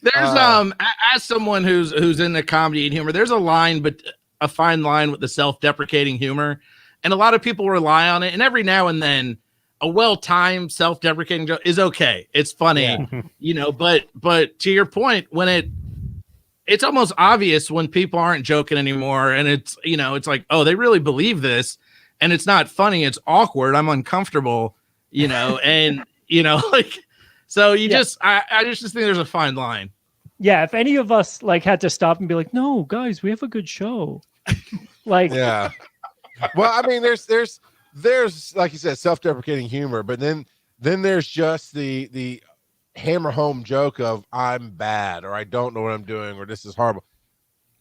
There's as someone who's into comedy and humor, there's a fine line with the self-deprecating humor, and a lot of people rely on it. And every now and then, a well-timed self-deprecating joke is okay. It's funny, But to your point, when it's almost obvious when people aren't joking anymore, and it's like, oh, they really believe this, and it's not funny. It's awkward. I'm uncomfortable, and like, so I just think there's a fine line. Yeah, if any of us like had to stop and be like, no, guys, we have a good show. Like, yeah. Well, I mean, there's like you said, self-deprecating humor, but then there's just the hammer home joke of I'm bad or I don't know what I'm doing or this is horrible.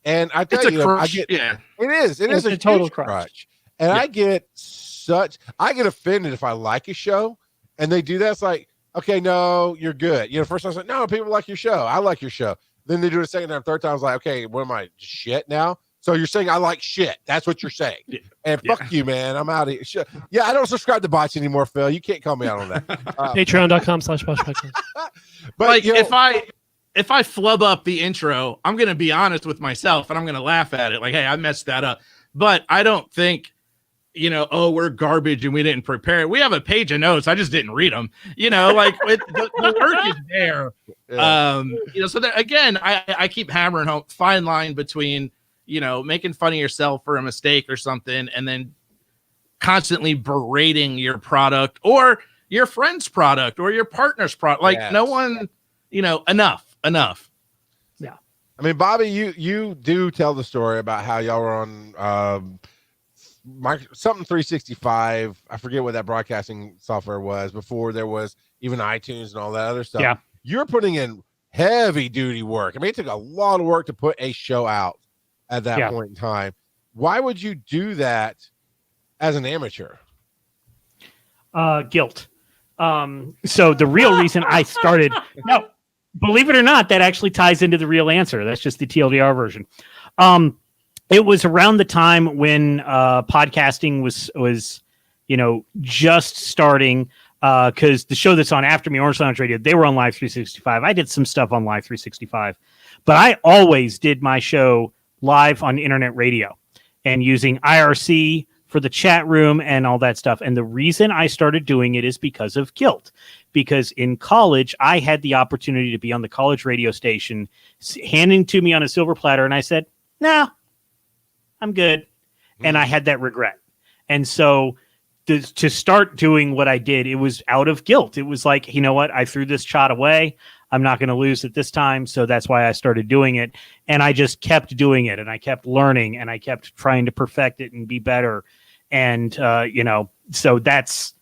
And I tell you, it is a total crutch. And I get offended if I like a show and they do that. It's like, okay, no, you're good. First time I was like, no, people like your show. I like your show. Then they do it a second time, third time. I was like, okay, what am I, shit now? So you're saying I like shit. That's what you're saying. Yeah. And fuck you, man. I'm out of here. Yeah, I don't subscribe to bots anymore, Phil. You can't call me out on that. Patreon.com/bots. But like, if I flub up the intro, I'm going to be honest with myself and I'm going to laugh at it. Like, hey, I messed that up. But I don't think, oh, we're garbage and we didn't prepare it. We have a page of notes. I just didn't read them. Like the work is there. Yeah. So that, again, I keep hammering home fine line between, making fun of yourself for a mistake or something, and then constantly berating your product or your friend's product or your partner's product. Like, no one, enough. Yeah. I mean, Bobby, you do tell the story about how y'all were on something 365. I forget what that broadcasting software was before there was even iTunes and all that other stuff. Yeah. You're putting in heavy duty work. I mean, it took a lot of work to put a show out at that point in time. Why would you do that as an amateur? Guilt. So the real reason I started, no, believe it or not, that actually ties into the real answer. That's just the TLDR version. It was around the time when podcasting was just starting, because the show that's on after me, Orange Lounge Radio, they were on Live 365. I did some stuff on Live 365, but I always did my show live on internet radio and using IRC for the chat room and all that stuff. And the reason I started doing it is because of guilt. Because in college, I had the opportunity to be on the college radio station, handing to me on a silver platter, and I said, "No, I'm good." And I had that regret. And so to start doing what I did, it was out of guilt. It was like, you know what? I threw this shot away. I'm not going to lose it this time. So that's why I started doing it. And I just kept doing it, and I kept learning, and I kept trying to perfect it and be better. And, so that's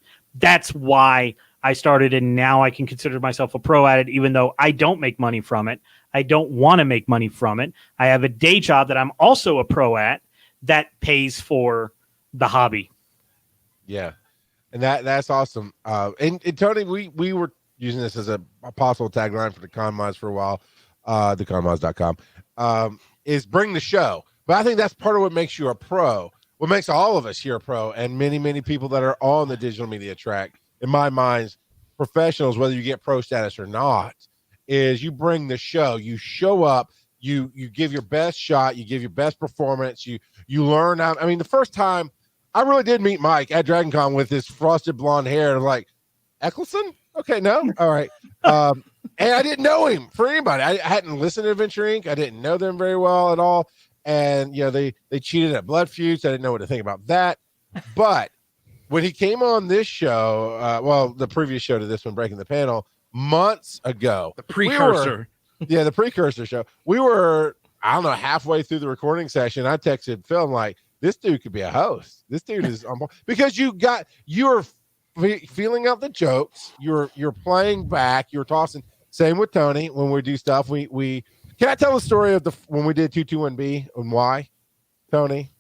why I started. And now I can consider myself a pro at it, even though I don't make money from it. I don't want to make money from it. I have a day job that I'm also a pro at that pays for the hobby. Yeah. And that's awesome. And Tony, we were using this as a possible tagline for the ConMods for a while, theconmods.com, is bring the show. But I think that's part of what makes you a pro. What makes all of us here a pro, and many, many people that are on the digital media track, in my mind, professionals, whether you get pro status or not, is you bring the show. You show up, you give your best shot, you give your best performance, you learn out. I mean, the first time I really did meet Mike at DragonCon with his frosted blonde hair, and like, Eccleston? Okay, no? All right. And I didn't know him for anybody. I hadn't listened to Adventure Inc. I didn't know them very well at all. And, they cheated at Blood Feuds. I didn't know what to think about that. But when he came on this show, the previous show to this one, Breaking the Panel, months ago. The precursor. The precursor show. We were, I don't know, halfway through the recording session. I texted Phil, I'm like, this dude could be a host. This dude is because you're feeling out the jokes. You're playing back. You're tossing. Same with Tony when we do stuff. We can I tell the story of when we did 221B and why, Tony?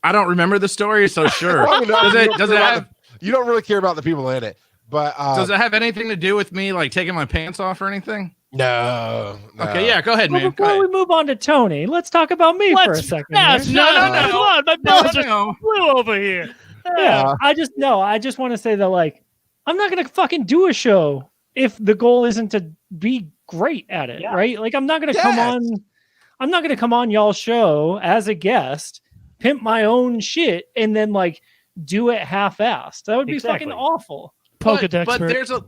I don't remember the story, so sure. Does it have? You don't really care about the people in it, but does it have anything to do with me like taking my pants off or anything? No. Okay, yeah, go ahead, man. Before we move on to Tony, let's talk about me for a second. Yes, here. no. Come on, my balls are blue over here. Yeah, I just want to say that like I'm not gonna fucking do a show if the goal isn't to be great at it, right? Like I'm not gonna come on y'all's show as a guest, pimp my own shit, and then like do it half-assed. That would be fucking awful. Pokedex, but there's a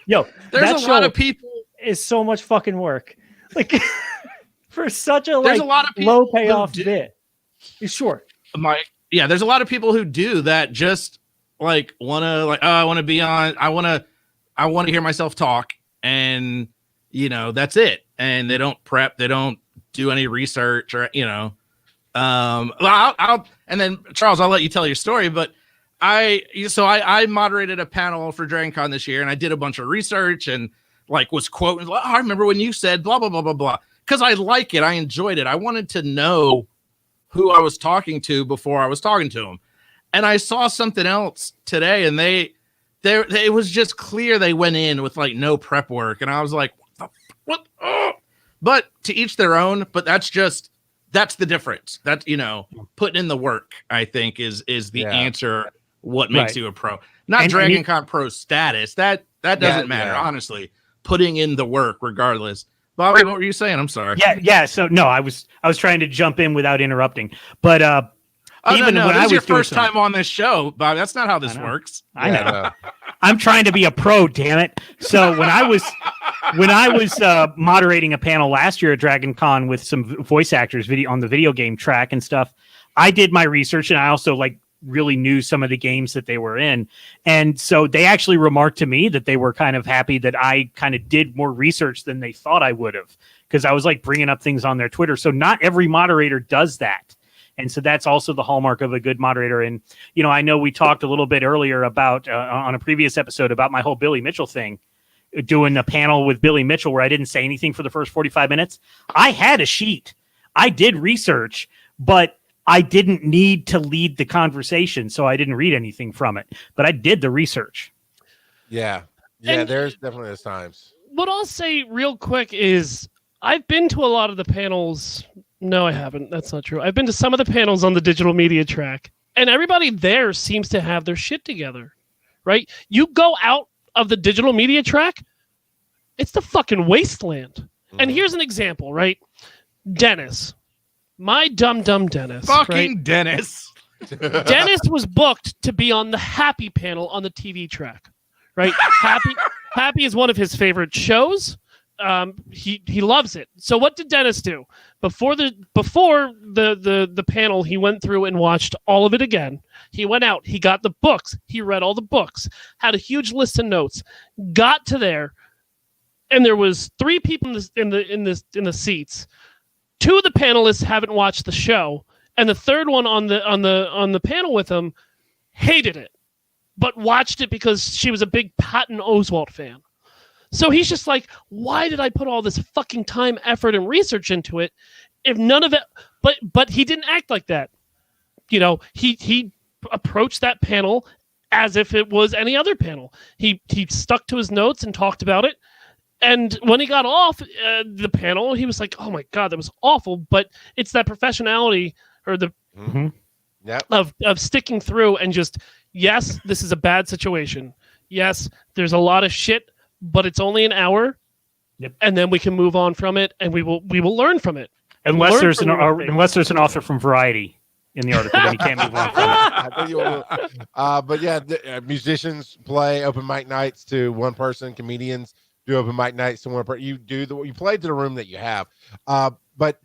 yo, there's a lot of people is so much fucking work. Like for such a there's a lot of people low payoff bit. It's short. There's a lot of people who do that just like I want to be on. I want to hear myself talk, and that's it. And they don't prep. They don't do any research, or I'll and then Charles, I'll let you tell your story. But I moderated a panel for DragonCon this year, and I did a bunch of research and like was quoting. I remember when you said blah blah blah blah blah, because I like it. I enjoyed it. I wanted to know who I was talking to before I was talking to them. And I saw something else today, and it was just clear they went in with like no prep work, and I was like, what? Oh. But to each their own. But that's the difference. That putting in the work, I think, is the answer. What makes you a pro? Not DragonCon pro status. That doesn't matter, honestly. Putting in the work, regardless. Bobby, what were you saying? I'm sorry. Yeah. So no, I was trying to jump in without interrupting, but even when this is your first time on this show, Bob, that's not how this works. I know. I'm trying to be a pro, damn it. So when I was moderating a panel last year at DragonCon with some voice actors on the video game track and stuff, I did my research, and I also really knew some of the games that they were in. And so they actually remarked to me that they were kind of happy that I kind of did more research than they thought I would have, because I was like bringing up things on their Twitter. So not every moderator does that. And so that's also the hallmark of a good moderator. And, I know we talked a little bit earlier about on a previous episode about my whole Billy Mitchell thing, doing a panel with Billy Mitchell where I didn't say anything for the first 45 minutes. I had a sheet. I did research, but I didn't need to lead the conversation, so I didn't read anything from it. But I did the research. Yeah, And there's definitely those times. What I'll say real quick is I've been to a lot of the panels. No, I haven't. That's not true. I've been to some of the panels on the digital media track, and everybody there seems to have their shit together, right? You go out of the digital media track, it's the fucking wasteland. Mm-hmm. And here's an example, right? Dennis. My dumb Dennis. Fucking right? Dennis. Dennis was booked to be on the Happy panel on the TV track, right? Happy is one of his favorite shows. He loves it. So what did Dennis do? Before the panel, he went through and watched all of it again. He went out, he got the books, he read all the books, had a huge list of notes, got to there, and there was 3 people in the seats. 2 of the panelists haven't watched the show, and the third one on the panel with him hated it, but watched it because she was a big Patton Oswalt fan. So he's just like, why did I put all this fucking time, effort, and research into it if none of it? But he didn't act like that. He approached that panel as if it was any other panel. He stuck to his notes and talked about it. And when he got off the panel, he was like, "Oh my god, that was awful." But it's that professionality or the of sticking through and just, yes, this is a bad situation. Yes, there's a lot of shit, but it's only an hour, and then we can move on from it, and we will learn from it. Unless there's an author from Variety in the article, then you can't move on from it. But yeah, musicians play open mic nights to one person. Comedians do open mic nights to one person. You play to the room that you have. But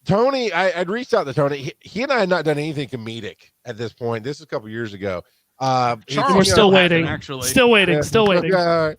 Tony, I'd reached out to Tony. He and I had not done anything comedic at this point. This is a couple years ago. We're still waiting. Still waiting. Phil,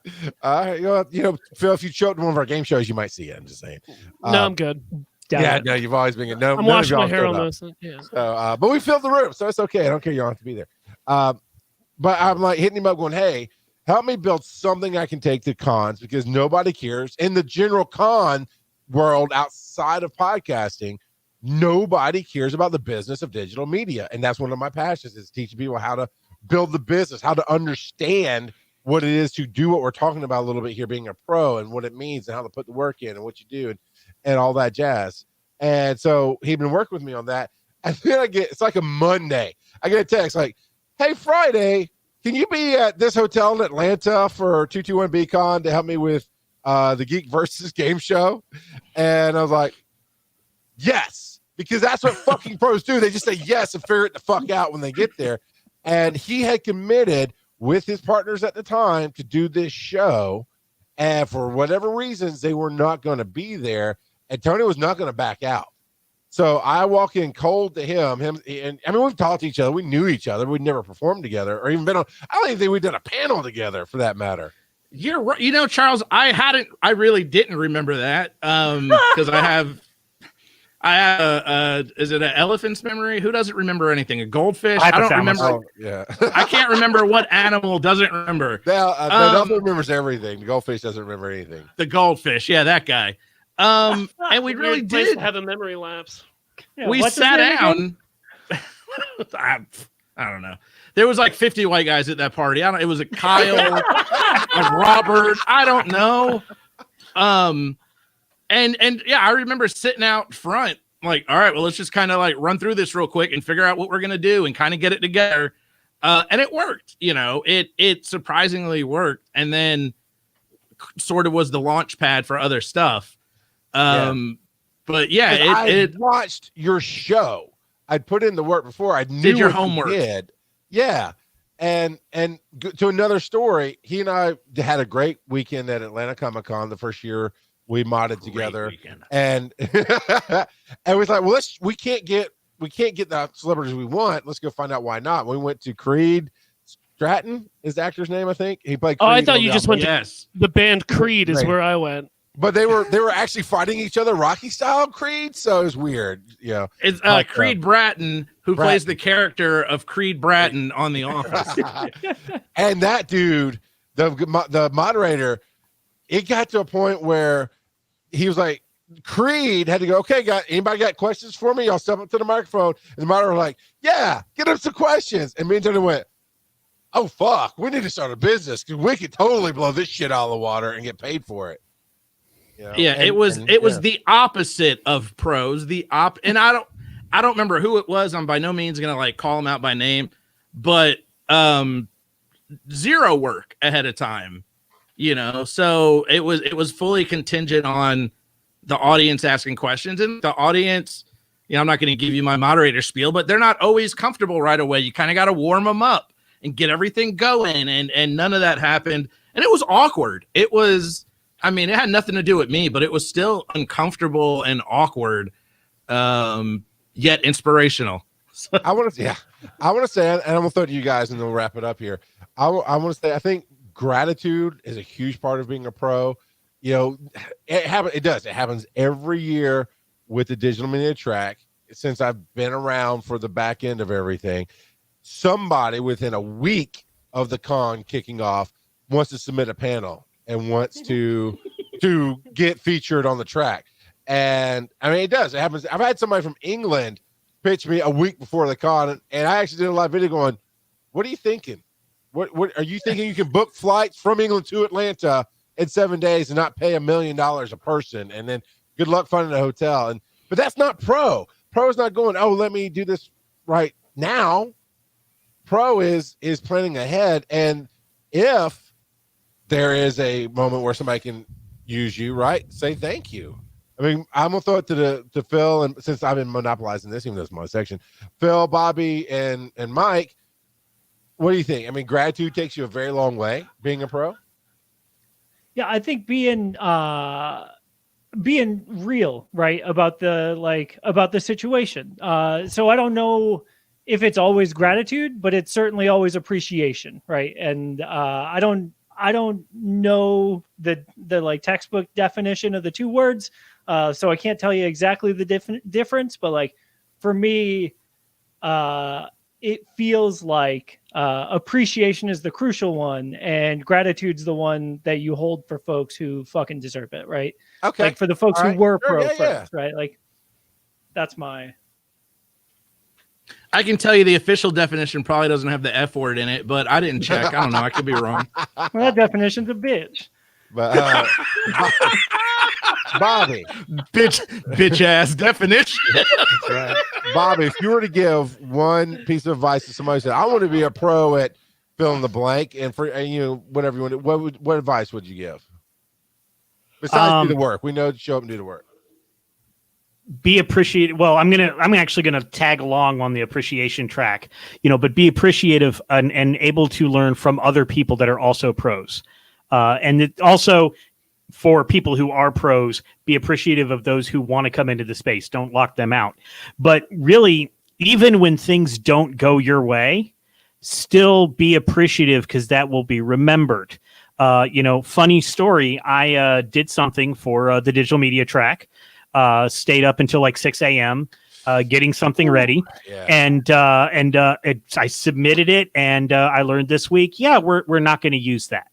if you show up to one of our game shows, you might see it. I'm just saying. No, I'm good. stellar. Yeah, no, you've always been good. No, I'm none of washing my y'all hair showed on up. those. Yeah. So, but we filled the room, so it's okay. I don't care. You don't have to be there. But I'm like hitting him up, going, "Hey, help me build something I can take to cons because nobody cares in the general con world outside of podcasting. Nobody cares about the business of digital media, and that's one of my passions is teaching people how to build the business, how to understand what it is to do what we're talking about a little bit here, being a pro, and what it means, and how to put the work in, and what you do, and all that jazz." And so he'd been working with me on that. And then it's like a Monday. I get a text like, "Hey, Friday, can you be at this hotel in Atlanta for 221 BCon to help me with the Geek Versus game show?" And I was like, yes, because that's what fucking pros do. They just say yes and figure it the fuck out when they get there. And he had committed with his partners at the time to do this show. And for whatever reasons, they were not going to be there. And Tony was not going to back out. So I walk in cold to him, and I mean, we've talked to each other. We knew each other. We'd never performed together or even been on. I don't even think we'd done a panel together for that matter. You're right. You know, Charles, I really didn't remember that. Because I have is it an elephant's memory? Who doesn't remember anything? A goldfish? I don't remember. Oh, yeah. I can't remember what animal doesn't remember. The elephant remembers everything. The goldfish doesn't remember anything. The goldfish. Yeah, that guy. And we really Weird place did to have a memory lapse. Yeah, we what's his sat name again? down. I don't know. There was like 50 white guys at that party. It was a Kyle, a Robert. I don't know. And yeah, I remember sitting out front, like, all right, well, let's just kind of like run through this real quick and figure out what we're gonna do and kind of get it together. And it worked. You know, it surprisingly worked. And then sort of was the launch pad for other stuff. But yeah, I watched your show. I'd put in the work before. I knew did your what you homework. did. Yeah. And to another story, he and I had a great weekend at Atlanta Comic Con the first year we modded together. And and we was like, well, we can't get the celebrities we want. Let's go find out why not. We went to Creed Stratton, is the actor's name, I think. He played Creed. Oh, I thought you just went to the band Creed is where I went. But they were actually fighting each other, Rocky style Creed, so it was weird. Yeah, it's Creed Bratton who plays the character of Creed Bratton on The Office. And that dude, the moderator, it got to a point where he was like, Creed had to go, okay, anybody got questions for me? I'll step up to the microphone. And the moderator was like, yeah, get him some questions. And me and Tony went, oh fuck, we need to start a business because we could totally blow this shit out of the water and get paid for it. You know? Yeah, it was the opposite of pros. And I don't remember who it was. I'm by no means gonna like call him out by name, but zero work ahead of time, you know. So it was fully contingent on the audience asking questions, and the audience, you know, I'm not going to give you my moderator spiel, but they're not always comfortable right away. You kind of got to warm them up and get everything going, and none of that happened, and it was awkward. It was. I mean, it had nothing to do with me, but it was still uncomfortable and awkward, yet inspirational. I want to say, and I'm gonna throw it to you guys, and then we'll wrap it up here. I want to say, I think gratitude is a huge part of being a pro. You know, it happens every year with the digital media track. Since I've been around for the back end of everything, somebody within a week of the con kicking off wants to submit a panel and wants to get featured on the track. And I mean, it happens. I've had somebody from England pitch me a week before the con, and I actually did a live video going, what are you thinking? What are you thinking? You can book flights from England to Atlanta in 7 days and not pay $1 million a person, and then good luck finding a hotel. But that's not pro. Pro is not going, oh, let me do this right now. Pro is planning ahead, and if there is a moment where somebody can use you, right? Say thank you. I mean, I'm gonna throw it to Phil, and since I've been monopolizing this, even though it's my section, Phil, Bobby, and Mike, what do you think? I mean, gratitude takes you a very long way, being a pro. Yeah, I think being real, right, about the situation. So I don't know if it's always gratitude, but it's certainly always appreciation, right? And I don't know the like textbook definition of the two words, So I can't tell you exactly the difference, but like for me, it feels like appreciation is the crucial one and gratitude's the one that you hold for folks who fucking deserve it, right? Okay. Like for the folks who were pro yeah, first, right? Like that's my... I can tell you the official definition probably doesn't have the F word in it, but I didn't check. I don't know. I could be wrong. Well, that definition's a bitch. But Bobby, bitch ass definition. right. Bobby, if you were to give one piece of advice to somebody who said, I want to be a pro at fill in the blank, and for whatever you want, what advice would you give? Besides do the work. We know to show up and do the work. Be appreciative. Well, I'm actually gonna tag along on the appreciation track, but be appreciative and able to learn from other people that are also pros. And it also, for people who are pros, be appreciative of those who want to come into the space. Don't lock them out. But really, even when things don't go your way, still be appreciative because that will be remembered. Funny story. I did something for the digital media track, stayed up until like 6 a.m., getting something ready. Yeah. And I submitted it, and I learned this week, we're not going to use that.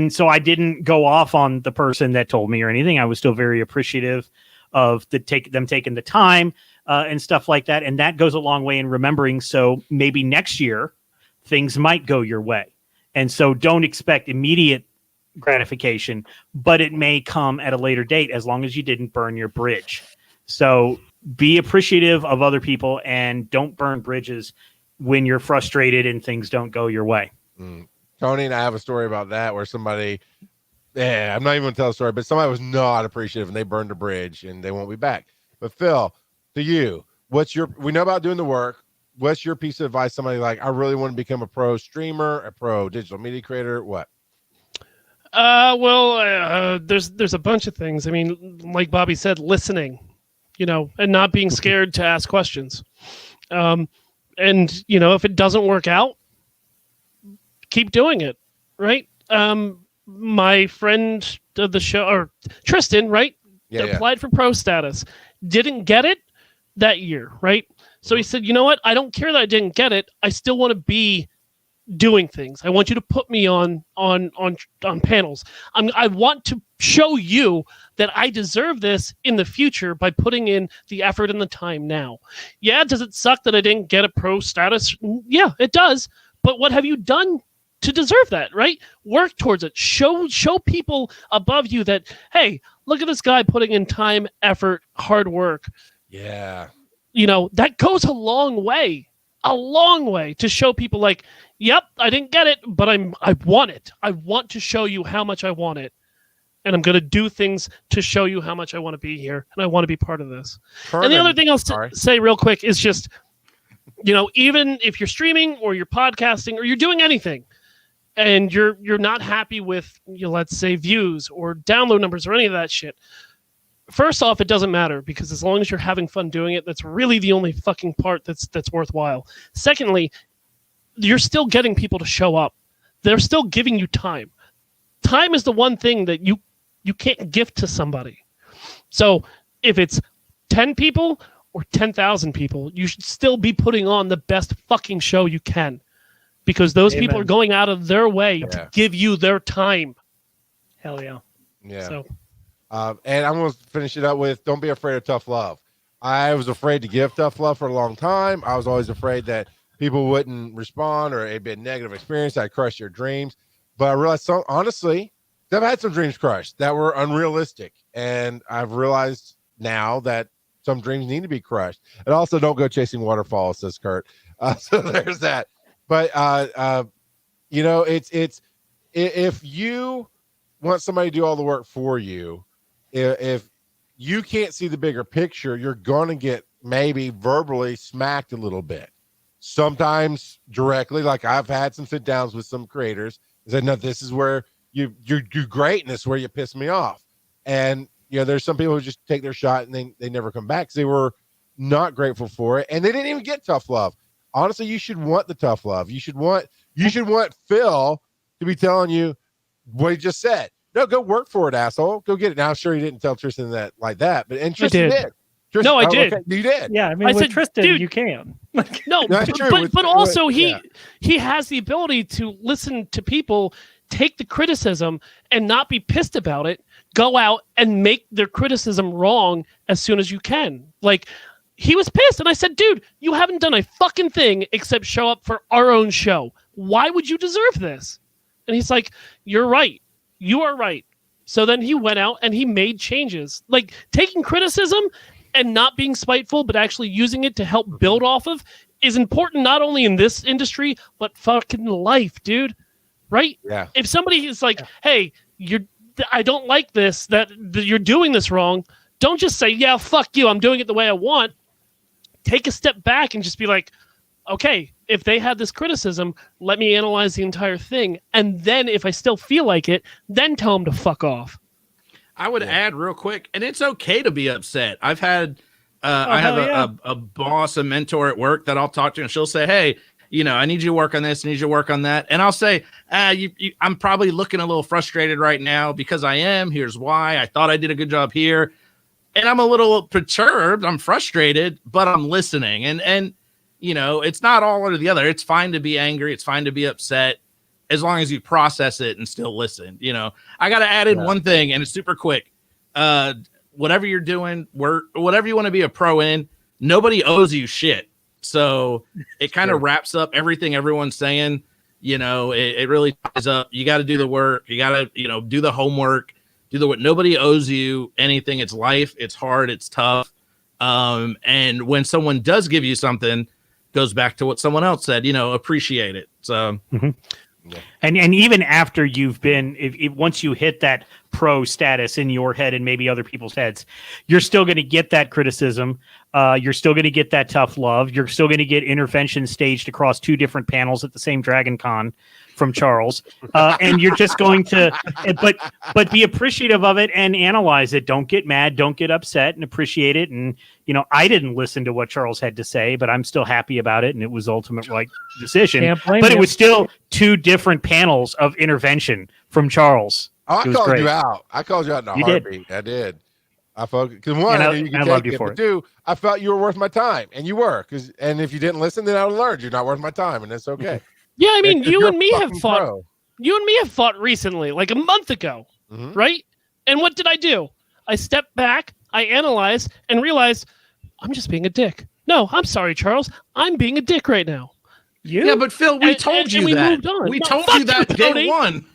So I didn't go off on the person that told me or anything. I was still very appreciative of them taking the time and stuff like that. And that goes a long way in remembering. So maybe next year things might go your way. And so don't expect immediate gratification, but it may come at a later date as long as you didn't burn your bridge. So be appreciative of other people and don't burn bridges when you're frustrated and things don't go your way. Tony and I have a story about that where somebody, I'm not even going to tell the story, but somebody was not appreciative and they burned a bridge and they won't be back. But Phil, to you, we know about doing the work. What's your piece of advice? Somebody like, I really want to become a pro streamer, a pro digital media creator. What? There's a bunch of things. I mean, like Bobby said, listening, and not being scared to ask questions. And if it doesn't work out, keep doing it, right? My friend of the show, or Tristan, right? Applied for pro status, didn't get it that year, right? So he said, you know what? I don't care that I didn't get it. I still want to be doing things. I want you to put me on panels. I want to show you that I deserve this in the future by putting in the effort and the time now. Yeah, does it suck that I didn't get a pro status? Yeah, it does. But what have you done to deserve that, right? Work towards it. Show people above you that, hey, look at this guy putting in time, effort, hard work. Yeah. That goes a long way to show people like, yep, I didn't get it, but I want it. I want to show you how much I want it. And I'm going to do things to show you how much I want to be here. And I want to be part of this. And the other thing I'll say real quick is just, even if you're streaming or you're podcasting or you're doing anything, and you're not happy with, let's say, views or download numbers or any of that shit, first off, it doesn't matter, because as long as you're having fun doing it, that's really the only fucking part that's worthwhile. Secondly, you're still getting people to show up. They're still giving you time. Time is the one thing that you can't gift to somebody. So if it's 10 people or 10,000 people, you should still be putting on the best fucking show you can. Because those people are going out of their way to give you their time. Hell yeah. Yeah. So, and I'm going to finish it up with, don't be afraid of tough love. I was afraid to give tough love for a long time. I was always afraid that people wouldn't respond or it'd be a negative experience. I'd crush your dreams. But I realized, honestly, I've had some dreams crushed that were unrealistic. And I've realized now that some dreams need to be crushed. And also, don't go chasing waterfalls, says Kurt. So there's that. But it's if you want somebody to do all the work for you, if you can't see the bigger picture, you're gonna get maybe verbally smacked a little bit. Sometimes directly, like I've had some sit downs with some creators and said, no, this is where you're great, and this is where you piss me off. And there's some people who just take their shot and they never come back because they were not grateful for it, and they didn't even get tough love. Honestly, you should want the tough love. You should want Phil to be telling you what he just said. No, go work for it, asshole. Go get it. Now, I'm sure you didn't tell Tristan that like that, but and Tristan did. did. Tristan, No, I did. Okay, you did. Yeah, I mean, I with said, Tristan, dude, you can. No, That's true. but also yeah. he has the ability to listen to people, take the criticism, and not be pissed about it. Go out and make their criticism wrong as soon as you can. Like, he was pissed, and I said, dude, you haven't done a fucking thing except show up for our own show. Why would you deserve this? And he's like, you're right. You are right. So then he went out and he made changes. Like, taking criticism and not being spiteful, but actually using it to help build off of is important, not only in this industry, but fucking life, dude. Right? Yeah. If somebody is like, hey, I don't like this, that you're doing this wrong, don't just say, yeah, fuck you, I'm doing it the way I want. Take a step back and just be like, okay, if they had this criticism, let me analyze the entire thing. And then if I still feel like it, then tell them to fuck off. I would add real quick, and it's okay to be upset. I've had, I have a boss, a mentor at work that I'll talk to, and she'll say, hey, I need you to work on this, I need you to work on that. And I'll say, I'm probably looking a little frustrated right now because I am. Here's why. I thought I did a good job here. And I'm a little perturbed. I'm frustrated, but I'm listening. And it's not all or the other. It's fine to be angry. It's fine to be upset as long as you process it and still listen. I got to add in one thing, and it's super quick. Whatever you're doing, whatever you want to be a pro in, nobody owes you shit. So it kind of wraps up everything everyone's saying. It really ties up. You got to do the work. You got to, do the homework, nobody owes you anything. It's life. It's hard. It's tough. And when someone does give you something, goes back to what someone else said, appreciate it. So, and even after you've been, if once you hit that pro status in your head and maybe other people's heads, you're still going to get that criticism. You're still going to get that tough love. You're still going to get intervention staged across 2 different panels at the same Dragon Con from Charles. And you're just going to, but be appreciative of it and analyze it. Don't get mad. Don't get upset, and appreciate it. And, I didn't listen to what Charles had to say, but I'm still happy about it. And it was ultimate right decision, but it was still 2 different panels of intervention from Charles. Oh, I called you out. I called you out in a heartbeat. I did. I focused because one, I knew you could take it, but 2, I felt you were worth my time, and you were. And if you didn't listen, then I would have learned you're not worth my time, and it's okay. Yeah, I mean, you and me have fought. You and me have fought recently, like a month ago, right? And what did I do? I stepped back, I analyzed, and realized I'm just being a dick. No, I'm sorry, Charles. I'm being a dick right now. Yeah, but Phil, we told you that. Moved on. We told you that day one.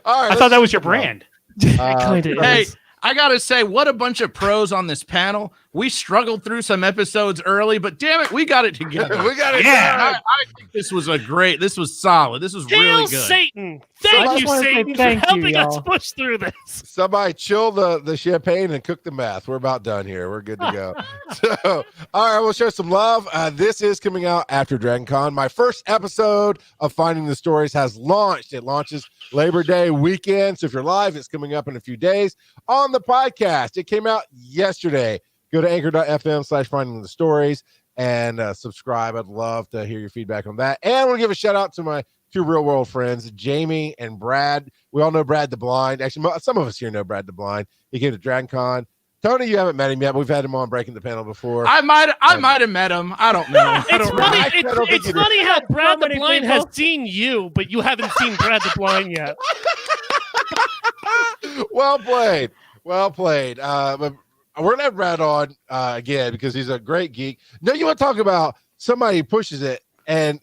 All right, I thought that was your brand. Hey, I gotta say, what a bunch of pros on this panel. We struggled through some episodes early, but damn it, we got it together. We got it. Yeah, I think this was this was solid. This was really good. Satan. Thank you, Satan, for helping us push through this. Somebody chill the champagne and cook the meth. We're about done here. We're good to go. So, all right, we'll show some love. This is coming out after Dragon Con. My first episode of Finding the Stories has launched. It launches Labor Day weekend. So if you're live, it's coming up in a few days on the podcast. It came out yesterday. Go to anchor.fm/finding the stories and subscribe. I'd love to hear your feedback on that. And I want to give a shout out to my 2 real world friends, Jamie and Brad. We all know Brad the Blind. Actually, some of us here know Brad the Blind. He came to Dragon Con. Tony, you haven't met him yet, but we've had him on Breaking the Panel before. I might have met him. I don't know. It's funny how Brad the Blind has seen you, but you haven't seen Brad the Blind yet. Well played. But we're gonna have Brad on again because he's a great geek. No, you want to talk about somebody who pushes it, and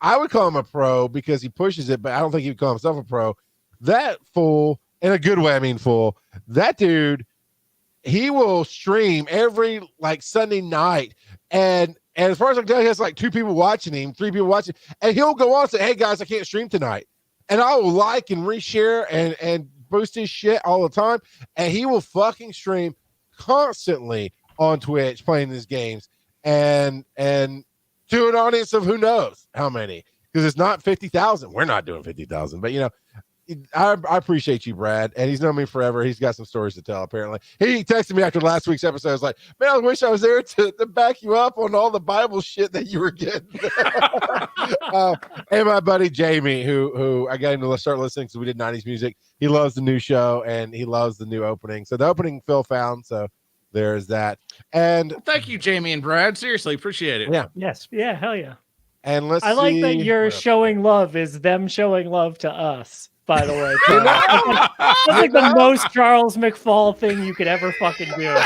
I would call him a pro because he pushes it, but I don't think he would call himself a pro. That fool, in a good way, I mean fool. That dude, he will stream every Sunday night, and as far as I can tell, he has 2 people watching him, 3 people watching, and he'll go on and say, "Hey guys, I can't stream tonight," and I will like and reshare and boost his shit all the time, and he will fucking stream constantly on Twitch playing these games and to an audience of who knows how many, because it's not 50,000. We're not doing 50,000, but I appreciate you, Brad, and he's known me forever. He's got some stories to tell. Apparently, he texted me after last week's episode. I was like, "Man, I wish I was there to back you up on all the Bible shit that you were getting." And my buddy Jamie, who I got him to start listening because we did '90s music. He loves the new show and he loves the new opening. So the opening Phil found. So there's that. And Well, thank you, Jamie and Brad. Seriously, appreciate it. Yeah. Yes. Yeah. Hell yeah. And let's. I like that see. you're showing love is them showing love to us. By the way, that's like the most Charles McFall thing you could ever fucking do.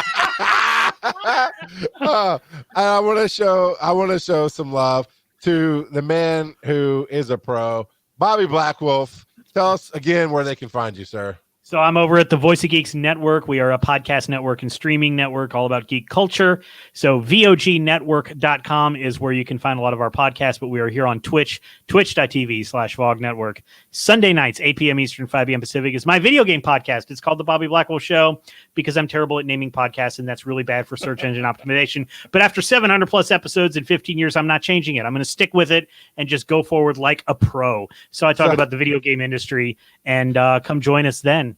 I want to show some love to the man who is a pro, Bobby Blackwolf. Tell us again where they can find you, sir. So I'm over at the Voice of Geeks Network. We are a podcast network and streaming network all about geek culture. So vognetwork.com is where you can find a lot of our podcasts, but we are here on Twitch, twitch.tv/VOG Network. Sunday nights, 8 p.m. Eastern, 5 p.m. Pacific is my video game podcast. It's called The Bobby Blackwell Show because I'm terrible at naming podcasts, and that's really bad for search engine optimization. But after 700 plus episodes in 15 years, I'm not changing it. I'm going to stick with it and just go forward like a pro. So I talk about the video game industry, and come join us then.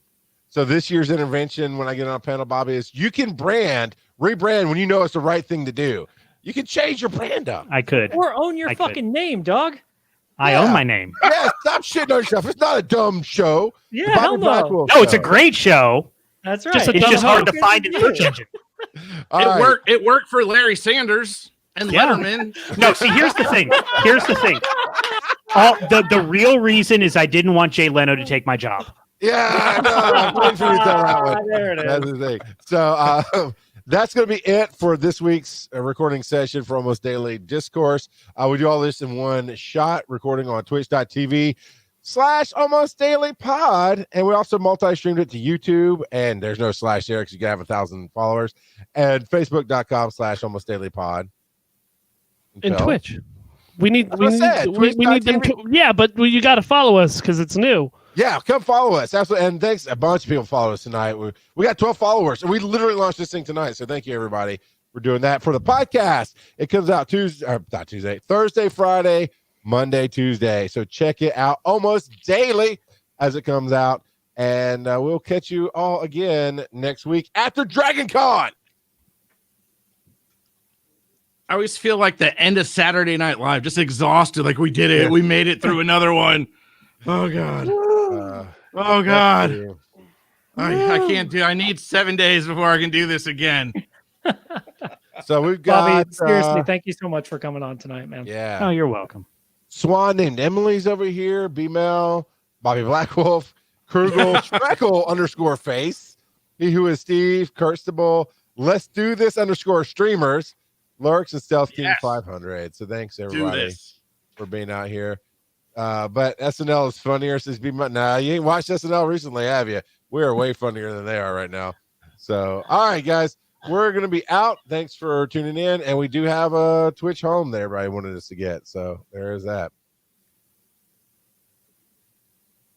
So this year's intervention when I get on a panel, Bobby, is you can rebrand when you know it's the right thing to do. You can change your brand up. I could. Or own your fucking name, dog. I own my name. Yeah, stop shitting on yourself. It's not a dumb show. Yeah, hell no. No, it's a great show. That's right. It's just hard to find in search engine. It worked for Larry Sanders and Letterman. No, see, here's the thing. The real reason is I didn't want Jay Leno to take my job. Yeah, I know. I'm waiting for you to tell that one. There it is. That's the thing. So that's going to be it for this week's recording session for Almost Daily Discourse. We do all this in one shot, recording on twitch.tv/Almost Daily Pod. And we also multi-streamed it to YouTube. And there's no slash there because you can have 1,000 followers. And Facebook.com/Almost Daily Pod. And Twitch. We need them. Yeah, but you got to follow us because it's new. Yeah, come follow us. Absolutely. And thanks. A bunch of people follow us tonight. We got 12 followers. And we literally launched this thing tonight. So thank you, everybody, for doing that. For the podcast, it comes out Thursday, Friday, Monday, Tuesday. So check it out almost daily as it comes out. And we'll catch you all again next week after Dragon Con. I always feel like the end of Saturday Night Live, just exhausted. Like we did it. Yeah. We made it through another one. Oh, God. Oh, God. I can't do. I need 7 days before I can do this again. So we've got. Bobby, seriously, thank you so much for coming on tonight, man. Yeah. Oh, you're welcome. Swan named Emily's over here. B-Mel, Bobby Blackwolf, Krugel, Freckle_face. He who is Steve, Kirstable. Let's do this _streamers. Lurks and Stealth King 500. So thanks everybody for being out here. But SNL is funnier, says B-Mel. Nah, you ain't watched SNL recently, have you? We are way funnier than they are right now. So, all right, guys, we're going to be out. Thanks for tuning in. And we do have a Twitch home that everybody wanted us to get. So there is that.